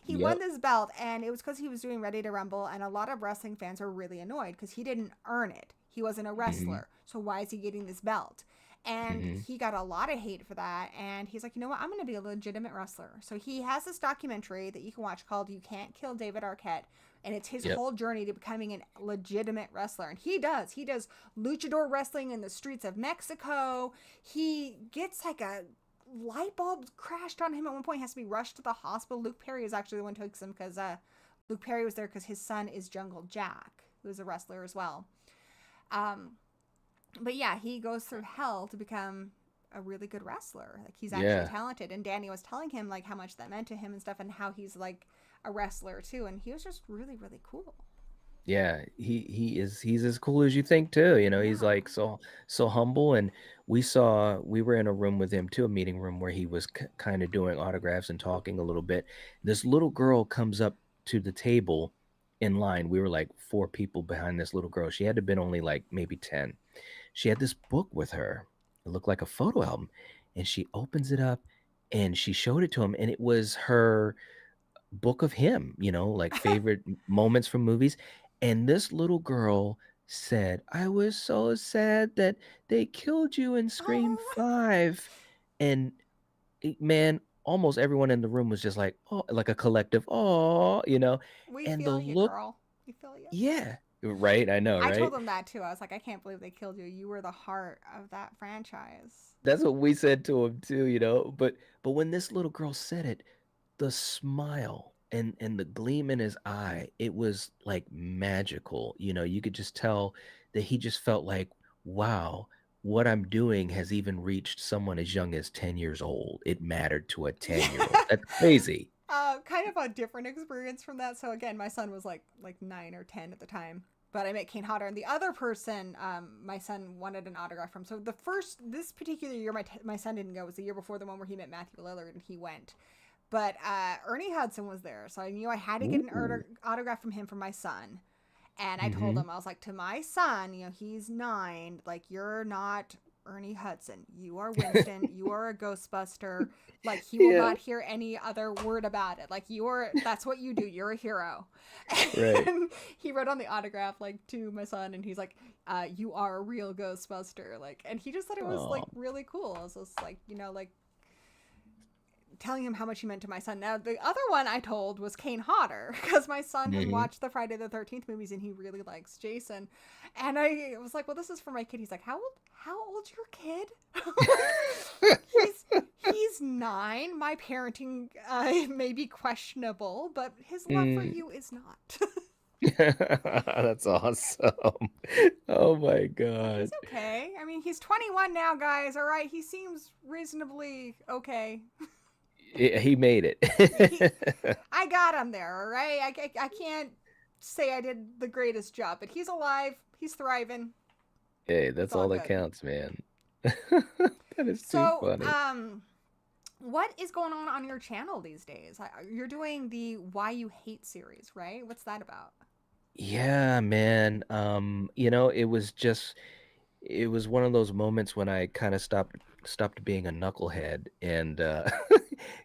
he won Yep. this belt, and it was because he was doing Ready to Rumble, and a lot of wrestling fans were really annoyed because he didn't earn it. He wasn't a Hmm. wrestler, so why is he getting this belt? And Hmm. he got a lot of hate for that. And he's like, you know what? I'm going to be a legitimate wrestler. So he has this documentary that you can watch called "You Can't Kill David Arquette," and it's his Yep. whole journey to becoming a legitimate wrestler. And he does. He does luchador wrestling in the streets of Mexico. He gets like a light bulb crashed on him at one point. He has to be rushed to the hospital. Luke Perry is actually the one who takes him because Luke Perry was there because his son is Jungle Jack, who's a wrestler as well. Um, but yeah, he goes through hell to become a really good wrestler. Like he's actually Yeah. talented. And Danny was telling him like how much that meant to him and stuff, and how he's like a wrestler too. And he was just really really cool. Yeah. He's as cool as you think too. He's Yeah. like so humble. And we were in a room with him too, a meeting room where he was kind of doing autographs and talking a little bit. This little girl comes up to the table in line. We were like four people behind this little girl. She had to have been only like maybe 10. She had this book with her. It looked like a photo album. And she opens it up and she showed it to him. And it was her book of him, like favorite moments from movies. And this little girl said, "I was so sad that they killed you in Scream Oh, 5." And man, almost everyone in the room was just like, oh, like a collective, oh. we And the feel you, look, girl. We feel you. yeah, right. I know, I told right? him that too. I was like, I can't believe they killed you. You were the heart of that franchise. That's what we said to him too. But when this little girl said it, the smile and the gleam in his eye, it was like magical. You could just tell that he just felt like, wow, what I'm doing has even reached someone as young as 10 years old. It mattered to a Yeah. 10-year-old. That's crazy. Kind of a different experience from that. So again, my son was like 9 or 10 at the time. But I met Kane Hodder, and the other person, my son wanted an autograph from. So this particular year, my son didn't go. It was the year before the one where he met Matthew Lillard, and he went. But Ernie Hudson was there, so I knew I had to get an Ooh. autograph from him for my son. And I told Mm-hmm. him, I was like, to my son, he's 9. Like, you're not Ernie Hudson. You are Winston. You are a Ghostbuster. Like, he will Yeah. not hear any other word about it. Like, that's what you do. You're a hero. Right. And he wrote on the autograph, like, to my son, and he's like, you are a real Ghostbuster. Like, and he just thought it was, Oh. like, really cool. It was just, like, like, telling him how much he meant to my son. Now, the other one I told was Kane Hodder because my son has Mm-hmm. watched the Friday the 13th movies and he really likes Jason. And I was like, well, this is for my kid. He's like, how old's your kid? I'm like, he's He's 9. My parenting may be questionable, but his love for Mm. you is not. That's awesome. Oh my But God. he's okay. I mean, he's 21 now, guys. All right, he seems reasonably okay. He made He, it. I got him there. All right, I can't say I did the greatest job, but he's alive. He's thriving. Hey, It's that's all all that good. counts, man. That is too So, funny. what is going on your channel these days? You're doing the Why You Hate series, right? What's that about? Yeah, man. It was one of those moments when I kind of stopped being a knucklehead and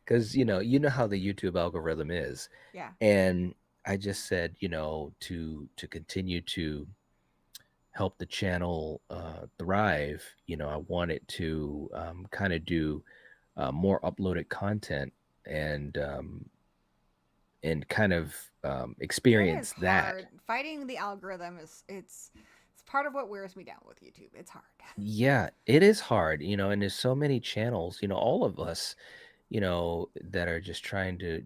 because you know how the YouTube algorithm is. Yeah. And I just said, to continue to help the channel thrive, I wanted to kind of do more uploaded content and kind of It is experience that. hard. Fighting the algorithm it's part of what wears me down with YouTube. It's hard. Yeah, it is hard, and there's so many channels, all of us, that are just trying to,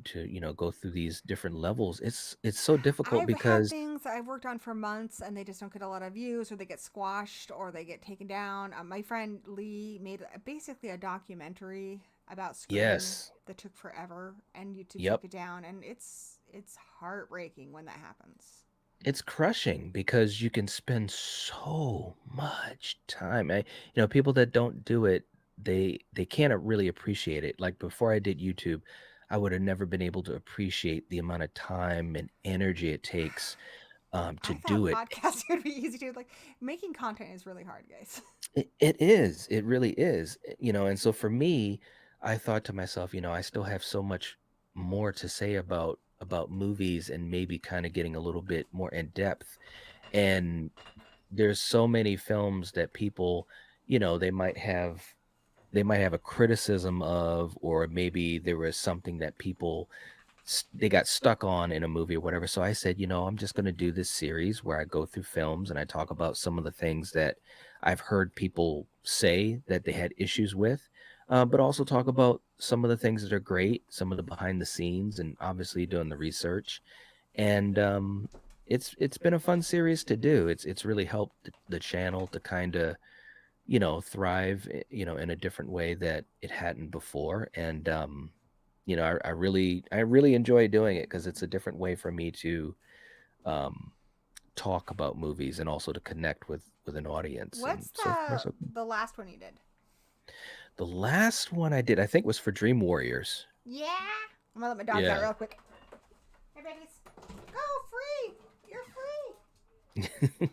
go through these different levels. It's so difficult I've had because things I've worked on for months and they just don't get a lot of views or they get squashed or they get taken down. My friend Lee made basically a documentary about Scream yes. that took forever and YouTube Yep. took it down and it's heartbreaking when that happens. It's crushing because you can spend so much time. People that don't do it, they can't really appreciate it. Like before I did YouTube, I would have never been able to appreciate the amount of time and energy it takes to I thought do it. podcasting would be easy to like making content is really hard, guys. It is. It really is. And so for me, I thought to myself, I still have so much more to say about movies and maybe kind of getting a little bit more in depth. And there's so many films that people, they might have a criticism of, or maybe there was something that people they got stuck on in a movie or whatever. So I said, I'm just going to do this series where I go through films and I talk about some of the things that I've heard people say that they had issues with, but also talk about some of the things that are great, some of the behind the scenes, and obviously doing the research. And it's been a fun series to do. It's really helped the channel to kind of thrive, in a different way that it hadn't before. And I really enjoy doing it because it's a different way for me to um, talk about movies and also to connect with an audience. And What's so far, so the last one you did? the last one I did, I think, was for Dream Warriors. Yeah. I'm gonna let my dogs out Yeah. real quick. Hey, babies. Go free. You're free.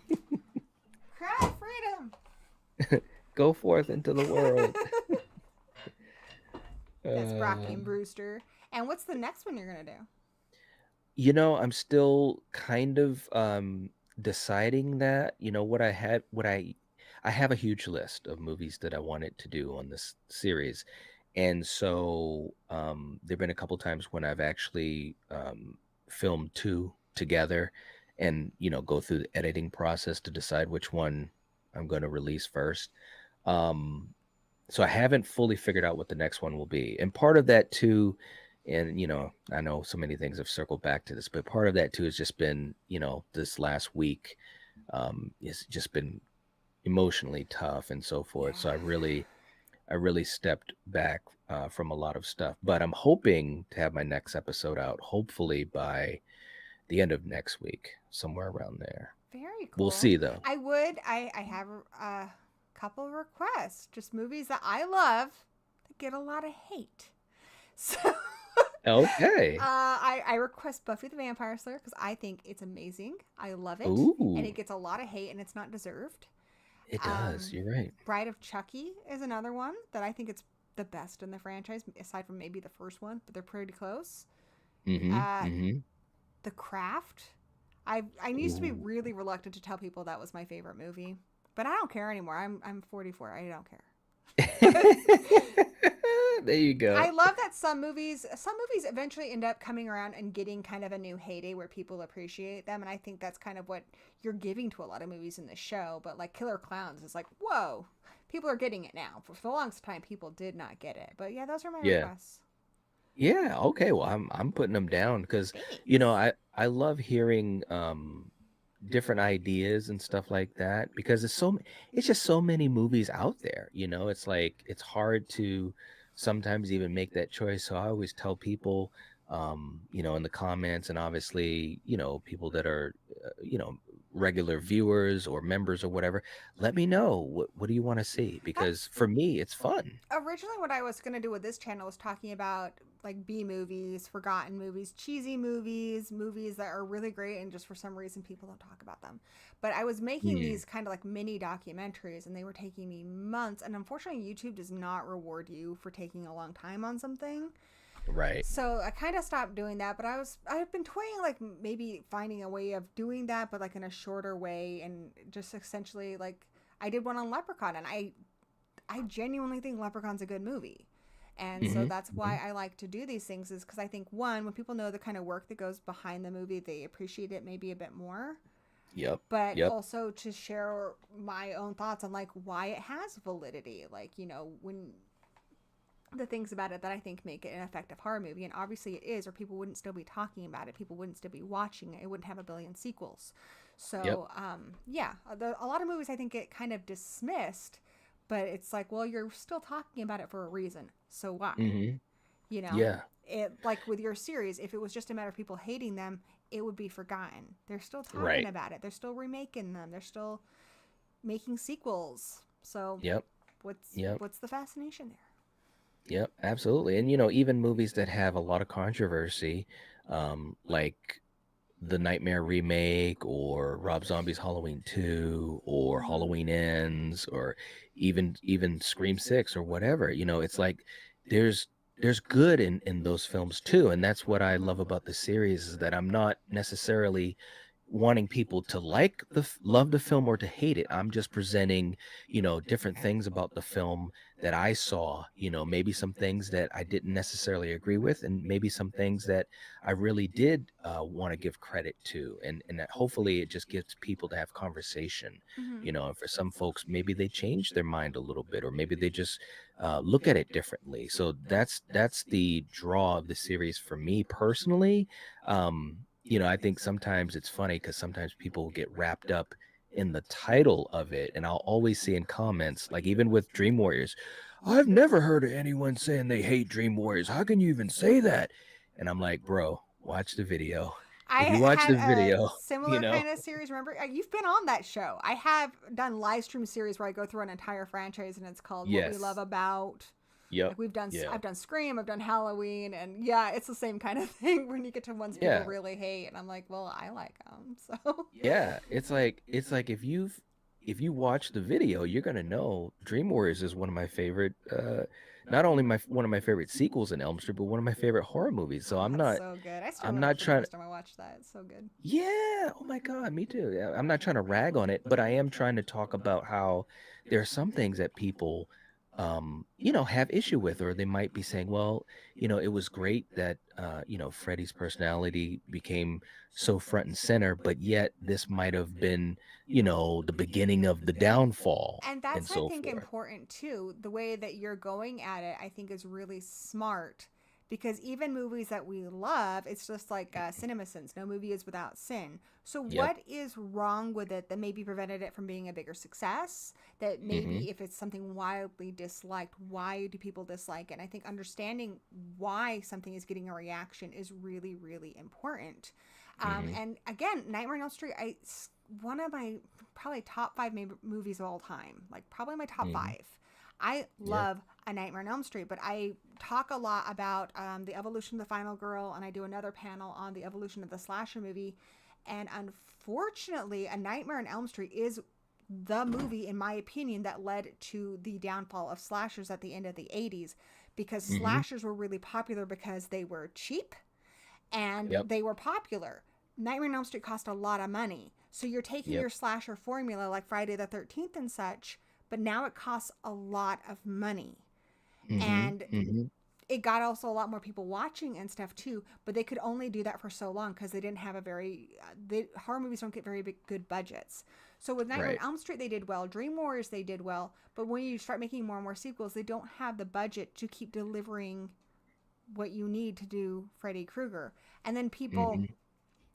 Cry freedom. Go forth into the world. That's Brocky Uh, and Brewster. And what's the next one you're gonna do? I'm still kind of deciding that. I have a huge list of movies that I wanted to do on this series. And so there've been a couple times when I've actually filmed two together and go through the editing process to decide which one I'm going to release first. Um so I haven't fully figured out what the next one will be. And part of that too, and I know so many things have circled back to this, but part of that too has just been, this last week, it's just been emotionally tough and so Yeah. forth. So I really stepped back from a lot of stuff. But I'm hoping to have my next episode out, hopefully by the end of next week, somewhere around there. Very We'll cool. see though. I have a couple requests. Just movies that I love that get a lot of hate. So Okay. I request Buffy the Vampire Slayer because I think it's amazing. I love it. And Ooh, it gets a lot of hate and it's not deserved. it does. You're right. Bride of Chucky is another one that I think it's the best in the franchise, aside from maybe the first one, but they're pretty close. Mm-hmm. Uh, Mm-hmm. the Craft. I used to be Ooh. really reluctant to tell people that was my favorite movie, but I don't care anymore. I'm 44. I don't care. There you I go. love that some movies eventually end up coming around and getting kind of a new heyday where people appreciate them, and I think that's kind of what you're giving to a lot of movies in the show. But like Killer Clowns is like, whoa, people are getting it now. For the longest time, people did not get it. But yeah, those are my Yeah. requests. Yeah, okay. Well, I'm putting them down because Thanks. I love hearing different ideas and stuff like that because it's just so many movies out there, you know. It's like it's hard to sometimes even make that choice. So I always tell people you know, in the comments and obviously, you know, people that are you know, regular viewers or members or whatever, let me know what do you want to see because That's for me it's fun. originally what I was going to do with this channel was talking about like B movies, forgotten movies, cheesy movies, movies that are really great and just for some reason people don't talk about them. But I was making Hmm. these kind of like mini documentaries and they were taking me months, and unfortunately YouTube does not reward you for taking a long time on something. Right. So I kind of stopped doing that, but I've been toying like maybe finding a way of doing that but like in a shorter way, and just essentially like I did one on Leprechaun, and I genuinely think Leprechaun's a good movie. And so Hmm. that's why I like to do these things, is because I think, one, when people know the kind of work that goes behind the movie, they appreciate it maybe a bit more. Yep. But Yep. also to share my own thoughts on like why it has validity. Like, when the things about it that I think make it an effective horror movie, and obviously it is, or people wouldn't still be talking about it, people wouldn't still be watching it, it wouldn't have a billion sequels. Yep. So yeah, a lot of movies I think get kind of dismissed, but it's like, well, you're still talking about it for a reason, so why? Hmm. you know Yeah. it, like with your series, if it was just a matter of people hating them, it would be forgotten. They're still talking Right. about it, they're still remaking them, they're still making sequels. So Yep. what's Yep. what's the fascination there? Yep. Absolutely. And you know, even movies that have a lot of controversy, like the Nightmare remake or Rob Zombie's Halloween 2 or Mm-hmm. Halloween Ends or even Scream 6 or whatever, you know, it's like there's there's good in those films too. And that's what I love Mm-hmm. about the series is that I'm not necessarily wanting people to love the film or to hate it. I'm just presenting, you know, different things about the film that I saw, you know, maybe some things that I didn't necessarily agree with and maybe some things that I really did want to give credit to, and that hopefully it just gets people to have conversation, Mm-hmm. you know. And for some folks, maybe they change their mind a little bit, or maybe they just look at it differently. So that's the draw of the series for me personally. You know, I think sometimes it's funny because sometimes people get wrapped up in the title of it, and I'll always see in comments, like even with Dream Warriors, I've never heard of anyone saying they hate Dream Warriors. How can you even say that? And I'm like, bro, watch the video. I If you watch had the a video, you similar know, kind of series. Remember, you've been on that show. I have done live stream series where I go through an entire franchise, and it's called What We Love yes, About. yep, Like yeah, I've done Scream, I've done Halloween, and yeah, it's the same kind of thing when you get to ones people yeah, really hate, and I'm like, well, I like them, so. yeah. It's like if you watch the video, you're gonna know Dream Warriors is one of my favorite. Not only one of my favorite sequels in Elm Street, but one of my favorite horror movies. So Oh, it's so good. I still I'm remember not for the trying. first time I watched that. It's so good. Yeah. Oh my God. Me too. Yeah, I'm not trying to rag on it, but I am trying to talk about how there are some things that people, you know, have issue with, or they might be saying, well, you know, it was great that, you know, Freddie's personality became so front and center, but yet this might have been, you know, the beginning of the downfall And and that's, I so think, forth. important too. The way that you're going at it, I think, is really smart, because even movies that we love, it's just like cinema sins. No movie is without sin. So Yep. what is wrong with it that maybe prevented it from being a bigger success? That Mm-hmm. maybe if it's something wildly disliked, why do people dislike it? And I think understanding why something is getting a reaction is really, really important. Mm-hmm. And again, Nightmare on Elm Street, one of my probably top five movies of all time, like probably my top Mm-hmm. five. I Yeah. love A Nightmare on Elm Street, but I talk a lot about the evolution of the final girl, and I do another panel on the evolution of the slasher movie. And unfortunately, A Nightmare on Elm Street is the movie, in my opinion, that led to the downfall of slashers at the end of the 80s, because Mm-hmm. slashers were really popular because they were cheap and Yep. they were popular. Nightmare on Elm Street cost a lot of money. So you're taking Yep. your slasher formula like Friday the 13th and such, but now it costs a lot of money. Mm-hmm. And Mm-hmm. it got also a lot more people watching and stuff too, but they could only do that for so long because they didn't have a very, horror movies don't get very big, good budgets. So with Nightmare on Right. Elm Street, they did well. Dream Warriors, they did well. But when you start making more and more sequels, they don't have the budget to keep delivering what you need to do Freddy Krueger. And then people, Hmm.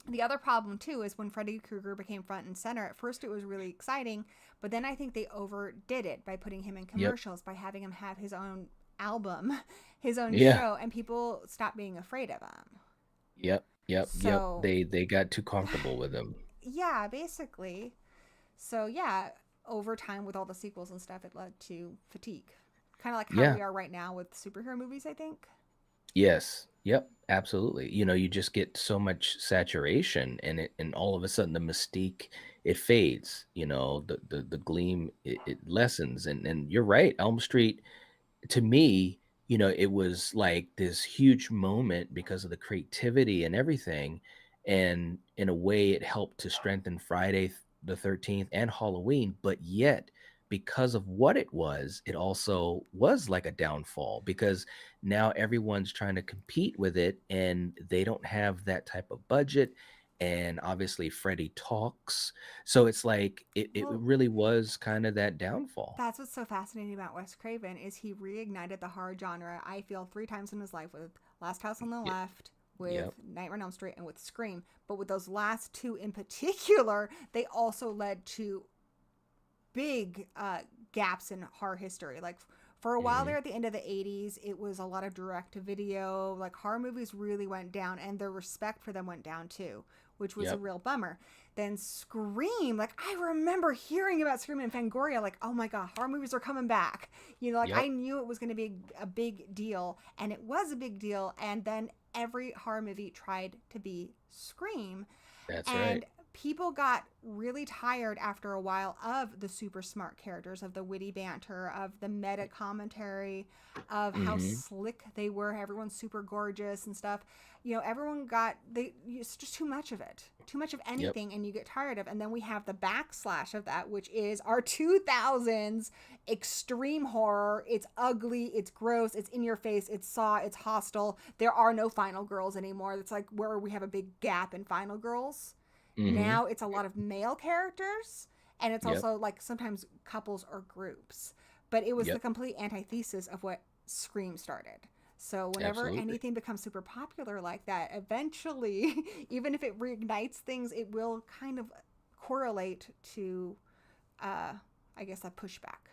the other problem too is when Freddy Krueger became front and center. At first, it was really exciting, but then I think they overdid it by putting him in Yep. commercials, by having him have his own album, his own Yeah. show, and people stopped being afraid of him. Yep. Yep. Yep. So, They got too comfortable with him. yeah, basically. So, yeah, over time with all the sequels and stuff, it led to fatigue. Kind of like how Yeah. we are right now with superhero movies, I think. Yes. Yep. Absolutely. You just get so much saturation, and all of a sudden the mystique, it fades. The gleam, it lessens, and you're right. Elm Street, to me, it was like this huge moment because of the creativity and everything. And in a way, it helped to strengthen Friday the 13th and Halloween. But yet, because of what it was, it also was like a downfall because now everyone's trying to compete with it and they don't have that type of budget. And obviously, Freddie talks. So it's like it Well, really was kind of that downfall. that's what's so fascinating about Wes Craven is he reignited the horror genre, I feel, three times in his life with Last House on the Yep. Left, with Yep. Nightmare on Elm Street, and with Scream. But with those last two in particular, they also led to big gaps in horror history. Like for a while Mhm. there at the end of the 80s, it was a lot of direct to video. Like horror movies really went down and the respect for them went down too, which was a Yep. real bummer. Then Scream, like I remember hearing about Scream and Fangoria, like, oh my God, horror movies are coming back. Like I Yep. knew it was going to be a big deal, and it was a big deal. And then every horror movie tried to be Scream, That's and right. people got really tired after a while of the super smart characters, of the witty banter, of the meta commentary, of how Mhm. slick they were. Everyone's super gorgeous and stuff. Everyone it's just too much of it, too much of Yep. anything, and you get tired of. And then we have the backslash of that, which is our 2000s extreme horror. It's ugly, it's gross, it's in your face, it's Saw, it's Hostile. There are no final girls anymore. It's like where we have a big gap in final girls. Mhm. Now it's a lot of male characters, and it's Yep. also like sometimes couples or groups. But it was the Yep. complete antithesis of what Scream started. So whenever Absolutely. anything becomes super popular like that, eventually, even if it reignites things, it will kind of correlate to, uh, I guess, a pushback.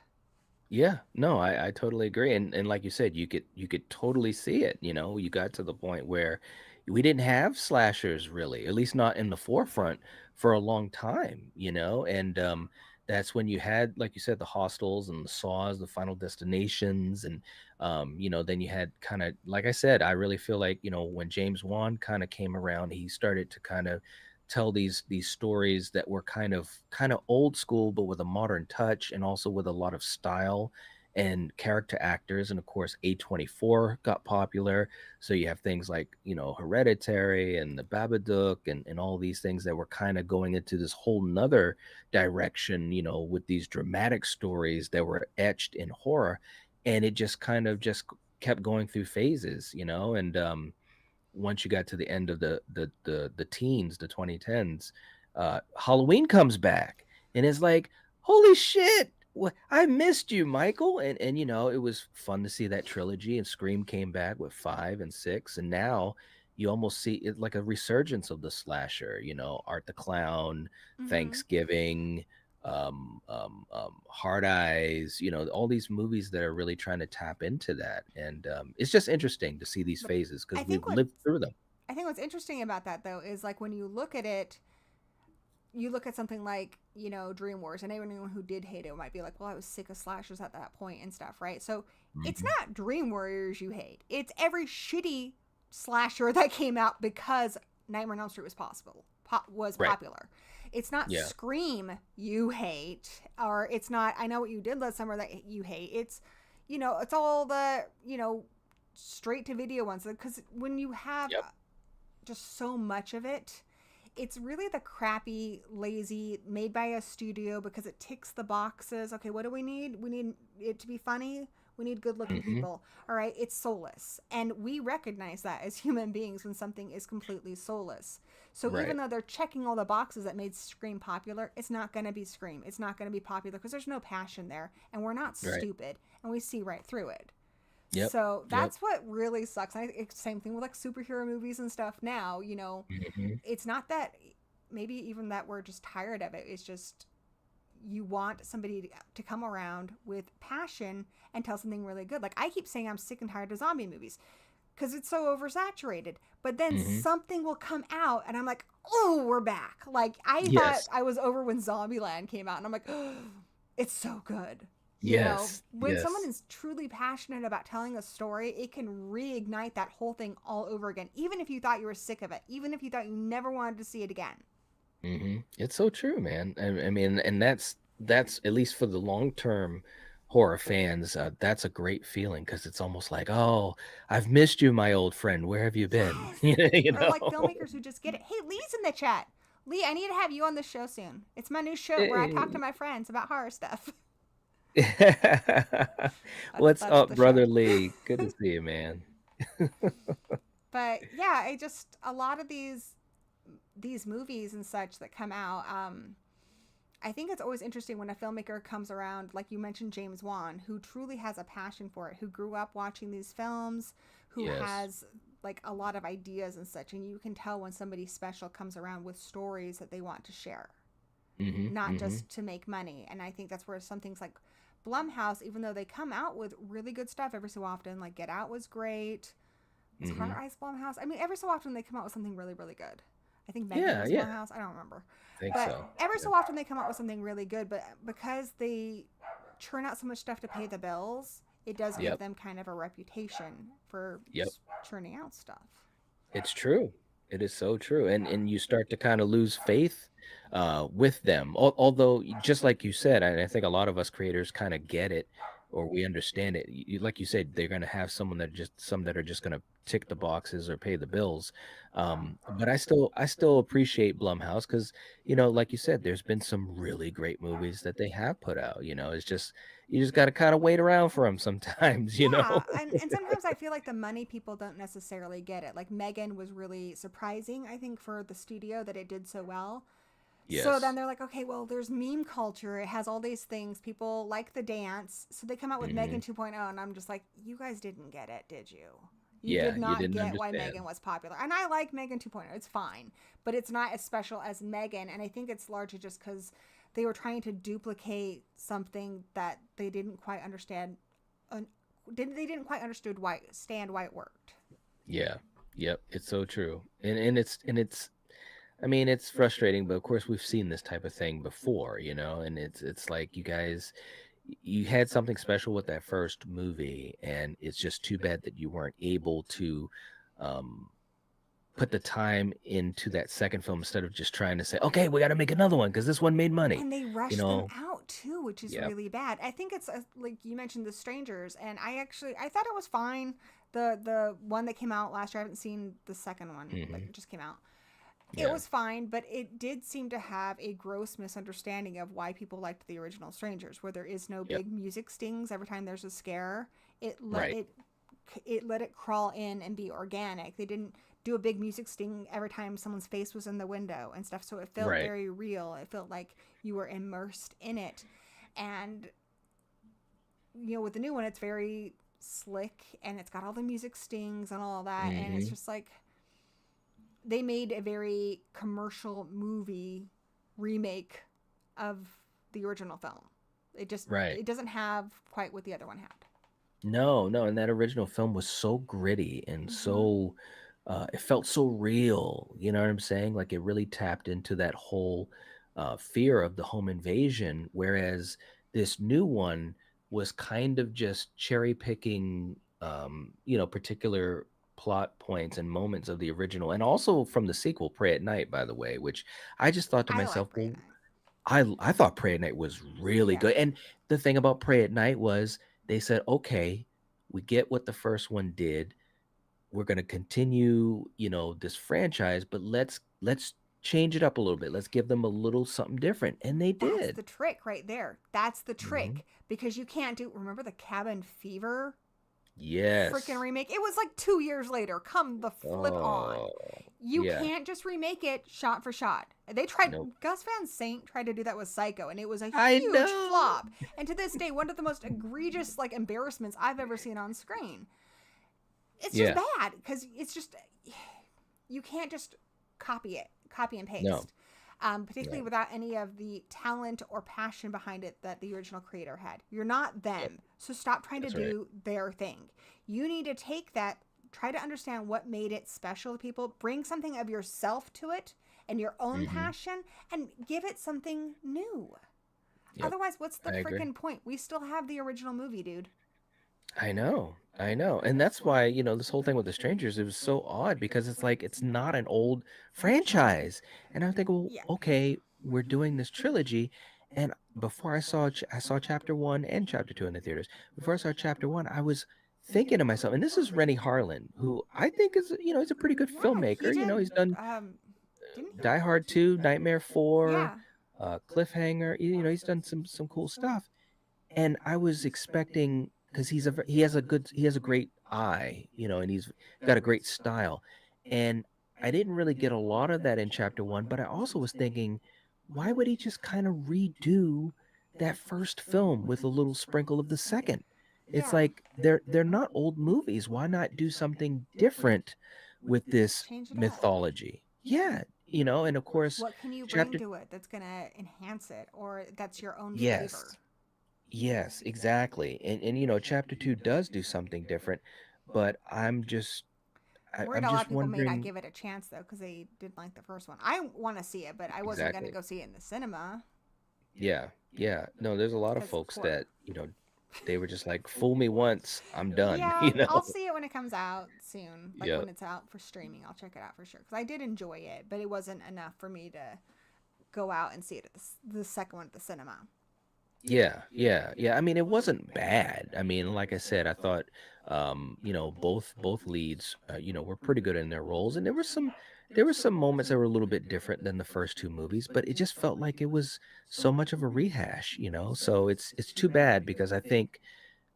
Yeah. No, I totally agree. And like you said, you could totally see it. You got to the point where we didn't have slashers really, at least not in the forefront for a long time, and that's when you had, like you said, the hostels and the saws, the final destinations, and then you had kind of, like I said, I really feel like, when James Wan kind of came around, he started to kind of tell these stories that were kind of old school but with a modern touch and also with a lot of style and character actors. And of course A24 got popular, so you have things like Hereditary and the Babadook and all these things that were kind of going into this whole nother direction, with these dramatic stories that were etched in horror. And it just kind of just kept going through phases, and once you got to the end of the teens, the 2010s, Halloween comes back, and it's like, holy shit, I missed you, Michael. And it was fun to see that trilogy. And Scream came back with 5 and 6, and now you almost see it like a resurgence of the slasher. Art the Clown, Mm-hmm. Thanksgiving, Hard Eyes, all these movies that are really trying to tap into that. And it's just interesting to see these But phases I because think we've what lived through them. I think what's interesting about that though is like when you look at it, you look at something like Dream Wars, and anyone who did hate it might be like, well, I was sick of slashers at that point and stuff, right? So it's Mhm. not Dream Warriors you hate, it's every shitty slasher that came out because Nightmare on Elm Street was Right. popular. It's not Yeah. Scream you hate, or it's not I Know What You Did Last Summer that you hate. It's all the straight to video ones, because when you have Yep. just so much of it, it's really the crappy, lazy, made by a studio because it ticks the boxes. Okay, what do we need? We need it to be funny. We need good looking Hmm. people. All right. It's soulless. And we recognize that as human beings when something is completely soulless. So even Right. though they're checking all the boxes that made Scream popular, it's not going to be Scream. It's not going to be popular because there's no passion there. And we're not Right. stupid. And we see right through it. Yep. So Yep. that's what really sucks. Same thing with like superhero movies and stuff now. Hmm. It's not that maybe even that we're just tired of it. It's just you want somebody to come around with passion and tell something really good. Like I keep saying I'm sick and tired of zombie movies because it's so oversaturated. But then Hmm. something will come out and I'm like, oh, we're back. Like I thought Yes. I was over when Zombieland came out and I'm like, oh, it's so good. Yes. When someone Yes. is truly passionate about telling a story, it can reignite that whole thing all over again. Even if you thought you were sick of it, even if you thought you never wanted to see it again. It's so true, man. I mean, and that's at least for the long term horror fans. That's a great feeling because it's almost like, oh, I've missed you, my old friend. Where have you been? Yes. You Or like know. filmmakers who just get it. Hey, Lee's in the chat. Lee, I need to have you on the show soon. It's my new show where I talk to Hey. my friends about horror stuff. What's That's up, the show. brother Lee? Good to see you, man. But yeah, I just a lot of these movies and such that come out. I think it's always interesting when a filmmaker comes around, like you mentioned, James Wan, who truly has a passion for it, who grew up watching these films, who Yes. has like a lot of ideas and such. And you can tell when somebody special comes around with stories that they want to share, Hmm. not Hmm. just to make money. And I think that's where some things like Blumhouse, even though they come out with really good stuff every so often, like Get Out was great. Was Hmm. Heart Eyes Blumhouse? I mean, every so often they come out with something really, really good. I think Megan Yeah, was yeah. Blumhouse. I don't remember. I think But so. every Yeah. so often they come out with something really good. But because they churn out so much stuff to pay the bills, it does give Yep. them kind of a reputation for Yep. churning out stuff. It's true. It is so true, and you start to kind of lose faith with them. Although, just like you said, I think a lot of us creators kind of get it, or we understand it. Like you said, they're going to have someone that just some that are just going to tick the boxes or pay the bills. But I still appreciate Blumhouse because like you said, there's been some really great movies that they have put out. It's just you just got to kind of wait around for them sometimes. Yeah, and sometimes I feel like the money people don't necessarily get it. Like Megan was really surprising, I think, for the studio that it did so well. So then Yes. they're like, okay, well, there's meme culture. It has all these things. People like the dance. So they come out with Hmm. Megan 2.0, and I'm just like, you guys didn't get it, did you? You did Yeah, you not didn't get why understand. Megan was popular. And I like Megan 2.0. It's fine. But it's not as special as Megan. And I think it's largely just because they were trying to duplicate something that they didn't quite understand. They didn't quite understood why it worked. Yeah. Yep. It's so true. And it's I mean, it's frustrating, but of course we've seen this type of thing before, and it's like you guys you had something special with that first movie, and it's just too bad that you weren't able to um put the time into that second film instead of just trying to say, okay, we got to make another one because this one made money. And they You rush them know? out too, which is Yep. really bad. I think it's like you mentioned the strangers, and I thought it was fine. The one that came out last year, I haven't seen the second one that Hmm. just came out. It Yeah. was fine, but it did seem to have a gross misunderstanding of why people liked the original strangers, where there is no Yep. big music stings every time there's a scare. it let Right. it it let it crawl in and be organic. They didn't do a big music sting every time someone's face was in the window and stuff. So it felt Right. very real. It felt like you were immersed in it. And with the new one, it's very slick and it's got all the music stings and all that. And it's Hmm. just like they made a very commercial movie remake of the original film. Right. It doesn't have quite what the other one had. No, no, and that original film was so gritty and Mm-hmm. so it felt so real. You know what I'm saying? Like it really tapped into that whole fear of the home invasion, whereas this new one was kind of just cherry picking, particular plot points and moments of the original, and also from the sequel, Pray at Night, by the way, which I just thought to I myself, like Bray well, Night. I thought Pray at Night was really Yeah. good, and the thing about Pray at Night was they said, "Okay, we get what the first one did. We're gonna continue, this franchise, but let's change it up a little bit. Let's give them a little something different. And they That's did. the trick right there. That's the Hmm. trick because you can't do. Remember the Cabin Fever freaking Yes. remake? It was like 2 years later. Come the flip on. Oh, You yeah. can't just remake it shot for shot. They tried. Nope. Gus Van Sant tried to do that with Psycho, and it was a I huge know. flop. And to this day, one of the most egregious like embarrassments I've ever seen on screen. It's just Yeah. bad because it's just you can't just copy and No. paste. Particularly No. without any of the talent or passion behind it that the original creator had. You're not Yep. them. So stop trying to That's right. do their thing. You need to take that, try to understand what made it special to people, bring something of yourself to it and your own Hmm. passion, and give it something new. Yep. Otherwise, what's the I agree. freaking point? We still have the original movie, dude. I know. I know. And that's why, this whole thing with the strangers, it was so odd because it's like it's not an old franchise. And I'm thinking, well, Yeah. okay, we're doing this trilogy. And before I saw chapter one and chapter two in the theaters. Before I saw chapter one, I was thinking to myself, and this is Rennie Harlan, who I think is, he's a pretty good Yeah, he filmmaker. did. He's done Didn't he? Die Hard 2, Nightmare 4, Yeah. Cliffhanger. He's done some cool stuff. And I was expecting, because he has a great eye, and he's got a great style. And I didn't really get a lot of that in chapter one, but I also was thinking, why would he just kind of redo that first film with a little sprinkle of the second? It's Yeah. like they're not old movies. Why not do something different with this Change it up. mythology? Yeah, and of course, What can you bring chapter to it that's going to enhance it or that's your own flavor? yes. Yes, exactly. And chapter 2 does do something different, but I'm worried I'm a lot just of people may not wondering. give it a chance though because they didn't like the first one. I want to see it, but I wasn't going to Exactly. go see it in the cinema Yeah. Yeah. No, there's a lot of because folks poor. that, they were just like, fool me once, I'm done, Yeah, I'll see it when it comes out soon. Like Yep. when it's out for streaming, I'll check it out for sure because I did enjoy it, but it wasn't enough for me to go out and see it at the second one at the cinema. Yeah, yeah, yeah. I mean, it wasn't bad. I mean, like I said, I thought, both leads, were pretty good in their roles, and there were some moments that were a little bit different than the first two movies, but it just felt like it was so much of a rehash. So it's too bad because I think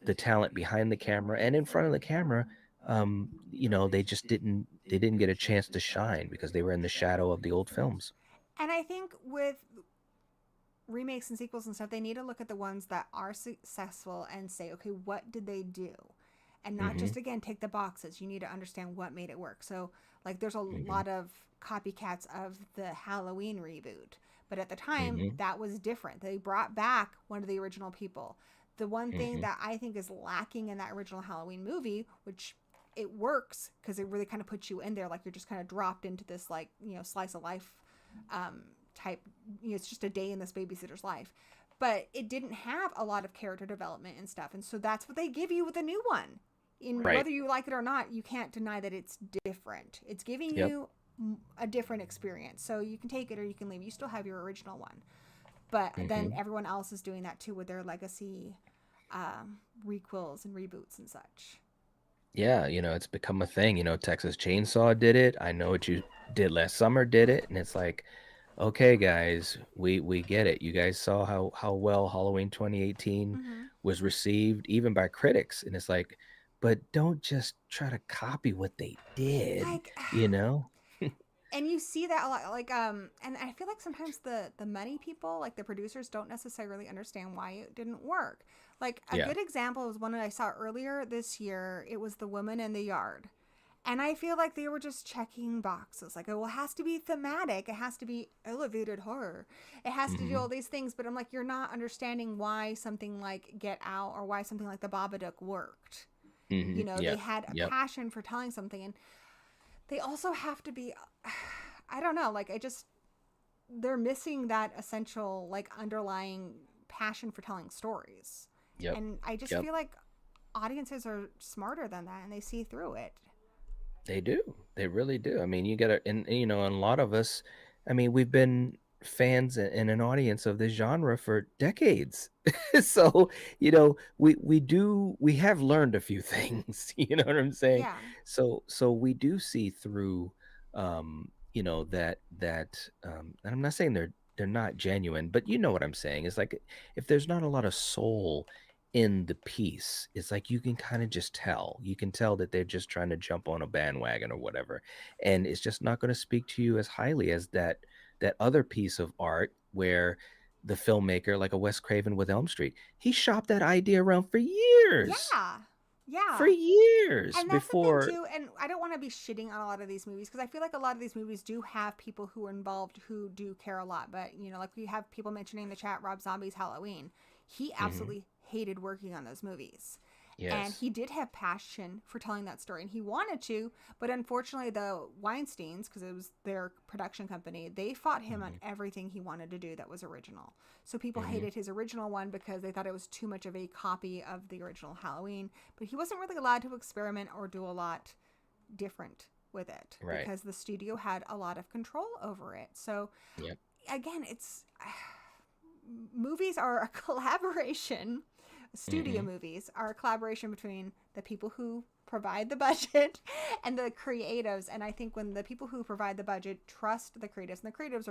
the talent behind the camera and in front of the camera, they didn't get a chance to shine because they were in the shadow of the old films. And I think with remakes and sequels and stuff, they need to look at the ones that are successful and say, okay, what did they do? And not Mm-hmm. just again take the boxes. You need to understand what made it work. So like there's a Mm-hmm. lot of copycats of the Halloween reboot. But at the time, Mm-hmm. that was different. They brought back one of the original people. The one thing Mm-hmm. that I think is lacking in that original Halloween movie, which it works because it really kind of puts you in there, like you're just kind of dropped into this like slice of life um, type. It's just a day in this babysitter's life, but it didn't have a lot of character development and stuff, and so that's what they give you with a new one. In Right. whether you like it or not, you can't deny that it's different. It's giving Yep. you a different experience, so you can take it or you can leave. You still have your original one, but then Mm-hmm. everyone else is doing that too with their legacy requels and reboots and such. Yeah, it's become a thing. Texas Chainsaw did it. I Know What You Did Last Summer did it, and it's like, okay, guys, we get it. You guys saw how well Halloween 2018 Mm-hmm. was received, even by critics, and it's like, but don't just try to copy what they did, Like you know? and you see that a lot like and I feel like sometimes the money people like the producers don't necessarily understand why it didn't work. Like a Yeah. good example was one that I saw earlier this year. It was The Woman in the Yard, and I feel like they were just checking boxes like, oh well, it has to be thematic, it has to be elevated horror, it has to do Hmm. all these things, but I'm like, you're not understanding why something like Get Out or why something like The Babadook worked. Hmm. They Yep. had a Yep. passion for telling something, and they also have to be I don't know, like I just they're missing that essential like underlying passion for telling stories. Yep. And I just Yep. feel like audiences are smarter than that and they see through it. They do. They really do. I mean, you got to, and a lot of us, I mean, we've been fans and an audience of this genre for decades. So, we have learned a few things, you know what I'm saying? Yeah. So we do see through and I'm not saying they're not genuine, but you know what I'm saying. It's like if there's not a lot of soul in the piece, it's like you can kind of just tell. You can tell that they're just trying to jump on a bandwagon or whatever. And it's just not going to speak to you as highly as that other piece of art where the filmmaker, like a Wes Craven with Elm Street, he shopped that idea around for years. Yeah. For Yeah. years And that's the thing before. too, and I don't want to be shitting on a lot of these movies because I feel like a lot of these movies do have people who are involved who do care a lot. But like we have people mentioning in the chat, Rob Zombie's Halloween. He Mhm. absolutely hated working on those movies. And Yes. he did have passion for telling that story, and he wanted to, but unfortunately, the Weinsteins, because it was their production company, they fought him on Mhm. everything he wanted to do that was original. So people Mhm. hated his original one because they thought it was too much of a copy of the original Halloween. But he wasn't really allowed to experiment or do a lot different with it Right. because the studio had a lot of control over it. So Yep. again, it's movies are a collaboration. Studio Mhm. movies are a collaboration between the people who provide the budget and the creatives. And I think when the people who provide the budget trust the creatives, and the creatives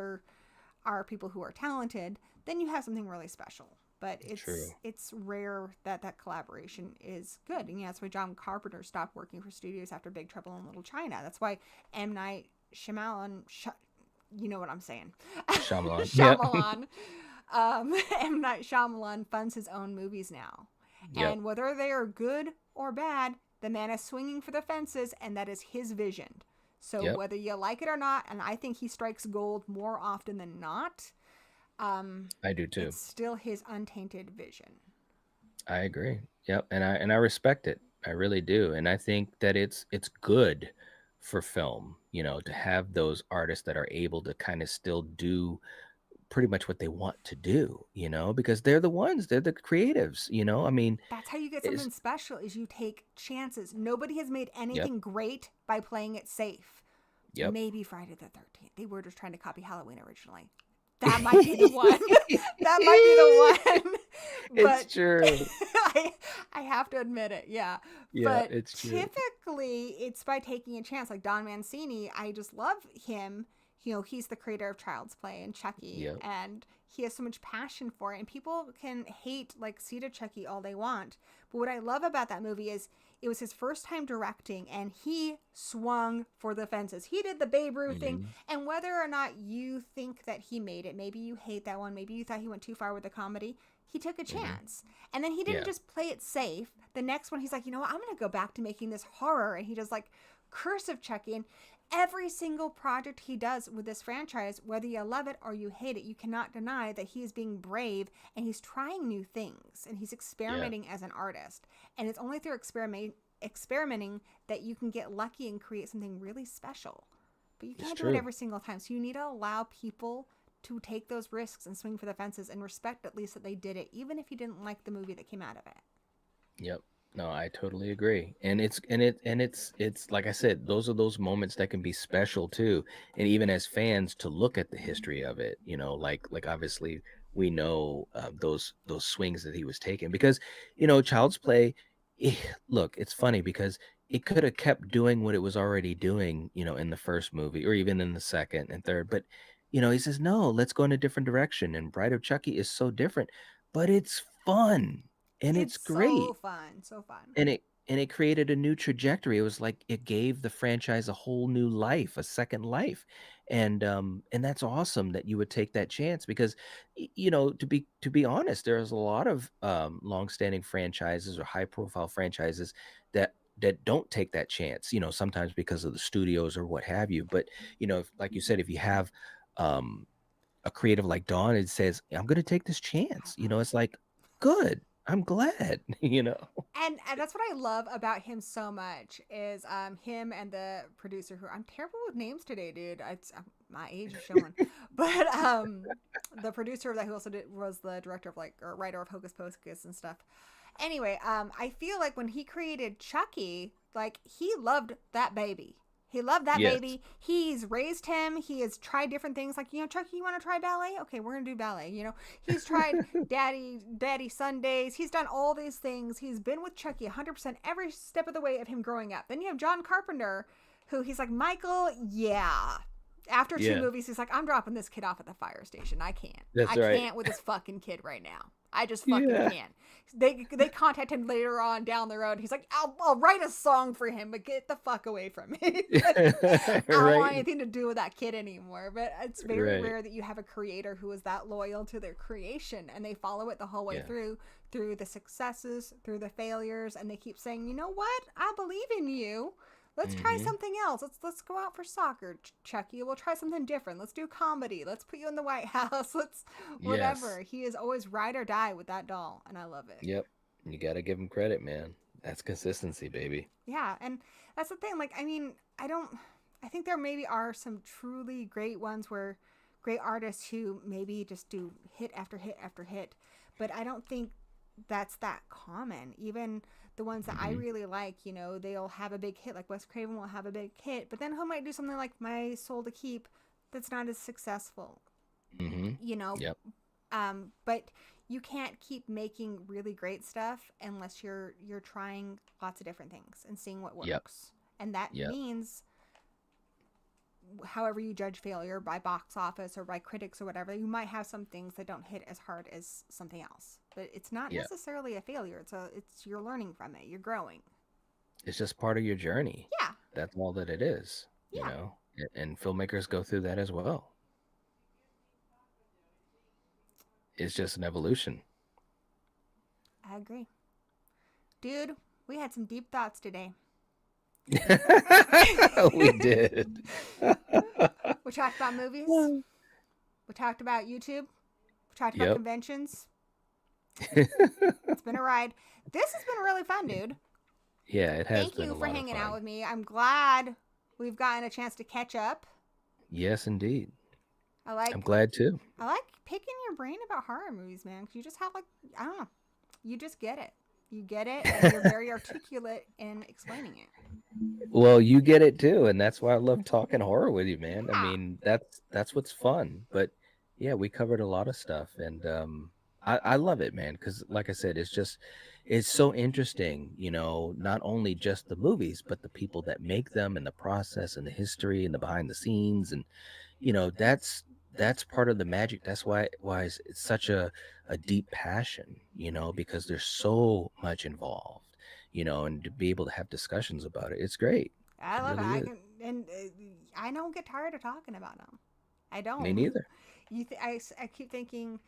are people who are talented, then you have something really special. But True. it's rare that that collaboration is good, and that's why John Carpenter stopped working for studios after Big Trouble in Little China. That's why M Night Shyamalan, you know what I'm saying, Shyamalan. Yep. Shyamalan, M Night Shyamalan funds his own movies now, Yep. and whether they are good or bad, the man is swinging for the fences, and that is his vision. So Yep. whether you like it or not, and I think he strikes gold more often than not, I do too. it's still his untainted vision. I agree. Yep. And I respect it. I really do. And I think that it's good for film, to have those artists that are able to kind of still do pretty much what they want to do, because they're the creatives, I mean, That's how you get it's something special is you take chances. Nobody has made yep. anything great by playing it safe. Yep. Maybe Friday the 13th. They were just trying to copy Halloween originally. That might be the one. That might be the one. It's But true. I have to admit it. Yeah. Yeah, But it's true. typically it's by taking a chance. Like Don Mancini, I just love him. He's the creator of Child's Play and Chucky, Yep. and he has so much passion for it. And people can hate like Seed of Chucky all they want. But what I love about that movie is it was his first time directing, and he swung for the fences. He did the Babe Ruth thing, Mhm. and whether or not you think that he made it, maybe you hate that one, maybe you thought he went too far with the comedy, he took a Mhm. chance. And then he didn't Yeah. just play it safe. The next one, he's like, you know what, I'm going to go back to making this horror. And he does like Curse of Chucky. And every single project he does with this franchise, whether you love it or you hate it, you cannot deny that he is being brave and he's trying new things and he's Yeah. experimenting as an artist. And it's only through experimenting that you can get lucky and create something really special. But you It's can't do it true. every single time. So you need to allow people to take those risks and swing for the fences and respect at least that they did it, even if you didn't like the movie that came out of it. Yep. No, I totally agree. And it's like I said, those are those moments that can be special too. And even as fans to look at the history of it, like obviously we know those swings that he was taking because Child's Play. eh, Look, it's funny because it could have kept doing what it was already doing, in the first movie or even in the second and third. But he says no, let's go in a different direction. And Bride of Chucky is so different, but it's fun and It's it's so great fun. So fun. and it created a new trajectory. It was like it gave the franchise a whole new life, a second life. And that's awesome that you would take that chance because to be honest, there's a lot of long-standing franchises or high-profile franchises that don't take that chance, sometimes because of the studios or what have you. But like you said, if you have um a creative like Dawn, it says, I'm gonna take this I chance. love It's like good. I'm glad, and that's what I love about him so much is him and the producer who I'm terrible with names today, dude. My age is showing, but the producer of that who also was the director of like or writer of Hocus Pocus and stuff. Anyway, I feel like when he created Chucky, like he loved that baby. He loved that Yes. baby. He's raised him. He has tried different things. Like, Chucky, you want to try ballet? Okay, we're going to do ballet. He's tried Daddy Sundays. He's done all these things. He's been with Chucky 100% every step of the way of him growing up. Then you have John Carpenter, who he's like, Michael, yeah. After 2 Yeah, movies, he's like, I'm dropping this kid off at the fire station. I can't. that's I right. can't with this fucking kid right now. I just fucking Yeah. can't. They contact him later on down the road. He's like, I'll write a song for him, but get the fuck away from me. I don't want Right. anything to do with that kid anymore. But it's very Right. rare that you have a creator who is that loyal to their creation and they follow it the whole way Yeah. through the successes, through the failures, and they keep saying, you know what? I believe in you. Let's try Mm-hmm. something else. Let's go out for soccer, Chucky. We'll try something different. Let's do comedy. Let's put you in the White House. Let's Yes. whatever. He is always ride or die with that doll, and I love it. Yep. You gotta give him credit, man. That's consistency, baby. Yeah, and that's the thing. Like, I mean, I don't. I think there maybe are some truly great ones where great artists who maybe just do hit after hit after hit, but I don't think that's that common. Even the ones that I Mm-hmm. really like, you know, they'll have a big hit. Like Wes Craven will have a big hit, but then he might do something like My Soul to Keep that's not as successful. Mm-hmm. You know, Yep. but you can't keep making really great stuff unless you're trying lots of different things and seeing what Yep. works. And that Yep. means however you judge failure by box office or by critics or whatever, you might have some things that don't hit as hard as something else. But it's not Yep. necessarily a failure. It's you're learning from it. You're growing. It's just part of your journey. Yeah. That's all that it is, you Yeah. know. And filmmakers go through that as well. It's just an evolution. I agree. Dude, we had some deep thoughts today. We did. We talked about movies. We talked about YouTube. We talked about Yep. conventions. It's been a ride. This has been really fun, dude. Yeah, it has Thank been you a for lot of hanging out fun. with me. I'm glad we've gotten a chance to catch up. Yes, indeed. I like I'm glad too. picking your brain about horror movies, man. 'Cause you just have I don't know, you just get it. You get it, and you're very articulate in explaining it. Well, you get it too, and that's why I love talking horror with you, man. I Yeah. mean, that's what's fun. But yeah, we covered a lot of stuff, and I love it, man, because like I said, it's so interesting, you know, not only just the movies, but the people that make them and the process and the history and the behind the scenes, and you know, that's part of the magic. That's why it's such a deep passion, you know, because there's so much involved, you know, and to be able to have discussions about it, it's great. I It love it. really is. I don't get tired of talking about them. I Me don't. neither. I keep thinking,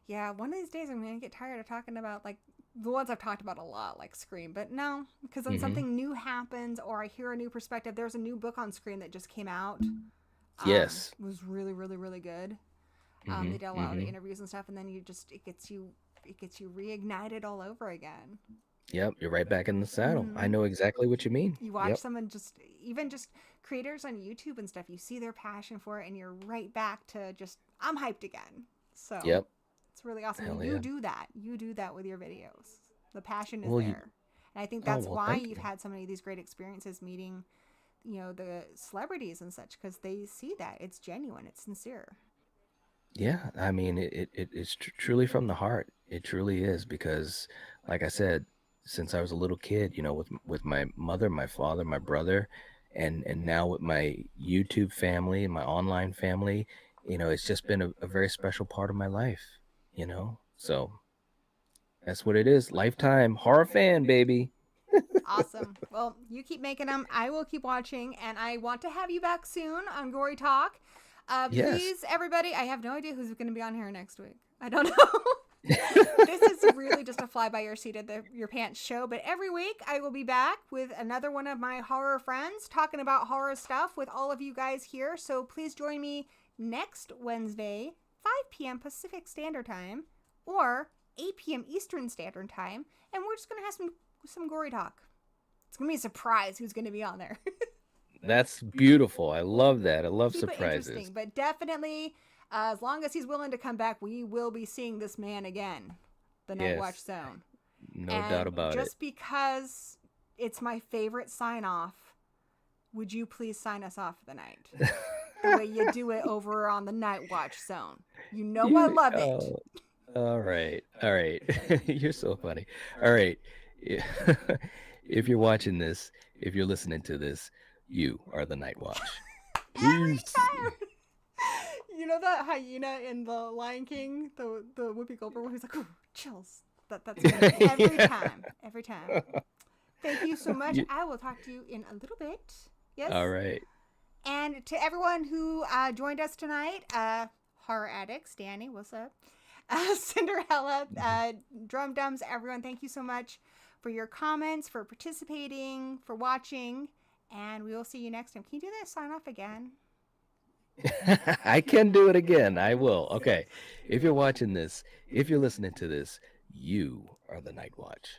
yeah, one of these days I'm gonna get tired of talking about like the ones I've talked about a lot, like Scream. But no, because then Hmm. something new happens, or I hear a new perspective. There's a new book on Scream that just came out. Yes. It was really, really, really good. Hmm. They did a lot of Hmm. interviews and stuff, and then it gets you reignited all over again. Yep, you're right back in the saddle. I Hmm. know exactly what you mean. You watch Yep. someone even just creators on YouTube and stuff, you see their passion for it, and you're right back to just, I'm hyped again. So Yep. it's really awesome. Hell And yeah. you do that with your videos. The passion is Well, there. And I think oh that's well, why thank you've you. had so many of these great experiences meeting, you know, the celebrities and such, because they see that it's genuine, it's sincere. Yeah, I mean, it's truly from the heart. It truly is because, like I said, since I was a little kid, you know, with my mother, my father, my brother, and now with my YouTube family and my online family, you know, it's just been a very special part of my life, you know. So that's what it is. Lifetime horror fan, baby. Awesome. Well, you keep making them. I will keep watching, and I want to have you back soon on Gory Talk. Yes. Please, everybody. I have no idea who's going to be on here next week. I don't know. This is really just a fly by your seat of your pants show. But every week, I will be back with another one of my horror friends talking about horror stuff with all of you guys here. So please join me next Wednesday, 5 p.m. Pacific Standard Time, or 8 p.m. Eastern Standard Time, and we're just going to have some gory talk. It's going to be a surprise who's going to be on there. That's beautiful. I love that. I love Keep it surprises. interesting, but definitely, as long as he's willing to come back, we will be seeing this man again, the Nightwatch Yes, Zone. no And doubt about it. just because it's my favorite sign off, would you please sign us off for the night? The way you do it over on the Nightwatch Zone. You know I love it. Oh, all right. All right. You're so funny. All right. If you're watching this, if you're listening to this, you are the Night Watch. Every Peace. time. You know that hyena in the Lion King, the Whoopi Goldberg one, who's like, ooh, chills. That's me. Every time. Every time. Thank you so much. I will talk to you in a little bit. Yes? All right. And to everyone who joined us tonight, Horror Addicts, Danny, what's up? Cinderella, Drum Dums, everyone, thank you so much for your comments, for participating, for watching, and we will see you next time. Can you do that sign off again? I can do it again. I will. Okay. If you're watching this, if you're listening to this, you are the Night Watch.